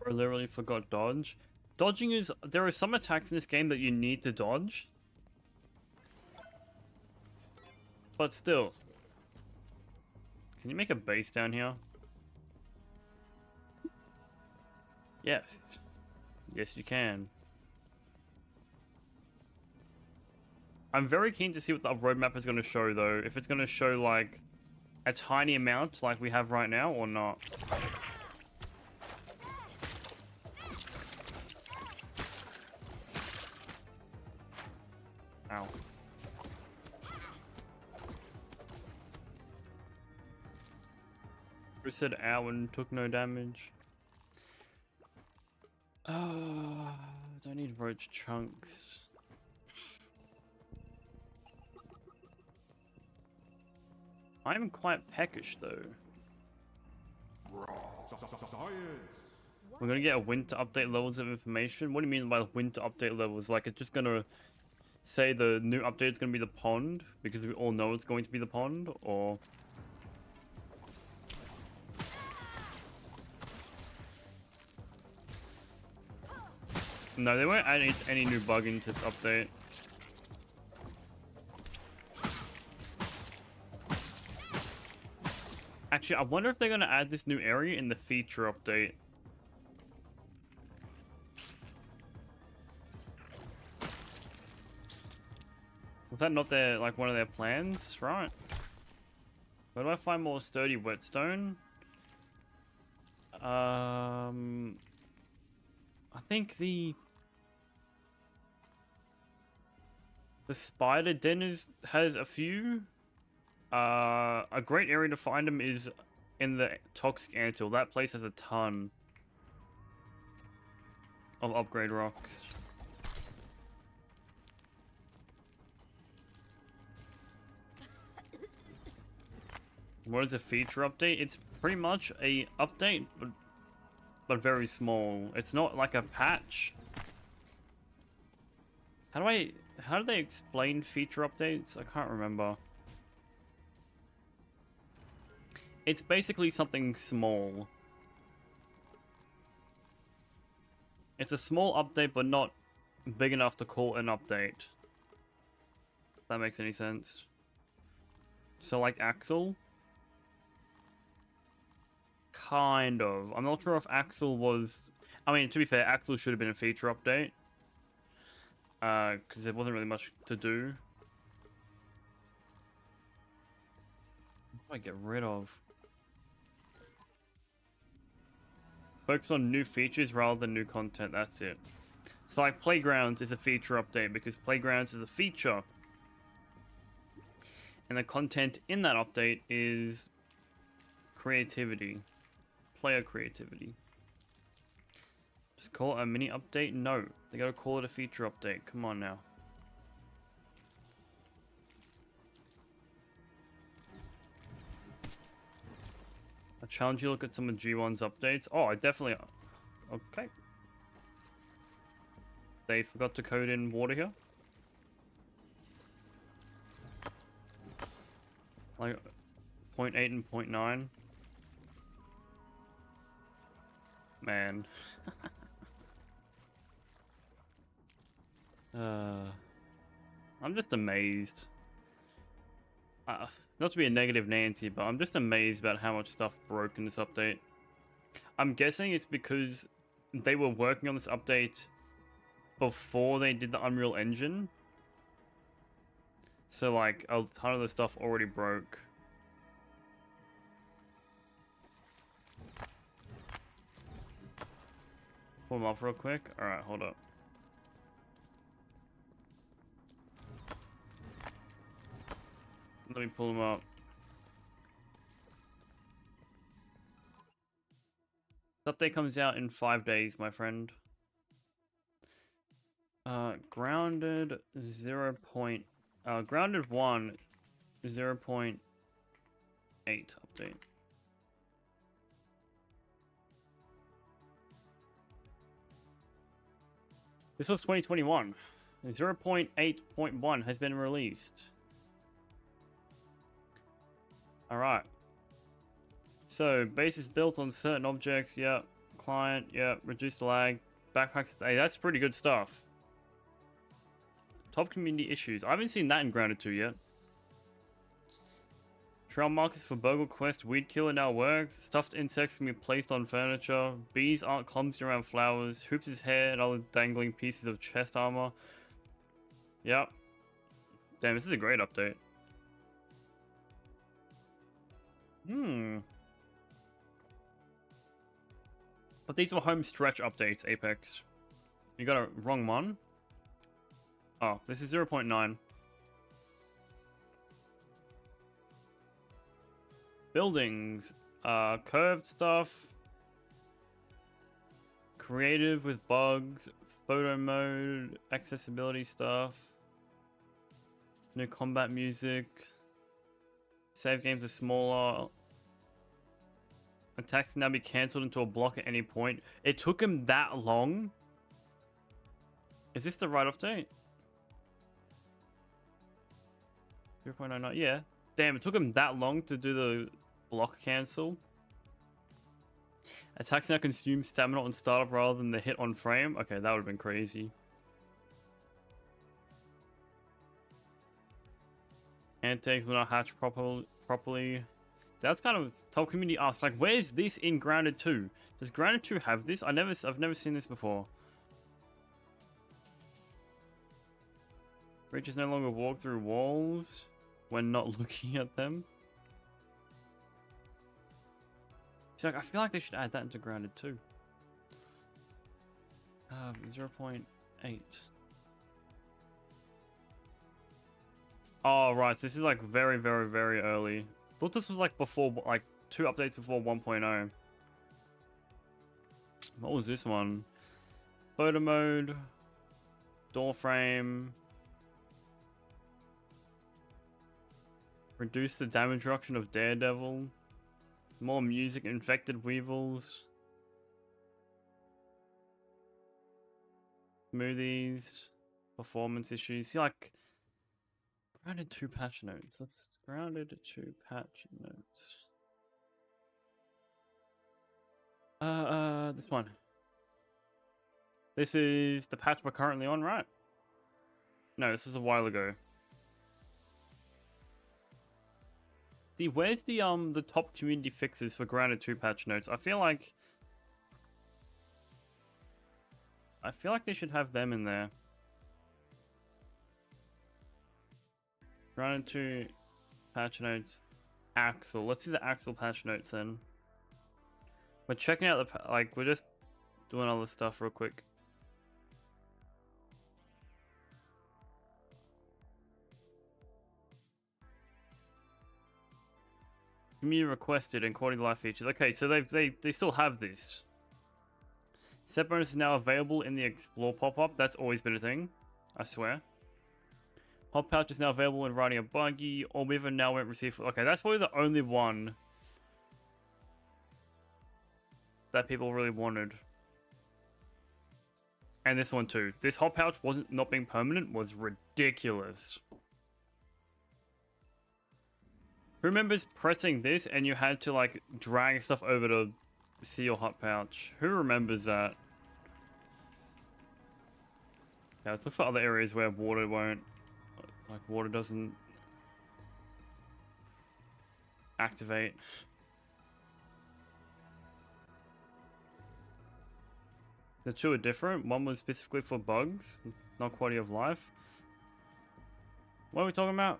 I literally forgot dodge. Dodging is... There are some attacks in this game that you need to dodge. But still. Can you make a base down here? Yes. Yes, you can. I'm very keen to see what the roadmap is going to show, though. If it's going to show, like, a tiny amount like we have right now, or not. Ow. Chris said ow and took no damage. Don't need roach chunks. I'm quite peckish though. We're gonna get a winter update levels of information. What do you mean by winter update levels? Like it's just gonna say the new update is gonna be the pond because we all know it's going to be the pond, or no, they won't add any new bug into this update. Actually, I wonder if they're going to add this new area in the feature update. Was that not their, like, one of their plans? Right. Where do I find more sturdy whetstone? I think the spider den has a few. A great area to find them is in the toxic anthill. That place has a ton of upgrade rocks. What is a feature update? It's pretty much a update, but very small. It's not like a patch. How do they explain feature updates? I can't remember. It's basically something small. It's a small update, but not big enough to call an update. If that makes any sense. So like Axel? Kind of. I'm not sure if Axel was... I mean, to be fair, Axel should have been a feature update. Because there wasn't really much to do. What do I get rid of? Focus on new features rather than new content, that's it. So like Playgrounds is a feature update because Playgrounds is a feature. And the content in that update is creativity. Player creativity. Just call it a mini update? No. They gotta call it a feature update. Come on now. I challenge you to look at some of G1's updates. Oh, I definitely... Okay. They forgot to code in water here. Like 0.8 and 0.9. Man. I'm just amazed. Not to be a negative Nancy, but I'm just amazed about how much stuff broke in this update. I'm guessing it's because they were working on this update before they did the Unreal Engine. So like a ton of the stuff already broke. Pull them up real quick. Alright, hold up. Let me pull them up. This update comes out in 5 days, my friend. Grounded 0. Grounded 1 0.8 update. This was 2021. 0.8.1 has been released. Alright. So, base is built on certain objects, yep. Client, yep. Reduced lag. Backpacks, hey, that's pretty good stuff. Top community issues. I haven't seen that in Grounded 2 yet. Trail markers for Burgle Quest. Weed Killer now works. Stuffed insects can be placed on furniture. Bees aren't clumsy around flowers. Hoops' hair and other dangling pieces of chest armor. Yep. Damn, this is a great update. But these were home stretch updates, Apex. You got a wrong one. Oh, this is 0.9. Buildings. Curved stuff. Creative with bugs. Photo mode. Accessibility stuff. New combat music. Save games are smaller. Attacks can now be cancelled into a block at any point. It took him that long? Is this the right update? 0.09, yeah. Damn, it took him that long to do the block cancel. Attacks now consume stamina on startup rather than the hit on frame. Okay, that would have been crazy. Antiques will not hatch properly. That's kind of top community asked, like, where's this in Grounded 2? Does Grounded 2 have this? I've never seen this before. Creatures no longer walk through walls when not looking at them. It's like, I feel like they should add that into Grounded 2. 0.8. Oh, right. So this is like very, very, very early. Thought this was like before, like 2 updates before 1.0. What was this one? Photo mode. Door frame. Reduce the damage reduction of Daredevil. More music, infected weevils. Smoothies. Performance issues. See, like, Grounded 2 patch notes. Let's Grounded 2 patch notes. This one. This is the patch we're currently on, right? No, this was a while ago. See, where's the top community fixes for Grounded 2 patch notes? I feel like they should have them in there. Grounded 2 patch notes. Axel. Let's see the Axel patch notes then. We're checking out the we're just doing all this stuff real quick. Community requested and quality of life features. Okay, so they still have this. Set bonus is now available in the explore pop-up. That's always been a thing, I swear. Hot pouch is now available when riding a buggy. All weaver now won't receive. Okay, that's probably the only one that people really wanted. And this one too. This hot pouch not being permanent was ridiculous. Who remembers pressing this and you had to like drag stuff over to see your hot pouch? Who remembers that? Yeah, let's look for other areas where water won't, like water doesn't activate. The two are different. One was specifically for bugs, not quality of life. What are we talking about?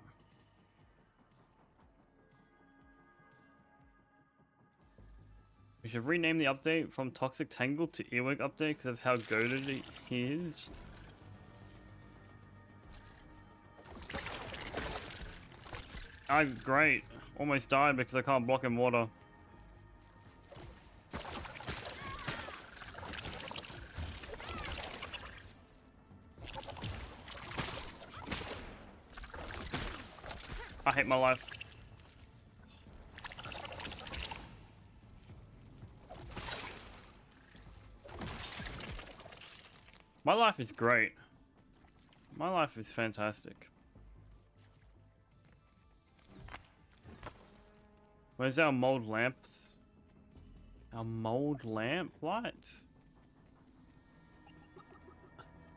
We should rename the update from Toxic Tangle to Earwig Update because of how goated he is. I'm great. Almost died because I can't block in water. I hate my life. My life is great. My life is fantastic. Where's our mold lamps? Our mold lamp lights?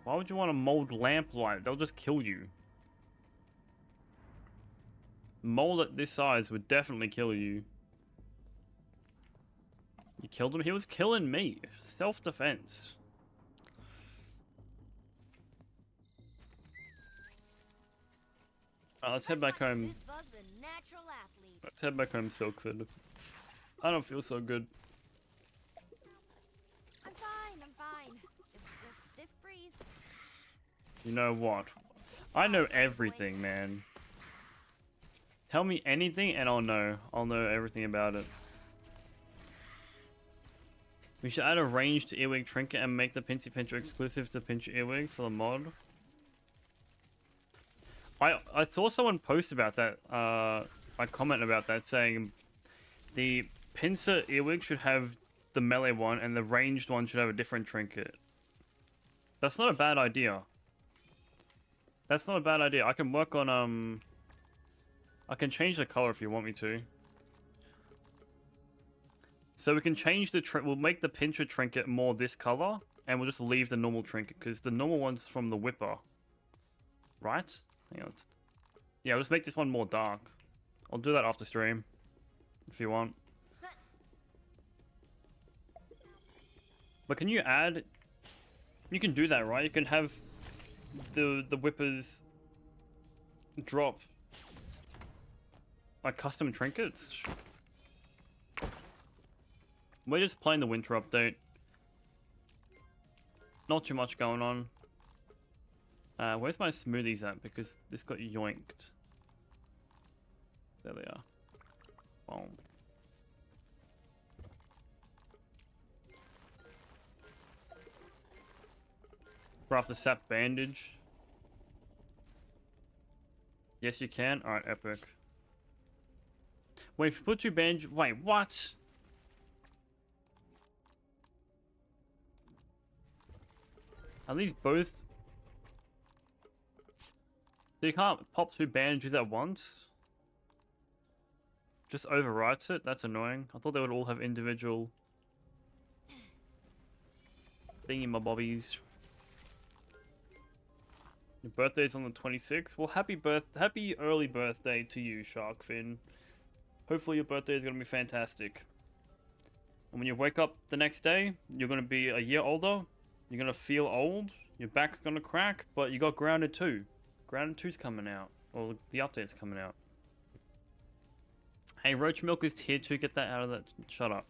Why would you want a mold lamp light? They'll just kill you. Mold at this size would definitely kill you. You killed him? He was killing me. Self-defense. Let's head back home. This bug's a natural athlete. Let's head back home, Silkford. I don't feel so good. I'm fine, I'm fine. Just a stiff breeze. You know what? I know everything, man. Tell me anything and I'll know. I'll know everything about it. We should add a range to Earwig Trinket and make the Pinchy Pincher exclusive to Pincher Earwig for the mod. I saw someone post about that, a comment about that saying the pincer earwig should have the melee one and the ranged one should have a different trinket. That's not a bad idea. That's not a bad idea. I can work on, I can change the color if you want me to. So we can change the, we'll make the pincher trinket more this color and we'll just leave the normal trinket because the normal one's from the whipper. Right? Hang on. Yeah, I'll just make this one more dark. I'll do that after stream, if you want. But can you add... You can do that, right? You can have the whippers drop like custom trinkets. We're just playing the winter update. Not too much going on. Where's my smoothies at? Because this got yoinked. There they are. Boom. Craft the sap bandage. Yes, you can. Alright, epic. Wait, if you put two bandage... Wait, what? Are these both... So you can't pop two bandages at once? Just overwrites it? That's annoying. I thought they would all have individual... thingy-my-bobbies. Your birthday's on the 26th? Well, happy early birthday to you, Sharkfin. Hopefully your birthday is going to be fantastic. And when you wake up the next day, you're going to be a year older. You're going to feel old. Your back's going to crack, but you got Grounded 2. Grounded 2's coming out. Or the update's coming out. Hey, Roach Milk is tier 2. Get that out of that. Shut up.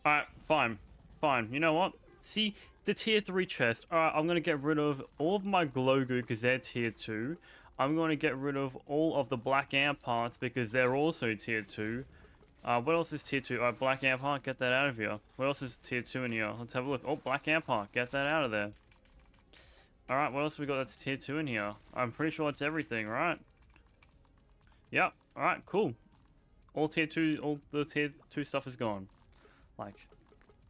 Alright, fine. Fine. You know what? See, the tier 3 chest. Alright, I'm going to get rid of all of my glow goo because they're tier 2. I'm going to get rid of all of the black amp parts because they're also tier 2. What else is tier 2? Alright, black amp heart, get that out of here. What else is tier 2 in here? Let's have a look. Oh, black amp heart, get that out of there. Alright, what else we got that's tier 2 in here? I'm pretty sure that's everything, right? Yep. Alright, cool. All tier 2, all the tier 2 stuff is gone. Like,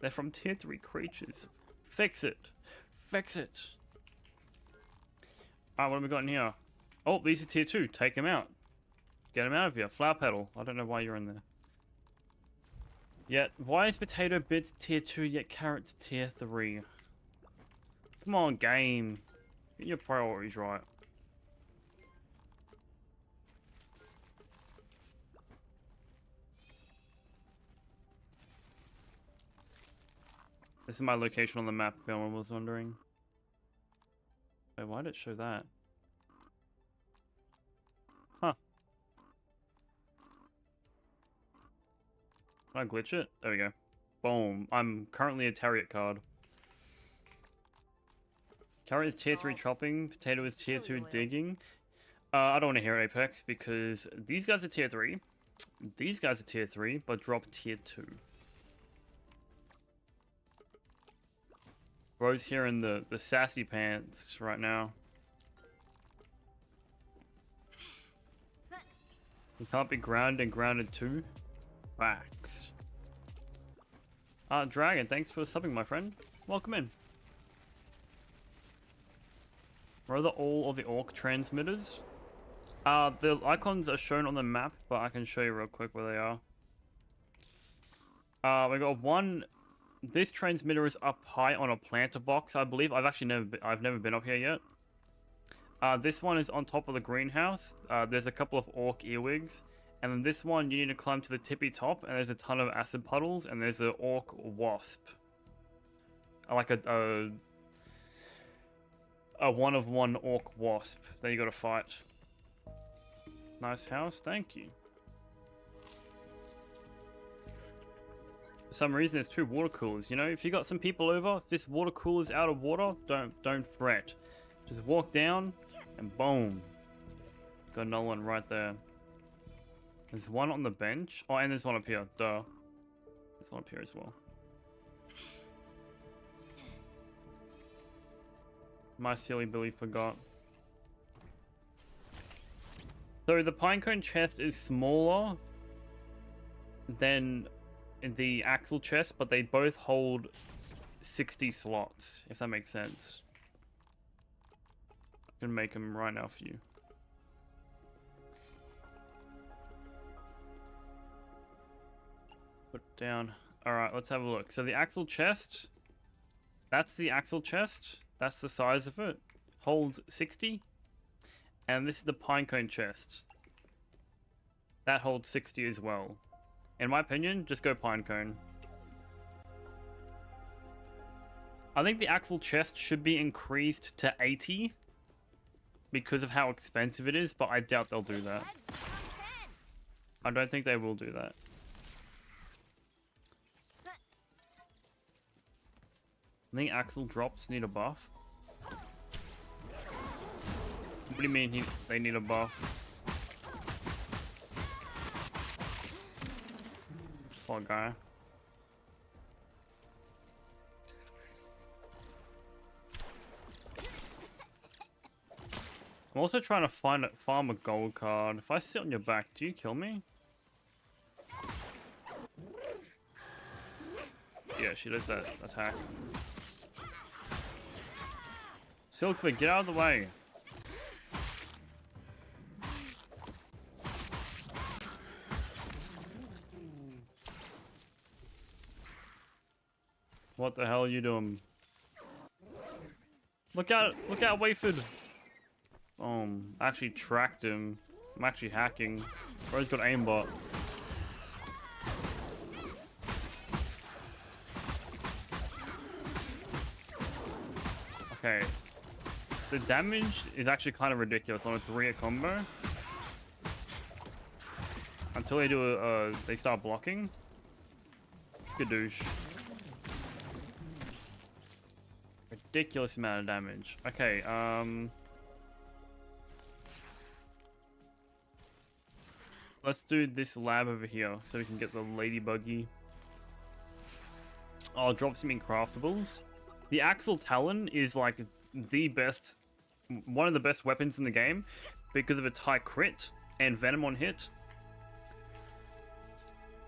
they're from tier 3 creatures. Fix it. Fix it. Alright, what have we got in here? Oh, these are tier 2. Take them out. Get them out of here. Flower petal. I don't know why you're in there. Yet, why is potato bits tier 2 yet carrots tier 3? Come on, game. Get your priorities right. This is my location on the map, if anyone was wondering. Wait, why did it show that? Huh. Can I glitch it? There we go. Boom. I'm currently a Tariot card. Carrot is tier 3 chopping, potato is tier 2 digging. I don't want to hear Apex because these guys are tier 3. These guys are tier 3, but drop tier 2. Bro's here in the sassy pants right now. You can't be grounded and grounded too. Facts. Dragon, thanks for subbing, my friend. Welcome in. Where are all of the orc transmitters? The icons are shown on the map, but I can show you real quick where they are. We got one. This transmitter is up high on a planter box, I believe. I've never been up here yet. This one is on top of the greenhouse. There's a couple of orc earwigs, and then this one you need to climb to the tippy top, and there's a ton of acid puddles, and there's an orc wasp. Like a one-of-one orc wasp that you gotta fight. Nice house, thank you. For some reason, there's 2 water coolers. You know, if you got some people over, if this water cooler's out of water, don't fret. Just walk down, and boom, got another one right there. There's one on the bench. Oh, and there's one up here. Duh. There's one up here as well. My silly Billy forgot. So the pinecone chest is smaller than the axle chest, but they both hold 60 slots, if that makes sense. I can make them right now for you. Put it down. Alright, let's have a look. So the axle chest, that's the axle chest. That's the size of it. Holds 60. And this is the pinecone chest. That holds 60 as well. In my opinion, just go pinecone. I think the axle chest should be increased to 80 because of how expensive it is, but I doubt they'll do that. I don't think they will do that. I think axle drops need a buff. What do you mean they need a buff? Poor guy. I'm also trying to farm a gold card. If I sit on your back, do you kill me? Yeah, she does that attack. Silkford, get out of the way. What the hell are you doing? Look out, Wayford. I actually tracked him. I'm actually hacking. Bro's got aimbot. Okay. The damage is actually kind of ridiculous on a 3-hit combo. Until they do they start blocking. Skadoosh. Ridiculous amount of damage. Okay, let's do this lab over here so we can get the lady buggy. I'll drop some incraftables. The Axle Talon is like the best, one of the best weapons in the game because of its high crit and venom on hit.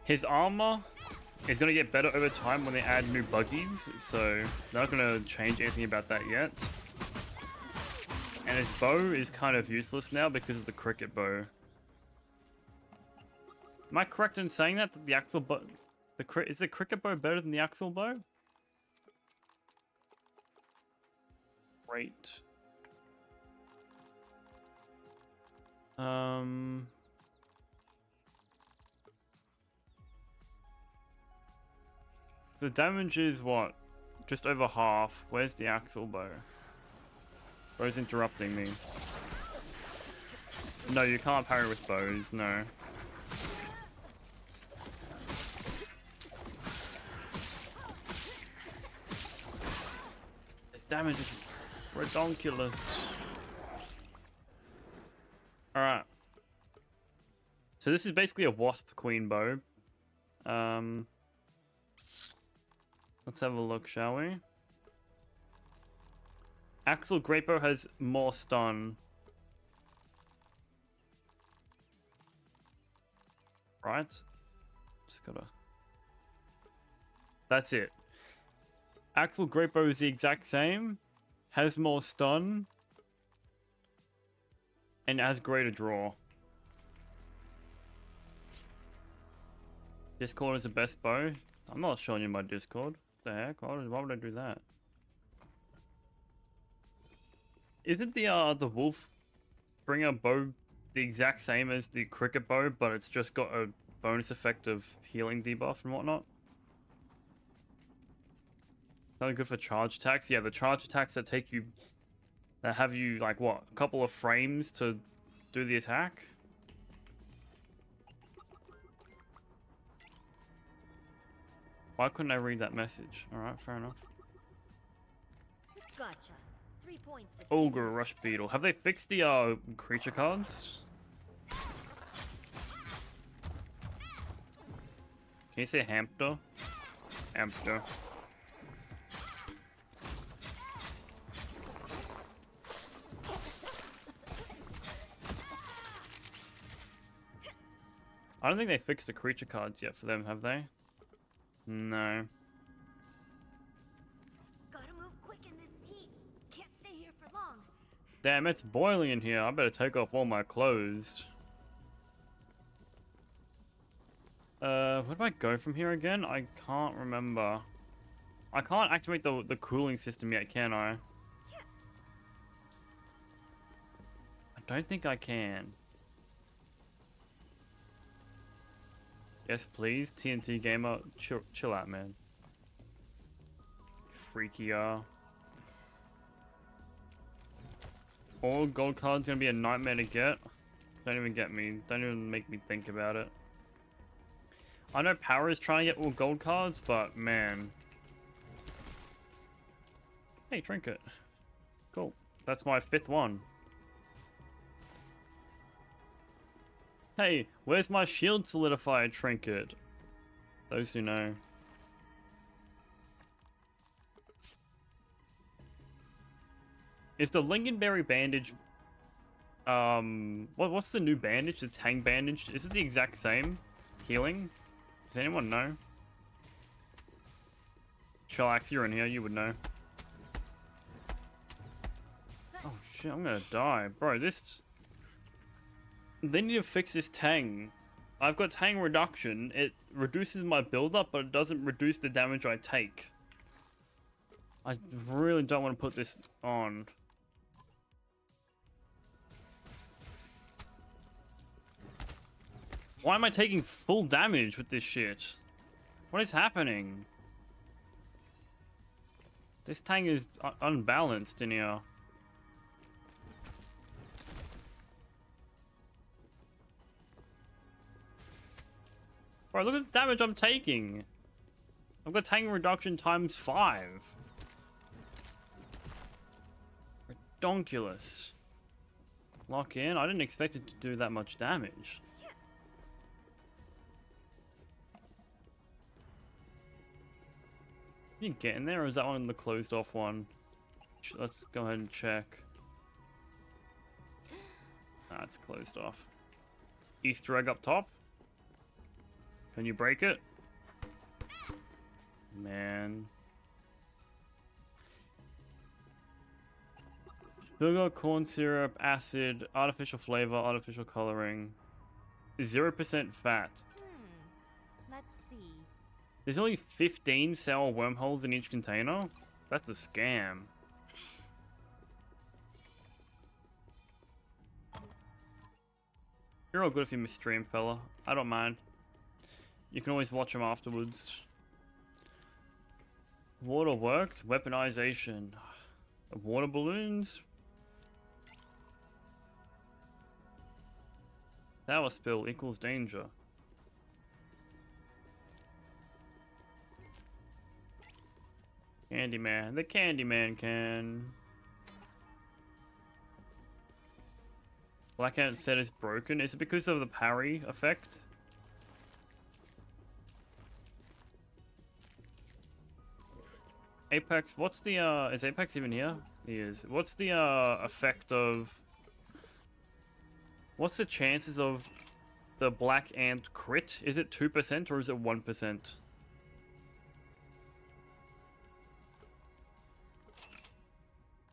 His armor is going to get better over time when they add new buggies, so they're not going to change anything about that yet. And his bow is kind of useless now because of the cricket bow. Am I correct in saying that the axle bow, is the cricket bow better than the axle bow? Great. The damage is what? just over half. Where's the axle bow? Bow's interrupting me. No, you can't parry with bows, no. The damage is redonkulous. Alright. So this is basically a wasp queen bow. Let's have a look, shall we? Axel Great Bow has more stun. Right? Just gotta... That's it. Axel Great Bow is the exact same. Has more stun. And has greater draw. Discord is the best bow. I'm not showing you my Discord. What the heck? Why would I do that? Isn't the wolf bringer bow the exact same as the cricket bow, but it's just got a bonus effect of healing debuff and whatnot? Only good for charge attacks. Yeah, the charge attacks that take you, that have you like what, a couple of frames to do the attack. Why couldn't I read that message? All right, fair enough. Gotcha. 3 points. Ogre Rush Beetle. Have they fixed the creature cards? Can you say hamster? Hamster. I don't think they fixed the creature cards yet for them, have they? No. Gotta move quick in this heat. Can't stay here for long. Damn, it's boiling in here. I better take off all my clothes. Where do I go from here again? I can't remember. I can't activate the cooling system yet, can I? I don't think I can. Yes, please. TNT Gamer. Chill out, man. Freaky, all gold cards gonna be a nightmare to get. Don't even get me. Don't even make me think about it. I know Power is trying to get all gold cards, but man. Hey, Trinket. Cool. That's my 5th one. Hey, where's my shield solidifier trinket? Those who know. Is the Lingonberry bandage... what's the new bandage? The Tang bandage? Is it the exact same? Healing? Does anyone know? Shellax, you're in here, you would know. Oh shit, I'm gonna die. Bro, this... They need to fix this Tang. I've got Tang reduction. It reduces my build-up, but it doesn't reduce the damage I take. I really don't want to put this on. Why am I taking full damage with this shit? What is happening? This Tang is unbalanced in here. Bro, look at the damage I'm taking. I've got Tang reduction times 5. Redonkulous. Lock in. I didn't expect it to do that much damage. Can you get in there, or is that one the closed off one? Let's go ahead and check. Ah, it's closed off. Easter egg up top. Can you break it? Man. Sugar, corn syrup, acid, artificial flavor, artificial coloring. 0% fat. Let's see. There's only 15 sour wormholes in each container? That's a scam. You're all good if you miss stream, fella. I don't mind. You can always watch them afterwards. Waterworks, weaponization. Water balloons. Power spill equals danger. Candyman. The Candyman can. Black Ant set is broken. Is it because of the parry effect? Apex, what's the is Apex even here? He is. What's the effect of, what's the chances of the Black Ant crit? Is it 2% or is it 1%?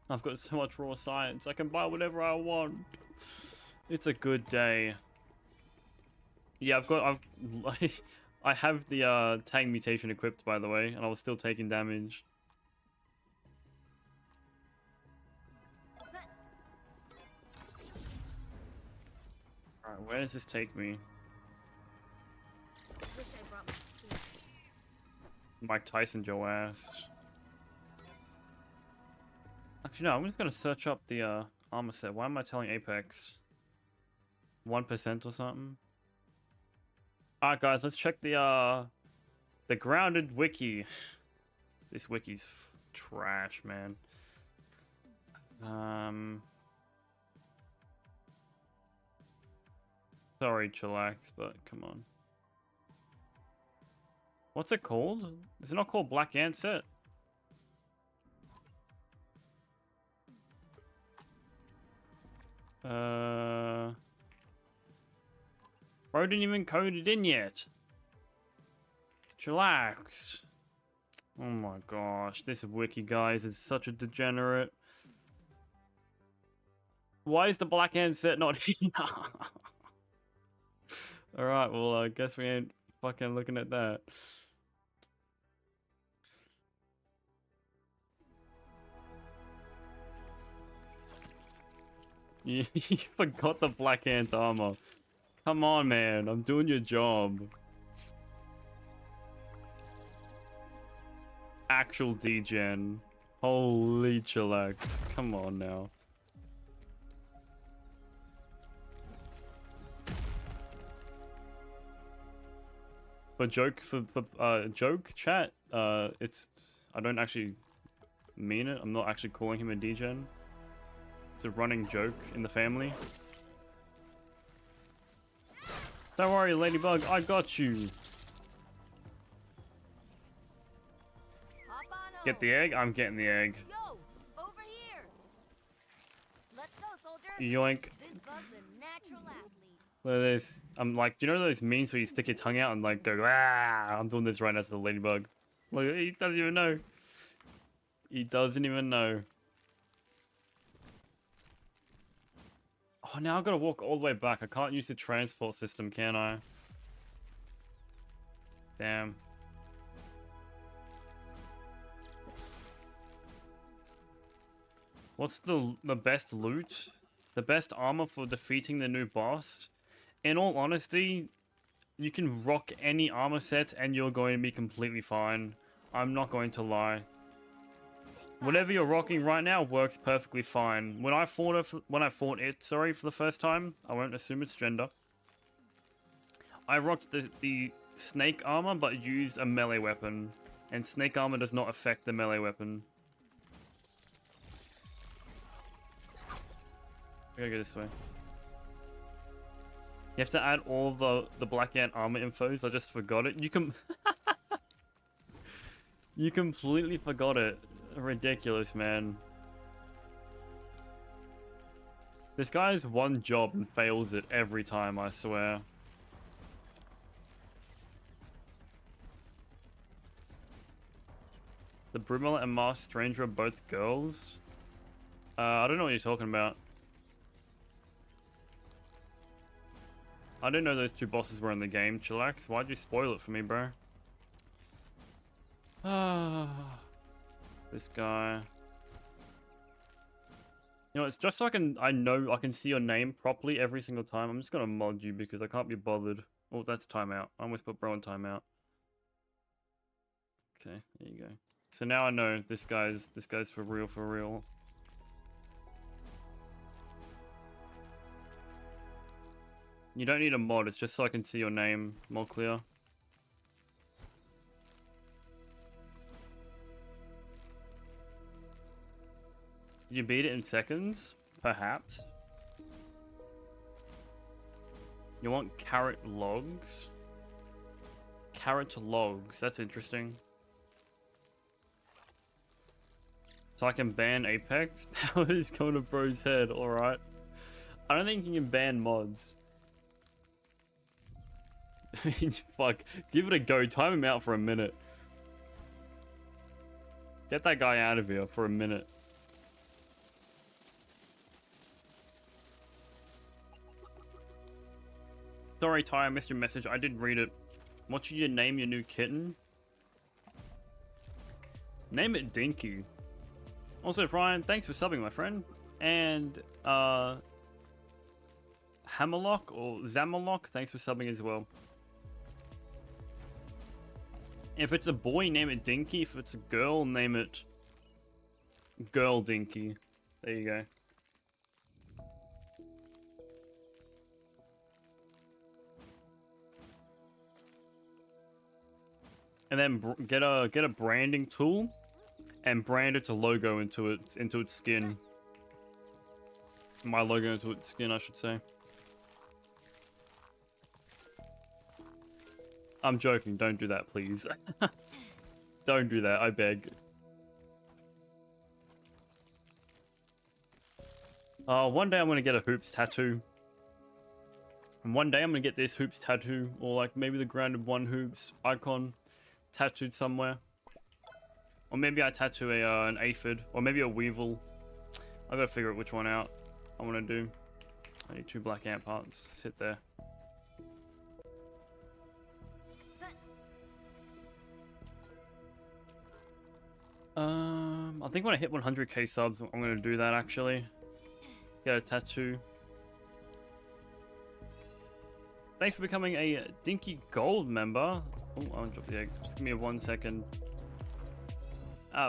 I've got so much raw science. I can buy whatever I want. It's a good day. Yeah, I have the Tang mutation equipped, by the way, and I was still taking damage. Alright, where does this take me? Wish I brought my skis. Mike Tyson Joe ass. Actually, no, I'm just gonna search up the armor set. Why am I telling Apex? 1% or something? Alright guys, let's check the grounded wiki. This wiki's trash, man. Sorry, chillax, but come on. What's it called? Is it not called Black Ant Set? Bro didn't even code it in yet. Chillax. Oh my gosh, this wiki, guys, is such a degenerate. Why is the Black Ant Set not here? Alright, well, I guess we ain't fucking looking at that. You forgot the Black Ant armor. Come on, man. I'm doing your job. Actual degen. Holy chillax. Come on now. For jokes chat, it's, I don't actually mean it. I'm not actually calling him a degen. It's a running joke in the family. Don't worry, Ladybug, I got you. Hop on Get the egg? I'm getting the egg. Yo, over here. Let's go, soldier. Yoink. This bug's a natural athlete. Look at this. I'm like, do you know those memes where you stick your tongue out and like go, ah? I'm doing this right now to the Ladybug. Look, he doesn't even know. He doesn't even know. Oh, now I've got to walk all the way back. I can't use the transport system, can I? Damn. What's the best loot? The best armor for defeating the new boss? In all honesty, you can rock any armor set and you're going to be completely fine. I'm not going to lie. Whatever you're rocking right now works perfectly fine. When I fought it, for the first time, I won't assume its gender. I rocked the snake armor, but used a melee weapon, and snake armor does not affect the melee weapon. I gotta go this way. You have to add all the Black Ant armor infos. I just forgot it. You can. You completely forgot it. Ridiculous, man. This guy has one job and fails it every time, I swear. The Brumella and Masked Stranger are both girls? I don't know what you're talking about. I didn't know those two bosses were in the game. Chillax, why'd you spoil it for me, bro? Ah. This guy. You know, it's just so I know I can see your name properly every single time. I'm just gonna mod you because I can't be bothered. Oh, that's timeout. I almost put bro on timeout. Okay, there you go. So now I know this guy's for real, for real. You don't need a mod, it's just so I can see your name more clear. You beat it in seconds? Perhaps. You want carrot logs? Carrot logs, that's interesting. So I can ban Apex? Power is going to bro's head, alright. I don't think you can ban mods. Fuck, give it a go, time him out for a minute. Get that guy out of here for a minute. Sorry, Ty, I missed your message. I did read it. What should you name your new kitten? Name it Dinky. Also, Brian, thanks for subbing, my friend. And, Hammerlock or Zamerlock, thanks for subbing as well. If it's a boy, name it Dinky. If it's a girl, name it Girl Dinky. There you go. And then get a branding tool and brand its logo into its skin. My logo into its skin, I should say. I'm joking. Don't do that, please. Don't do that. I beg. One day I'm gonna get a hoops tattoo. And one day I'm gonna get this hoops tattoo, or like maybe the grounded one hoops icon tattooed somewhere. Or maybe I tattoo an aphid, or maybe a weevil. I gotta figure out which one out I want to do. I need 2 black ant parts. Sit there. I think when I hit 100k subs, I'm gonna do that actually. Get a tattoo. Thanks for becoming a Dinky Gold member. Oh, I'll drop the egg. Just give me 1 second.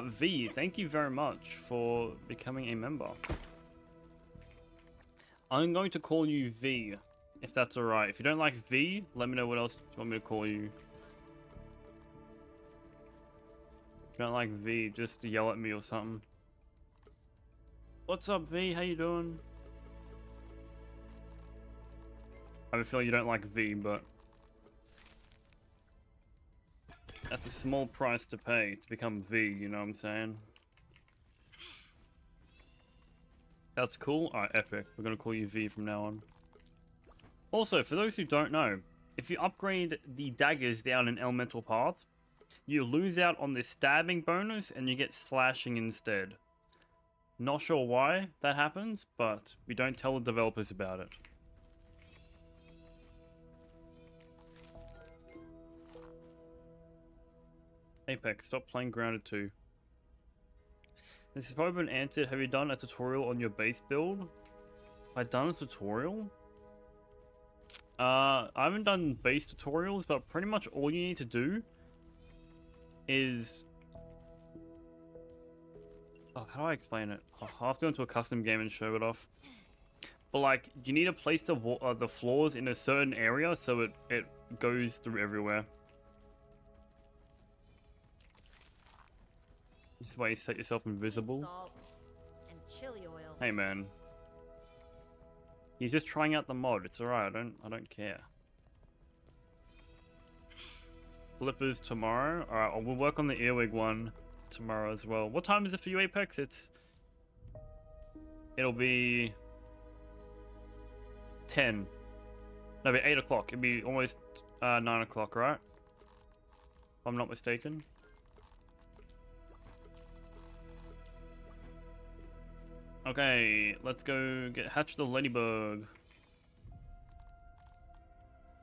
V, thank you very much for becoming a member. I'm going to call you V, if that's alright. If you don't like V, let me know what else you want me to call you. If you don't like V, just yell at me or something. What's up, V? How you doing? I have a feeling you don't like V, but that's a small price to pay to become V, you know what I'm saying? That's cool. Alright, epic. We're gonna call you V from now on. Also, for those who don't know, if you upgrade the daggers down an elemental path, you lose out on this stabbing bonus and you get slashing instead. Not sure why that happens, but we don't tell the developers about it. Apex, stop playing Grounded 2. This has probably been answered. Have you done a tutorial on your base build? I've done a tutorial? I haven't done base tutorials, but pretty much all you need to do is... Oh, how do I explain it? I'll have to go into a custom game and show it off. But like, you need to place the floors in a certain area so it goes through everywhere. This is why you set yourself invisible. Salt and chili oil. Hey man. He's just trying out the mod. It's alright, I don't care. Flippers tomorrow. Alright, we'll work on the earwig one tomorrow as well. What time is it for you, Apex? It'll be 10. No, it'll be 8 o'clock. It'll be almost 9 o'clock, right? If I'm not mistaken. Okay, let's go hatch the ladybug.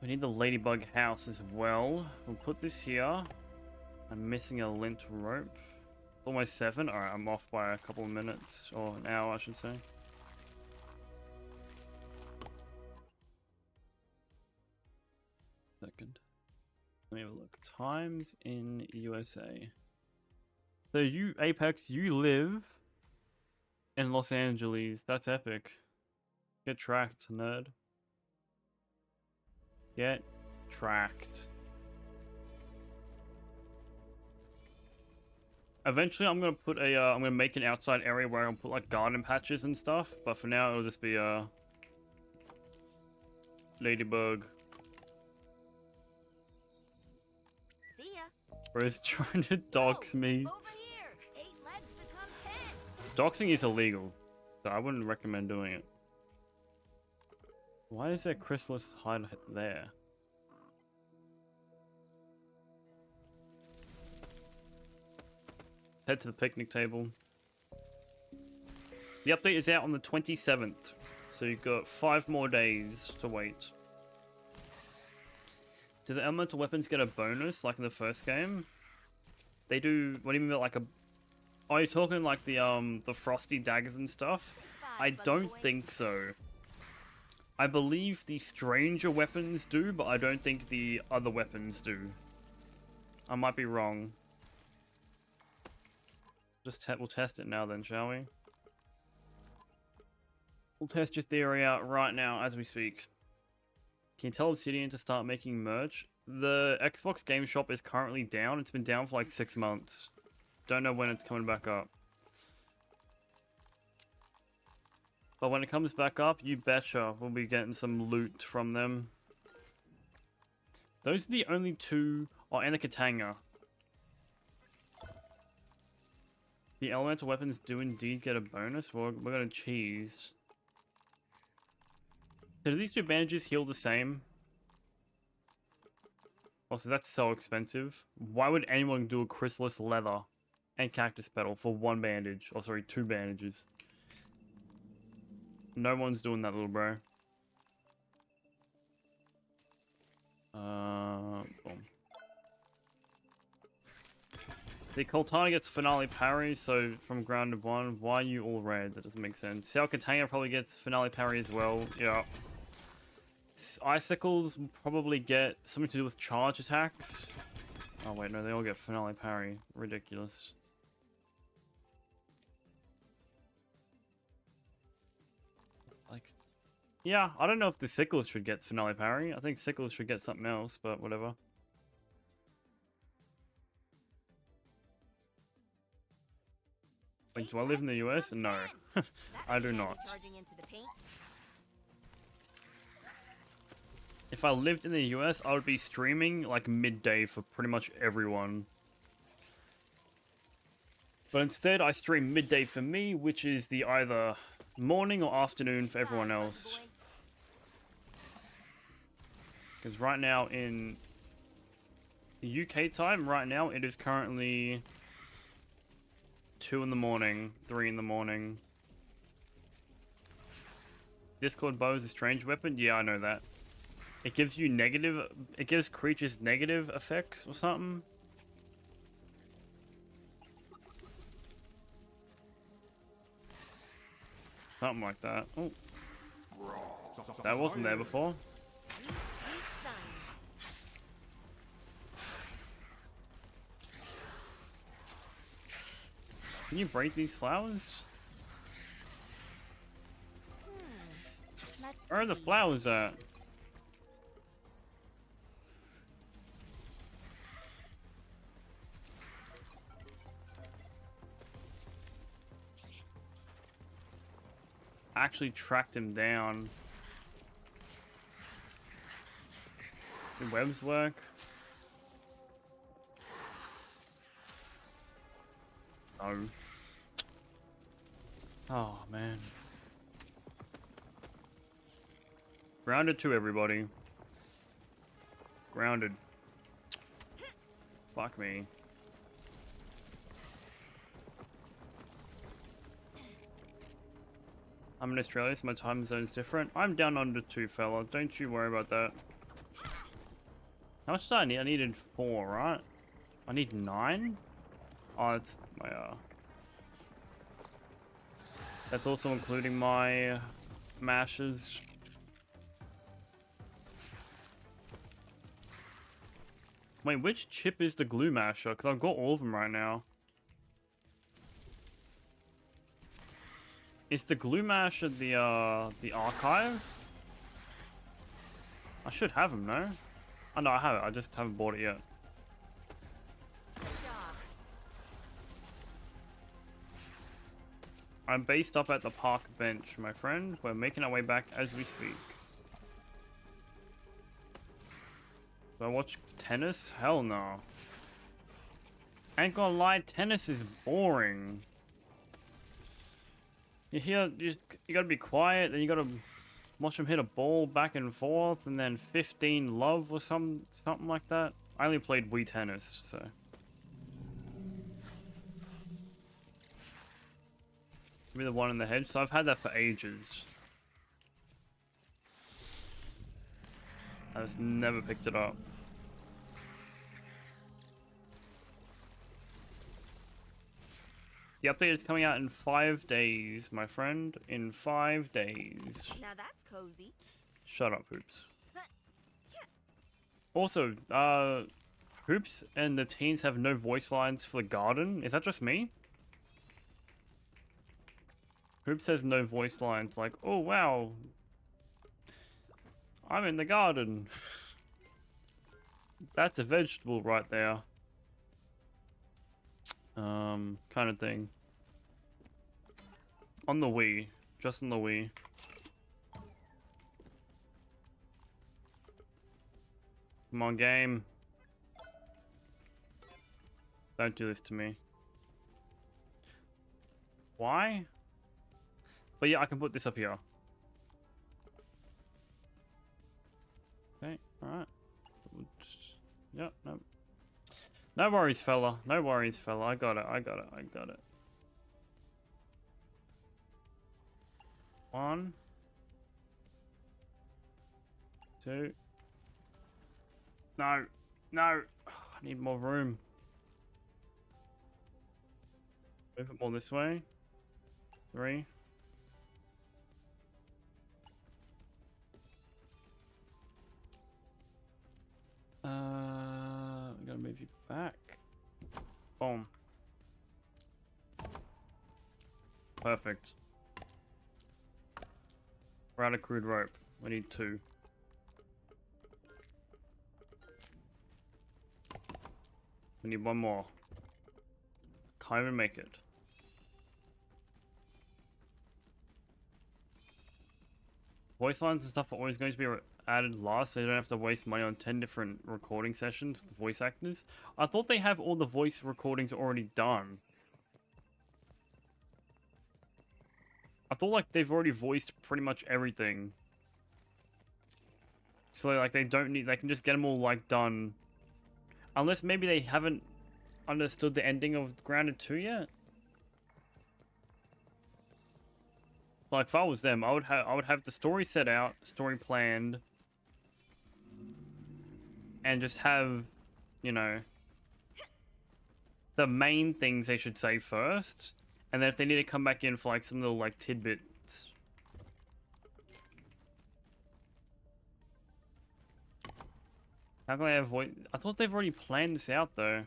We need the ladybug house as well. We'll put this here. I'm missing a lint rope. Almost 7. Alright, I'm off by a couple of minutes. Or an hour, I should say. Second. Let me have a look. Times in USA. So you, Apex, you live in Los Angeles. That's epic. Get tracked, nerd. Get tracked. Eventually, I'm gonna put a, I'm gonna make an outside area where I'll put like garden patches and stuff. But for now, it'll just be ladybug. See ya. Bro's trying to dox me. Over here. 8 legs become 10. Doxing is illegal, so I wouldn't recommend doing it. Why is there chrysalis hide there? Head to the picnic table. The update is out on the 27th, so you've got 5 more days to wait. Do the elemental weapons get a bonus like in the first game? They do. What do you mean by like a? Oh, you're talking like the frosty daggers and stuff? I don't think so. I believe the stranger weapons do, but I don't think the other weapons do. I might be wrong. We'll test it now then, shall we? We'll test your theory out right now as we speak. Can you tell Obsidian to start making merch? The Xbox Game Shop is currently down. It's been down for like 6 months. Don't know when it's coming back up. But when it comes back up, you betcha we'll be getting some loot from them. Those are the only 2... Oh, and the Katanga. The elemental weapons do indeed get a bonus. We're gonna cheese. So do these 2 bandages heal the same? Also, that's so expensive. Why would anyone do a chrysalis leather and cactus petal for 1 bandage? Oh, sorry, 2 bandages. No one's doing that, little bro. Boom. The Coltana gets finale parry, so from grounded 1, why are you all red? That doesn't make sense. Sao Katanga probably gets finale parry as well. Yeah. Icicles will probably get something to do with charge attacks. Oh wait, no, they all get finale parry. Ridiculous. Like, yeah, I don't know if the sickles should get finale parry. I think sickles should get something else, but whatever. Wait, do I live in the US? No, I do not. If I lived in the US, I would be streaming like midday for pretty much everyone. But instead, I stream midday for me, which is the either morning or afternoon for everyone else. Because right now in the UK time, right now, it is currently 2 in the morning, 3 in the morning. Discord bow is a strange weapon? Yeah, I know that. It gives you negative... It gives creatures negative effects or something. Something like that. Oh. That wasn't there before. Can you break these flowers? Where are the flowers at? I actually tracked him down. Do webs work? No. Oh, man. Grounded to everybody. Grounded. Fuck me. I'm in Australia, so my time zone's different. I'm down under 2, fella. Don't you worry about that. How much did I need? I needed 4, right? I need 9? Oh, that's my, That's also including my mashes. Wait, which chip is the glue masher? Because I've got all of them right now. Is the glue mash at the archive? I should have them, no? Oh no, I have it. I just haven't bought it yet. Good job. I'm based up at the park bench, my friend. We're making our way back as we speak. Do I watch tennis? Hell no. Ain't gonna lie, tennis is boring. You gotta be quiet, then you gotta watch them hit a ball back and forth, and then 15 love or something like that. I only played Wii Tennis, so. Give me the one in the head. So I've had that for ages. I just never picked it up. The update is coming out in 5 days, my friend. In 5 days. Now that's cozy. Shut up, Hoops. Also, Hoops and the teens have no voice lines for the garden. Is that just me? Hoops has no voice lines like, oh wow, I'm in the garden. That's a vegetable right there. Kind of thing. On the Wii. Just on the Wii. Come on, game. Don't do this to me. Why? But yeah, I can put this up here. Okay, alright. Yep, no. No worries, fella. No worries, fella. I got it. I got it. I got it. 1, 2. No. No. I need more room. Move it more this way. 3. I'm gonna move you back. Boom. Perfect. We're out of crude rope. We need 2. We need 1 more. Can't even make it. Voice lines and stuff are always going to be added last, so you don't have to waste money on 10 different recording sessions with the voice actors. I thought they have all the voice recordings already done. I thought like they've already voiced pretty much everything. So like they don't need, they can just get them all like done. Unless maybe they haven't understood the ending of Grounded 2 yet. Like if I was them, I would have the story set out, story planned, and just have, you know, the main things they should say first, and then if they need to come back in for like some little like tidbits. How can I avoid? I thought they've already planned this out though.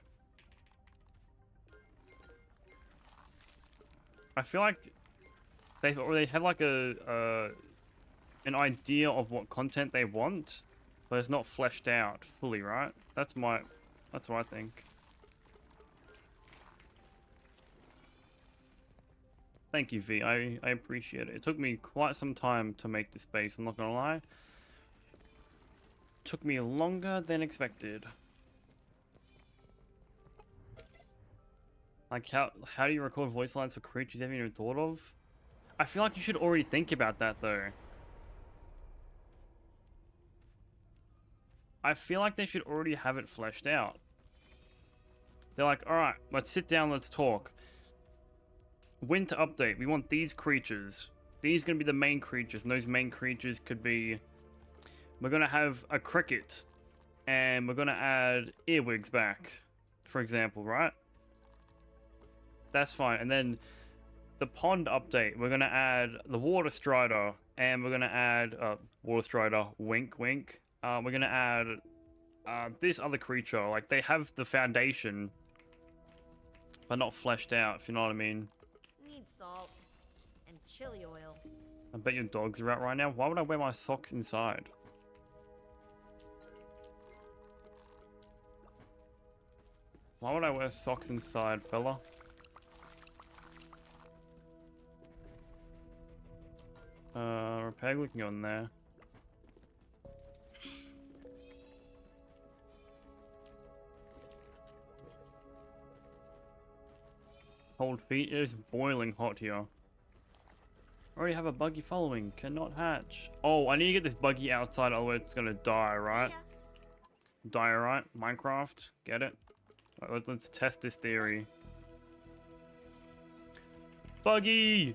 I feel like they've already had like an idea of what content they want, but it's not fleshed out fully, right? That's what I think. Thank you, V. I appreciate it. It took me quite some time to make this base, I'm not gonna lie. Took me longer than expected. Like how do you record voice lines for creatures you haven't even thought of? I feel like you should already think about that though. I feel like they should already have it fleshed out. They're like, alright, let's sit down, let's talk. Winter update, we want these creatures. These are going to be the main creatures, and those main creatures could be... We're going to have a cricket, and we're going to add earwigs back, for example, right? That's fine. And then the pond update, we're going to add the water strider, and we're going to add... water strider, wink, wink. We're going to add this other creature. Like, they have the foundation, but not fleshed out, if you know what I mean. Need salt and chili oil. I bet your dogs are out right now. Why would I wear my socks inside? Why would I wear socks inside, fella? Repair glue can go in there. Cold feet. It is boiling hot here. Already have a buggy following. Cannot hatch. Oh, I need to get this buggy outside, otherwise it's gonna die, right? Yeah. Die, right? Minecraft. Get it? Right, let's test this theory. Buggy!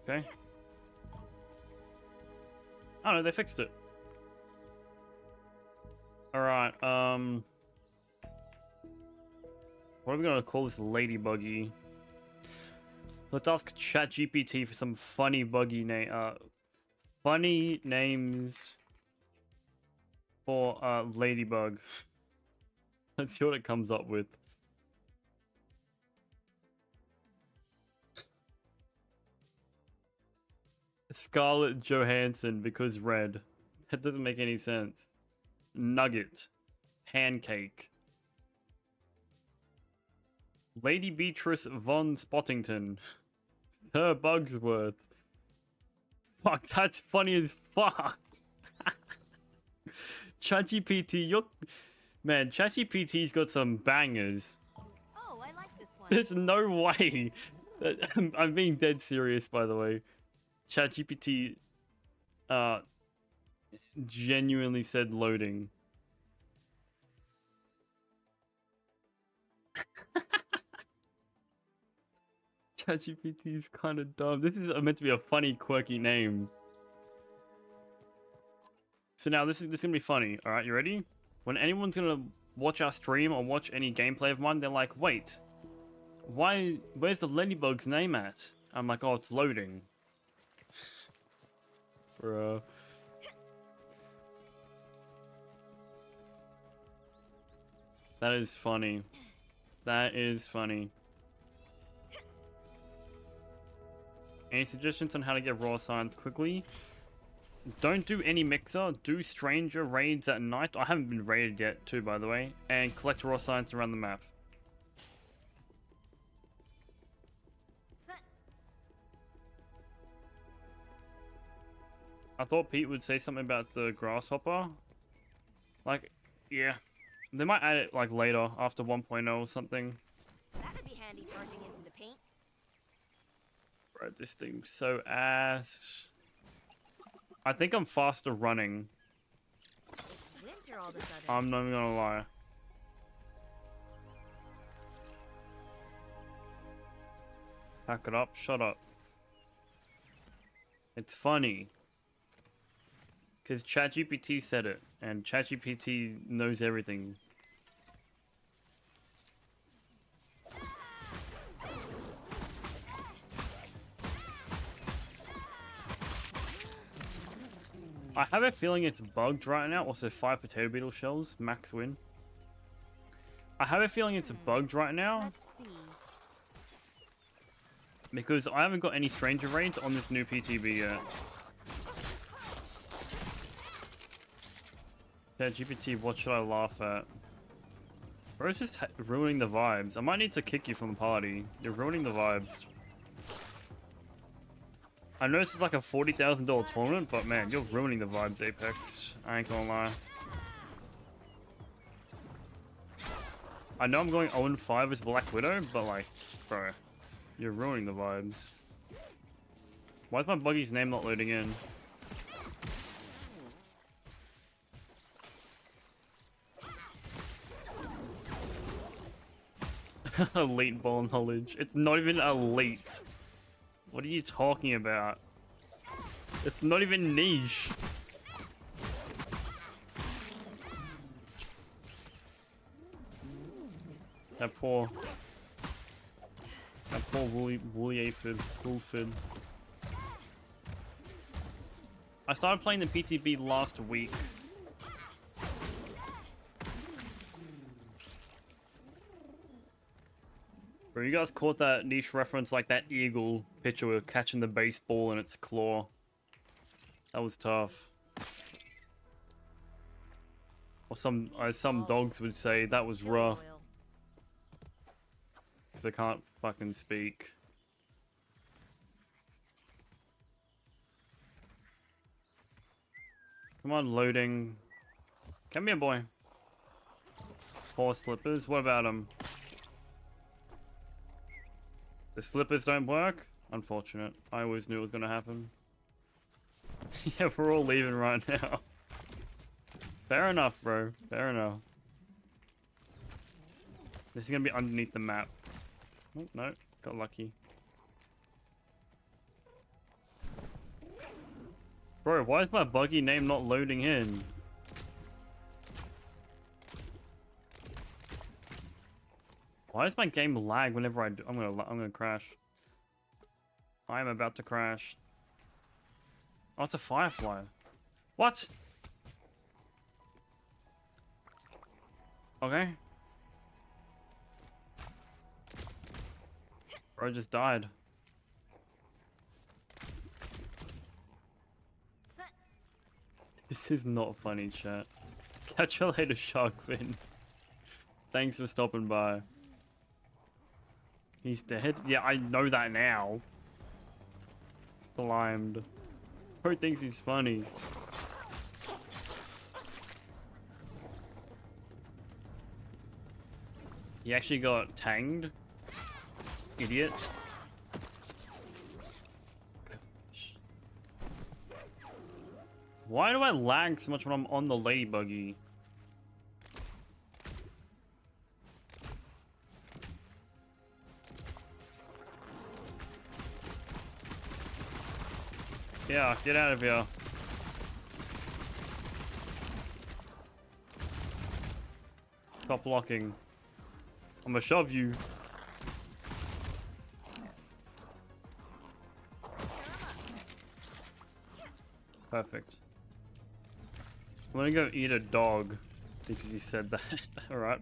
Okay. Oh no, they fixed it. Alright, what are we gonna call this lady buggy? Let's ask ChatGPT for some funny buggy name, funny names for, ladybug. Let's see what it comes up with. Scarlett Johansson, because red. That doesn't make any sense. Nugget. Pancake. Lady Beatrice von Spottington. Her Bugsworth. Fuck, that's funny as fuck. ChatGPT, you're... Man, ChatGPT's got some bangers. Oh, I like this one. There's no way. I'm being dead serious, by the way. ChatGPT genuinely said loading. ChatGPT is kind of dumb. This is meant to be a funny, quirky name. So now this is gonna be funny. All right, you ready? When anyone's gonna watch our stream or watch any gameplay of mine, they're like, "Wait, why? Where's the ladybug's name at?" I'm like, "Oh, it's loading." Bro. That is funny. That is funny. Any suggestions on how to get raw science quickly? Don't do any mixer. Do stranger raids at night. I haven't been raided yet too, by the way. And collect raw science around the map. I thought Pete would say something about the grasshopper. Like, yeah. They might add it like later, after 1.0 or something. That'd be handy charging into the paint. Bro, this thing's so ass. I think I'm faster running. Winter all of a sudden. I'm not even gonna lie. Pack it up, shut up. It's funny. Because ChatGPT said it, and ChatGPT knows everything. I have a feeling it's bugged right now. Also, 5 potato beetle shells, max win. I have a feeling it's bugged right now. Let's see. Because I haven't got any stranger raids on this new PTB yet. Yeah, GPT, what should I laugh at? Bro's just ruining the vibes. I might need to kick you from the party. You're ruining the vibes. I know this is like a $40,000 tournament, but man, you're ruining the vibes, Apex. I ain't gonna lie. I know I'm going 0-5 as Black Widow, but like, bro, you're ruining the vibes. Why is my buggy's name not loading in? Elite ball knowledge. It's not even elite. What are you talking about? It's not even niche. That poor woolly aphid, Gulfid. I started playing the PTB last week. Bro, you guys caught that niche reference, like that eagle picture with catching the baseball in its claw? That was tough. Or some dogs would say that was rough. Because they can't fucking speak. Come on, loading. Come here, boy. 4 slippers. What about them? The slippers don't work? Unfortunate. I always knew it was going to happen. Yeah, we're all leaving right now. Fair enough, bro. Fair enough. This is going to be underneath the map. Oh, no. Got lucky. Bro, why is my buggy name not loading in? Why does my game lag whenever I do? I'm gonna crash. I am about to crash. Oh, it's a firefly. What? Okay. Bro just died. This is not funny, chat. Catch you later, Sharkfin. Thanks for stopping by. He's dead? Yeah, I know that now. Slimed. Who thinks he's funny? He actually got tanged? Idiot. Why do I lag so much when I'm on the ladybuggy? Yeah, get out of here. Stop blocking. I'm gonna shove you. Perfect. I'm gonna go eat a dog because you said that. Alright.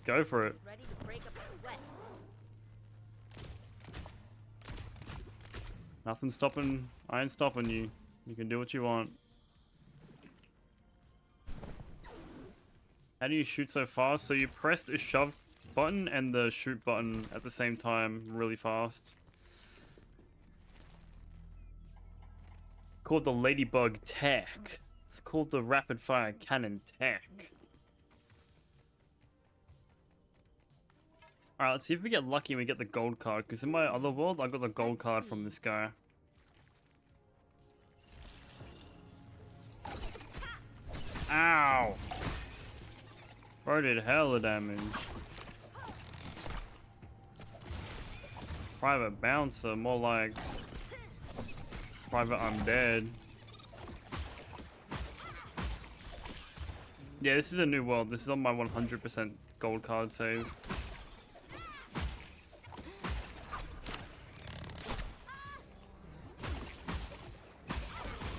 Go for it. Ready to break up a sweat. Nothing's stopping. I ain't stopping you. You can do what you want. How do you shoot so fast? So you press the shove button and the shoot button at the same time really fast. Called the Ladybug Tech. It's called the Rapid Fire Cannon Tech. Alright, let's see if we get lucky and we get the gold card. Because in my other world, I got the gold card from this guy. Ow! Bro did hella damage. Private Bouncer, more like Private Undead. Yeah, this is a new world. This is on my 100% gold card save.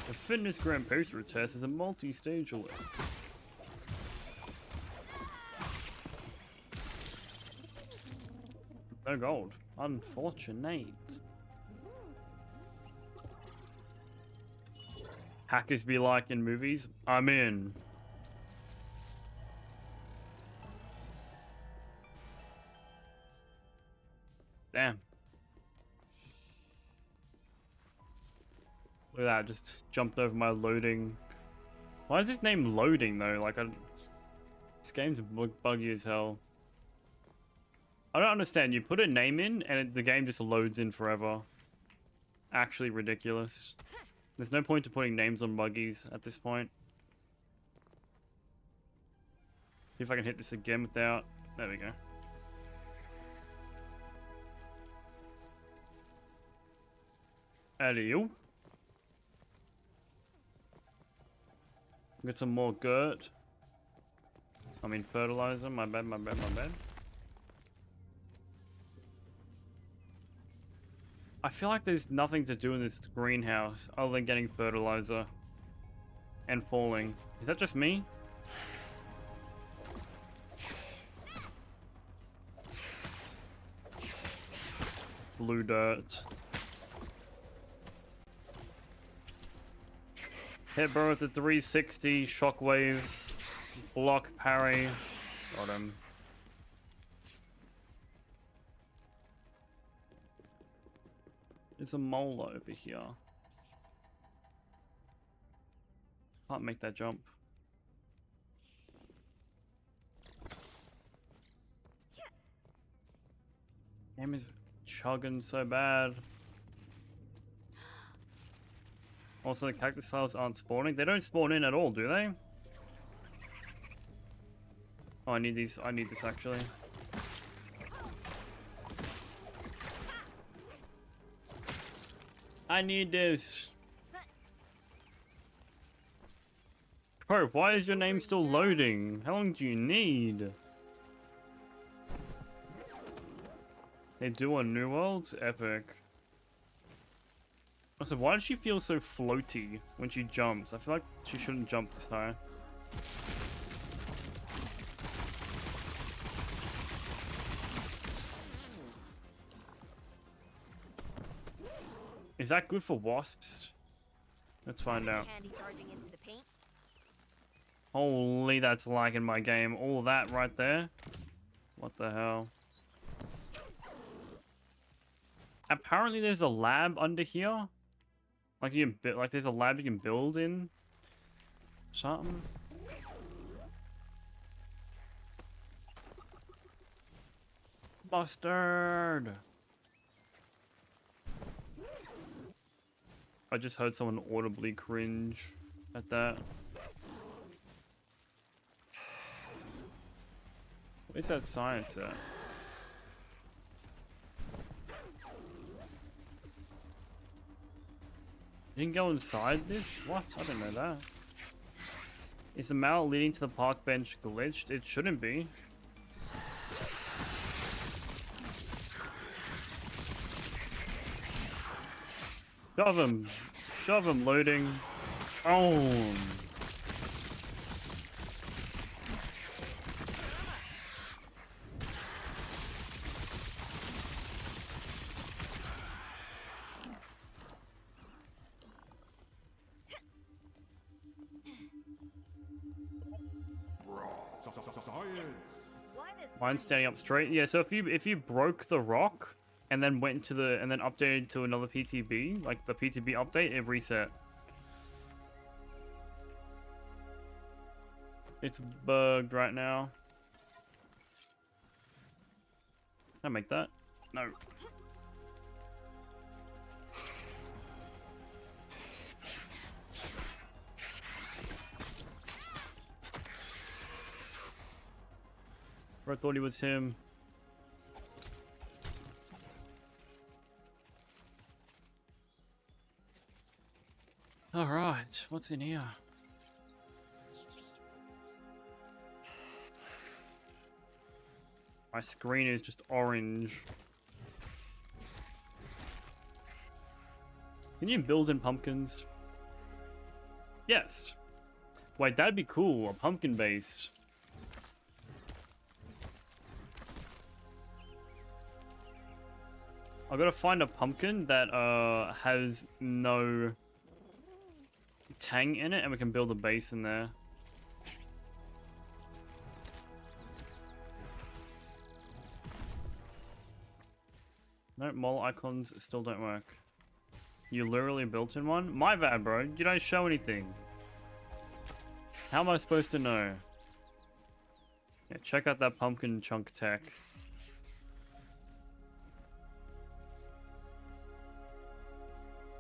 The Fitness Grand Poster test is a multi-stage elite. No gold. Unfortunate. Hackers be like in movies? I'm in. Damn. Look at that, just jumped over my loading. Why is this name loading though? Like, this game's buggy as hell. I don't understand. You put a name in and the game just loads in forever. Actually ridiculous. There's no point to putting names on buggies at this point. See if I can hit this again without... There we go. Adieu. Get some more dirt. I mean fertilizer. My bad, my bad, my bad. I feel like there's nothing to do in this greenhouse other than getting fertilizer and falling. Is that just me? blue dirt. Hit bro with the 360 shockwave. Block parry. Got him. There's a mole over here. Can't make that jump. Game is chugging so bad. Also, the cactus flowers aren't spawning. They don't spawn in at all, do they? Oh, I need these. I need this actually. I need this. Bro, why is your name still loading? How long do you need? They do on New Worlds? Epic. Also, why does she feel so floaty when she jumps? I feel like she shouldn't jump this high. Is that good for wasps? Let's find out. Handy charging into the paint. Holy, that's lagging my game. All that right there. What the hell? Apparently there's a lab under here. Like you can like there's a lab you can build in. Something. Bastard. I just heard someone audibly cringe at that. Where's that science at? You can go inside this? What? I didn't know that. Is the mallet leading to the park bench glitched? It shouldn't be. Shove him. Shove him, loading. Oh. Mine's standing up straight. Yeah, so if you broke the rock and then went to the and then updated to another PTB, like the PTB update, it reset. It's bugged right now. Can I make that? No. I thought he was him. All right, what's in here? My screen is just orange. Can you build in pumpkins? Yes. Wait, that'd be cool. A pumpkin base. I've got to find a pumpkin that has no tang in it, and we can build a base in there. No, mole icons still don't work. You literally built in one? My bad, bro. You don't show anything. How am I supposed to know? Yeah, check out that pumpkin chunk tech.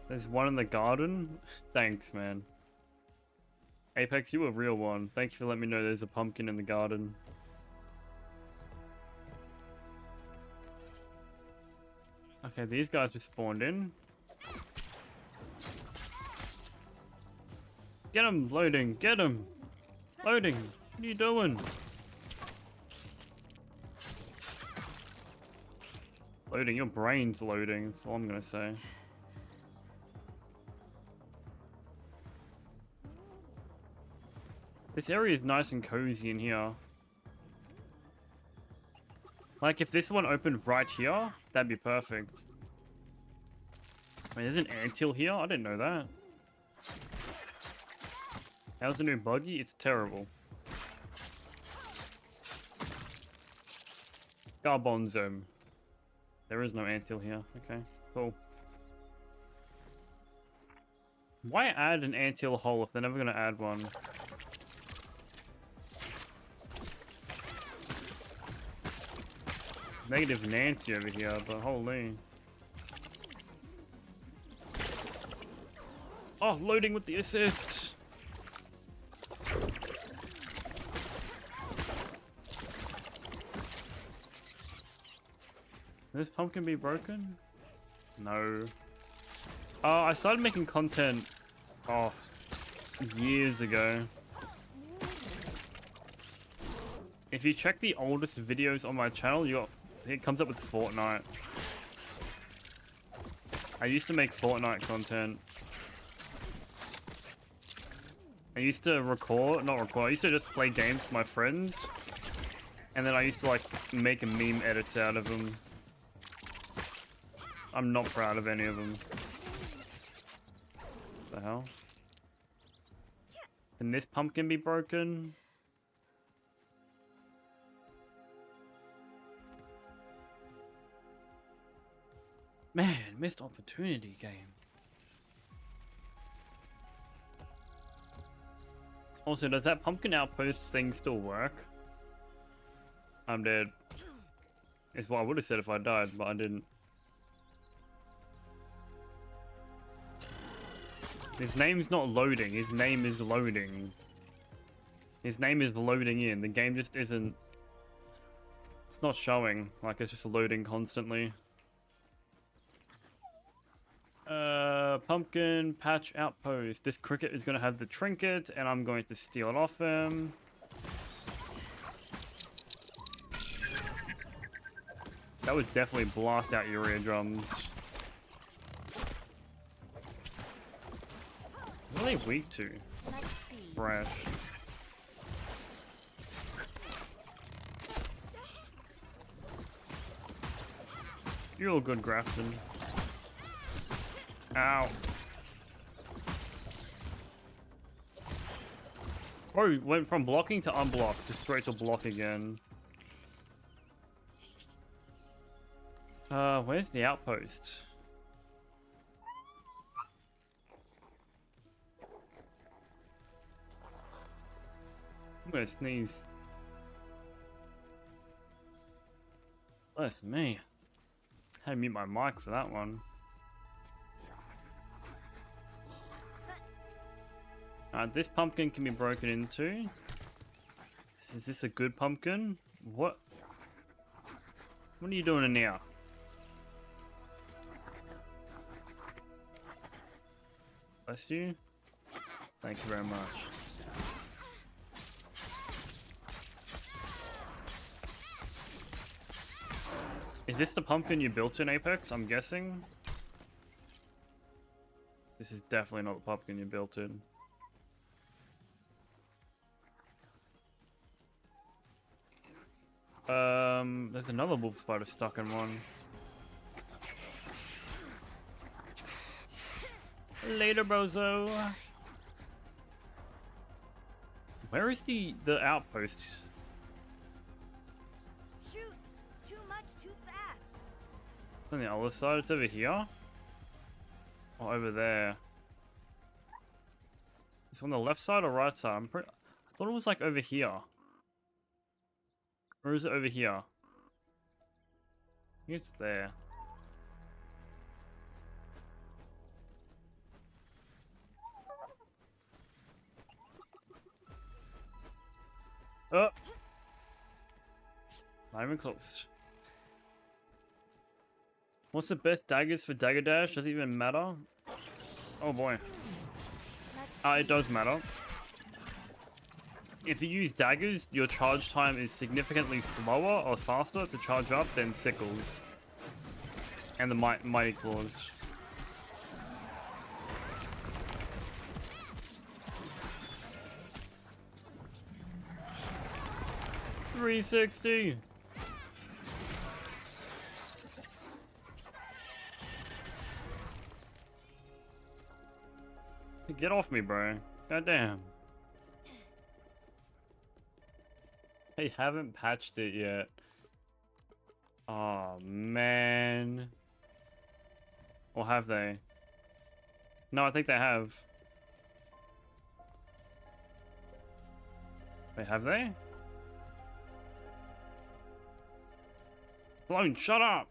There's one in the garden? Thanks, man. Apex, you a real one. Thank you for letting me know there's a pumpkin in the garden. Okay, these guys just spawned in. Get him! Loading! Get him! Loading! What are you doing? Loading, your brain's loading, that's all I'm gonna say. This area is nice and cozy in here. Like, if this one opened right here, that'd be perfect. Wait, there's an anthill here? I didn't know that. How's the new buggy? It's terrible. Garbonzo. There is no anthill here. Okay, cool. Why add an anthill hole if they're never going to add one? Negative Nancy over here, but holy. Oh, loading with the assist. This pumpkin be broken? No. I started making content years ago. If you check the oldest videos on my channel, it comes up with Fortnite. I used to make Fortnite content. I used to I used to just play games with my friends. And then I used to like make meme edits out of them. I'm not proud of any of them. What the hell? Can this pumpkin be broken? Man, missed opportunity game. Also, does that pumpkin outpost thing still work? I'm dead. Is what I would have said if I died, but I didn't. His name's not loading. His name is loading. His name is loading in. The game just isn't... It's not showing. Like, it's just loading constantly. Pumpkin patch outpost. This cricket is going to have the trinket, and I'm going to steal it off him. That would definitely blast out your eardrums. What are they weak to? Fresh. You're all good, Grafton. Ow. Oh, went from blocking to unblock to straight to block again. Where's the outpost? I'm gonna sneeze. Bless me. Had to mute my mic for that one. This pumpkin can be broken into. Is this a good pumpkin? What? What are you doing in here? Bless you. Thank you very much. Is this the pumpkin you built in Apex? I'm guessing. This is definitely not the pumpkin you built in. There's another wolf spider stuck in one. Later, bozo. Where is the outpost? Shoot! Too much, too fast. On the other side, it's over here. Or over there. It's on the left side or right side? I thought it was like over here. Or is it over here? I think it's there. Oh! Not even close. What's the best daggers for dagger dash? Does it even matter? Oh boy. It does matter. If you use daggers, your charge time is significantly slower or faster to charge up than sickles. And the mighty claws. $360. Get off me, bro. Goddamn. They haven't patched it yet. Oh, man. Or have they? No, I think they have. Wait, have they? Clone, shut up!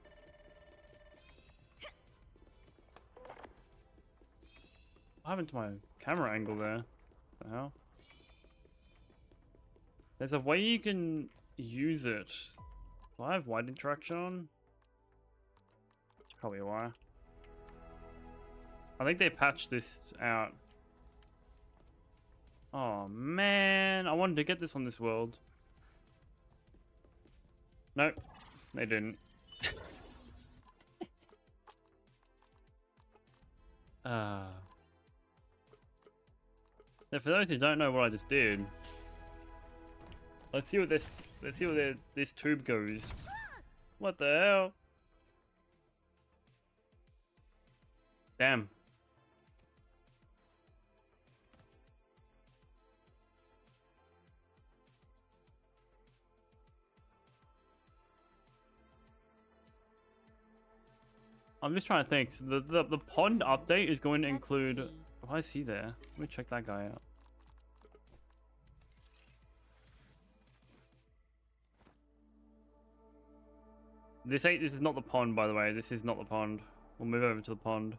What happened to my camera angle there? What the hell? There's a way you can use it. Do I have wide interaction on? That's probably why. I think they patched this out. Oh man, I wanted to get this on this world. Nope, they didn't. So for those who don't know what I just did, let's see what this this tube goes. What the hell? Damn. I'm just trying to think. So the pond update is going to include. Why is he there? Let me check that guy out. This is not the pond, by the way. This is not the pond. We'll move over to the pond.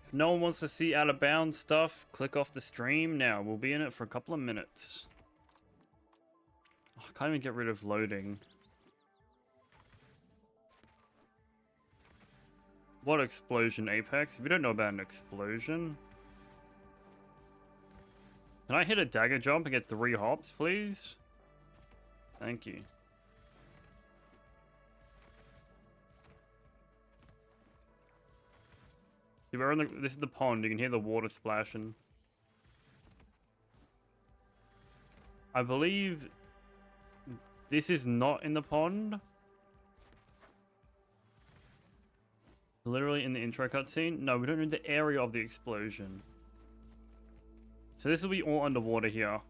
If no one wants to see out of bounds stuff, click off the stream now. We'll be in it for a couple of minutes. Oh, I can't even get rid of loading. What explosion, Apex? If you don't know about an explosion... Can I hit a dagger jump and get 3 hops, please? Thank you. We're on this is the pond. You can hear the water splashing. I believe this is not in the pond. Literally in the intro cutscene. No, we don't know the area of the explosion. So this will be all underwater here.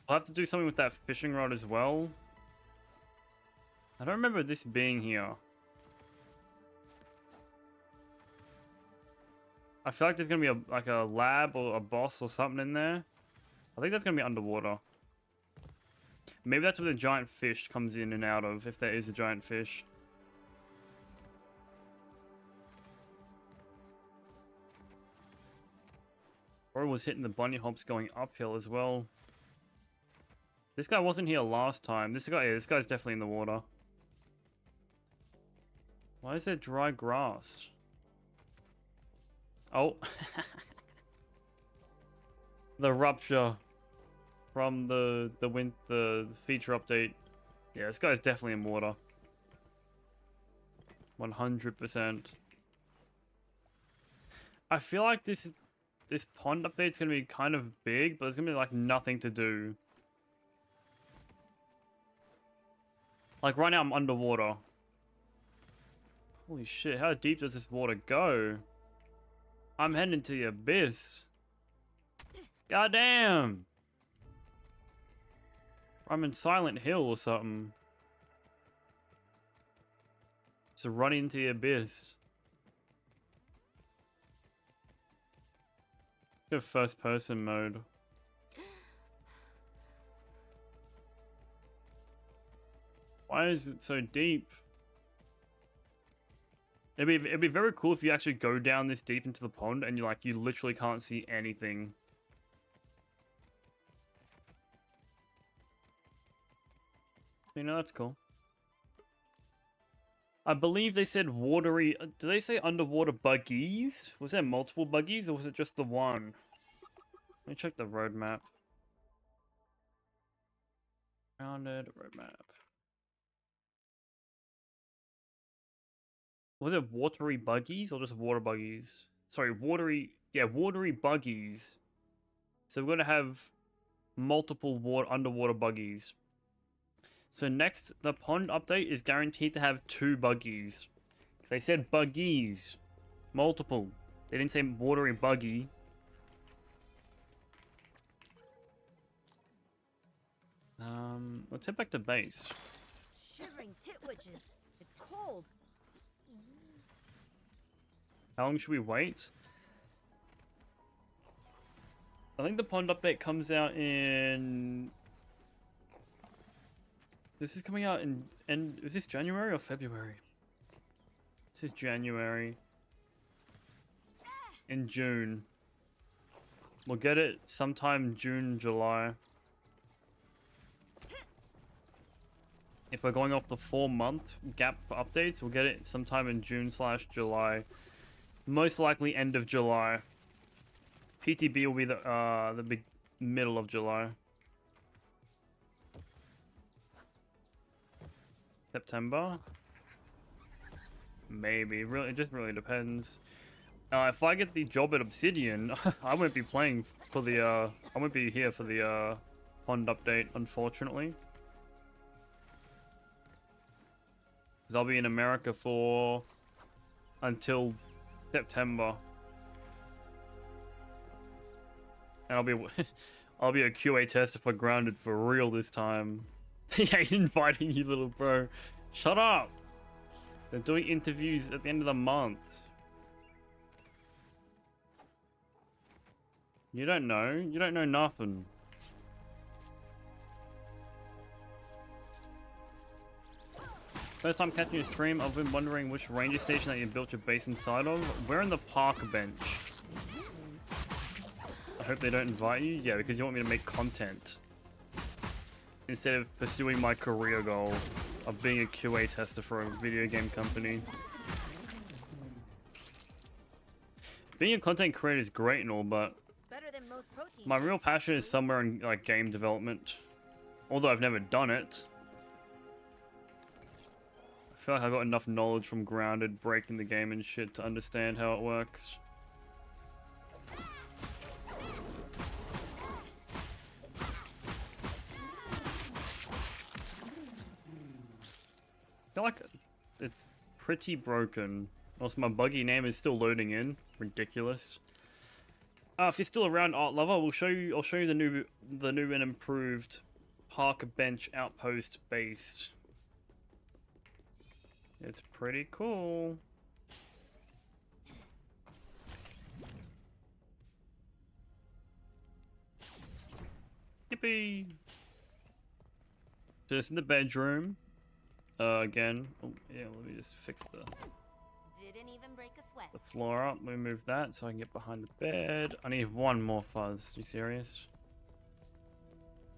I'll have to do something with that fishing rod as well. I don't remember this being here. I feel like there's gonna be like a lab or a boss or something in there. I think that's gonna be underwater. Maybe that's where the giant fish comes in and out of, if there is a giant fish. Or was hitting the bunny hops going uphill as well. This guy wasn't here last time. This guy's definitely in the water. Why is there dry grass? Oh. The rupture from the feature update. Yeah, this guy's definitely in water. 100%. I feel like this pond update's gonna be kind of big, but there's gonna be like nothing to do. Like right now I'm underwater. Holy shit, how deep does this water go? I'm heading into the abyss. Goddamn! I'm in Silent Hill or something. Just running into the abyss. Go first person mode. Why is it so deep? It'd be very cool if you actually go down this deep into the pond and you literally can't see anything. You know, that's cool. I believe they said watery... Did they say underwater buggies? Was there multiple buggies or was it just the one? Let me check the roadmap. Rounded roadmap. Was it watery buggies or just water buggies? Sorry, watery... Yeah, watery buggies. So we're going to have multiple underwater buggies. So next, the pond update is guaranteed to have 2 buggies. They said buggies. Multiple. They didn't say watery buggy. Let's head back to base. Shivering titwitches. It's cold. How long should we wait? I think the pond update comes out in... This is coming out in... Is this January or February? This is January. In June. We'll get it sometime June, July. If we're going off the 4-month gap for updates, we'll get it sometime in June/July. Most likely end of July. PTB will be the big middle of July. September? Maybe. Really, it just really depends. If I get the job at Obsidian, I won't be playing for the I won't be here for the pond update, unfortunately. Because I'll be in America for until September. And I'll be a QA tester for Grounded for real this time. They ain't inviting you, little bro. Shut up. They're doing interviews at the end of the month. You don't know. You don't know nothing. First time catching a stream, I've been wondering which ranger station that you built your base inside of. We're in the park bench. I hope they don't invite you. Yeah, because you want me to make content. Instead of pursuing my career goal of being a QA tester for a video game company. Being a content creator is great and all, but Better than most protein my shakes. real passion is somewhere in like game development. Although I've never done it. I feel like I got enough knowledge from Grounded, breaking the game and shit to understand how it works. I feel like it's pretty broken. Also, my buggy name is still loading in. Ridiculous. If you're still around, Art Lover, I'll show you the new and improved park bench outpost base. It's pretty cool. Yippee! So this is the bedroom. Again. Oh, yeah, let me just fix the Didn't even break a sweat. floor up. Let me move that so I can get behind the bed. I need one more fuzz. You serious?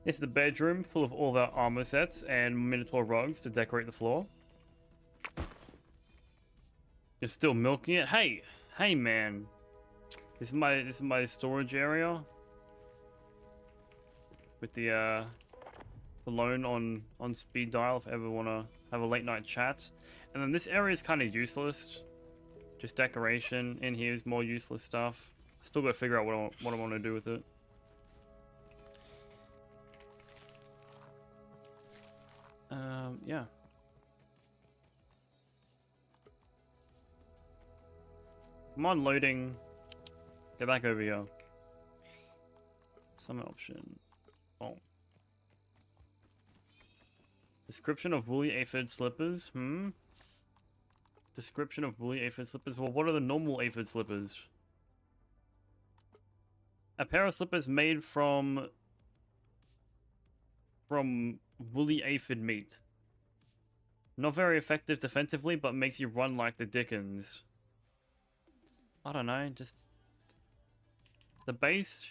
This is the bedroom full of all of our armor sets and Minotaur rugs to decorate the floor. You're still milking it? Hey man. This is my storage area. With the loan on speed dial if I ever wanna have a late night chat. And then this area is kinda useless. Just decoration. In here is more useless stuff. I still gotta figure out what I wanna do with it. Yeah. Come on, loading. Get back over here. Summon option. Oh. Description of woolly aphid slippers. Description of woolly aphid slippers. Well, what are the normal aphid slippers? A pair of slippers made from woolly aphid meat. Not very effective defensively, but makes you run like the Dickens. I don't know, just... The base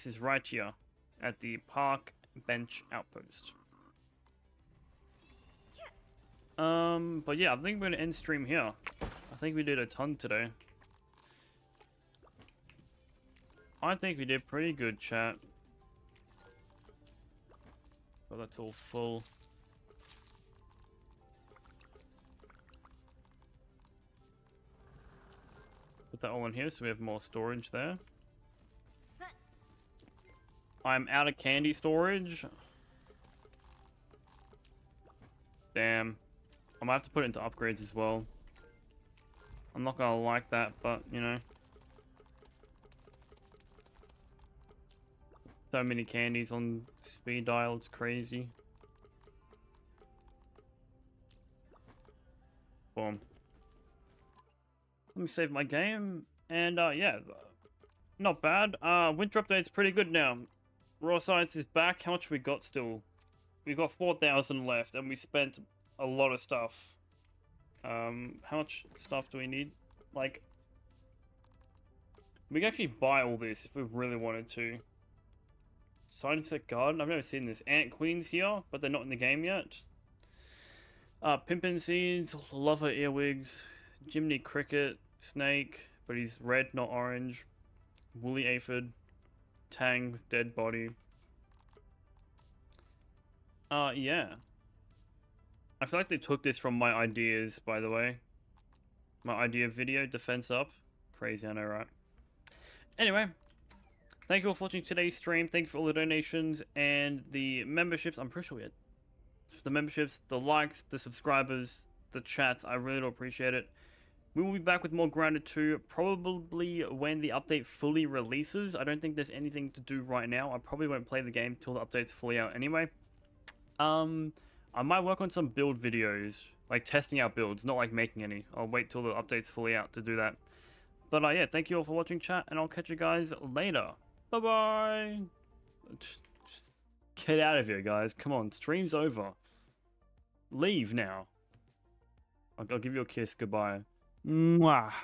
is right here. At the park bench outpost. But yeah, I think we're gonna end stream here. I think we did a ton today. I think we did pretty good, chat. But that's all full. Put that all in here so we have more storage there. I'm out of candy storage. Damn. I might have to put it into upgrades as well. I'm not gonna like that, but you know. So many candies on speed dial, it's crazy. Boom. Let me save my game. And yeah, not bad. Winter update's pretty good now. Raw Science is back. How much we got still? We got 4,000 left, and we spent a lot of stuff. How much stuff do we need? Like, we can actually buy all this if we really wanted to. Sunset Garden? I've never seen this. Ant Queen's here, but they're not in the game yet. Pimpin' Seeds, Lover Earwigs, Jiminy Cricket, Snake, but he's red, not orange. Woolly Aphid, Tang with dead body. Yeah. I feel like they took this from my ideas, by the way. My idea video, Defense Up. Crazy, I know, right? Anyway, thank you all for watching today's stream. Thank you for all the donations and the memberships. I'm pretty sure we had the memberships, the likes, the subscribers, the chats. I really do appreciate it. We will be back with more Grounded 2, probably when the update fully releases. I don't think there's anything to do right now. I probably won't play the game till the update's fully out anyway. I might work on some build videos, like testing out builds, not like making any. I'll wait till the update's fully out to do that. But yeah, thank you all for watching, chat, and I'll catch you guys later. Bye-bye! Just get out of here, guys. Come on, stream's over. Leave now. I'll give you a kiss. Goodbye. Mwah.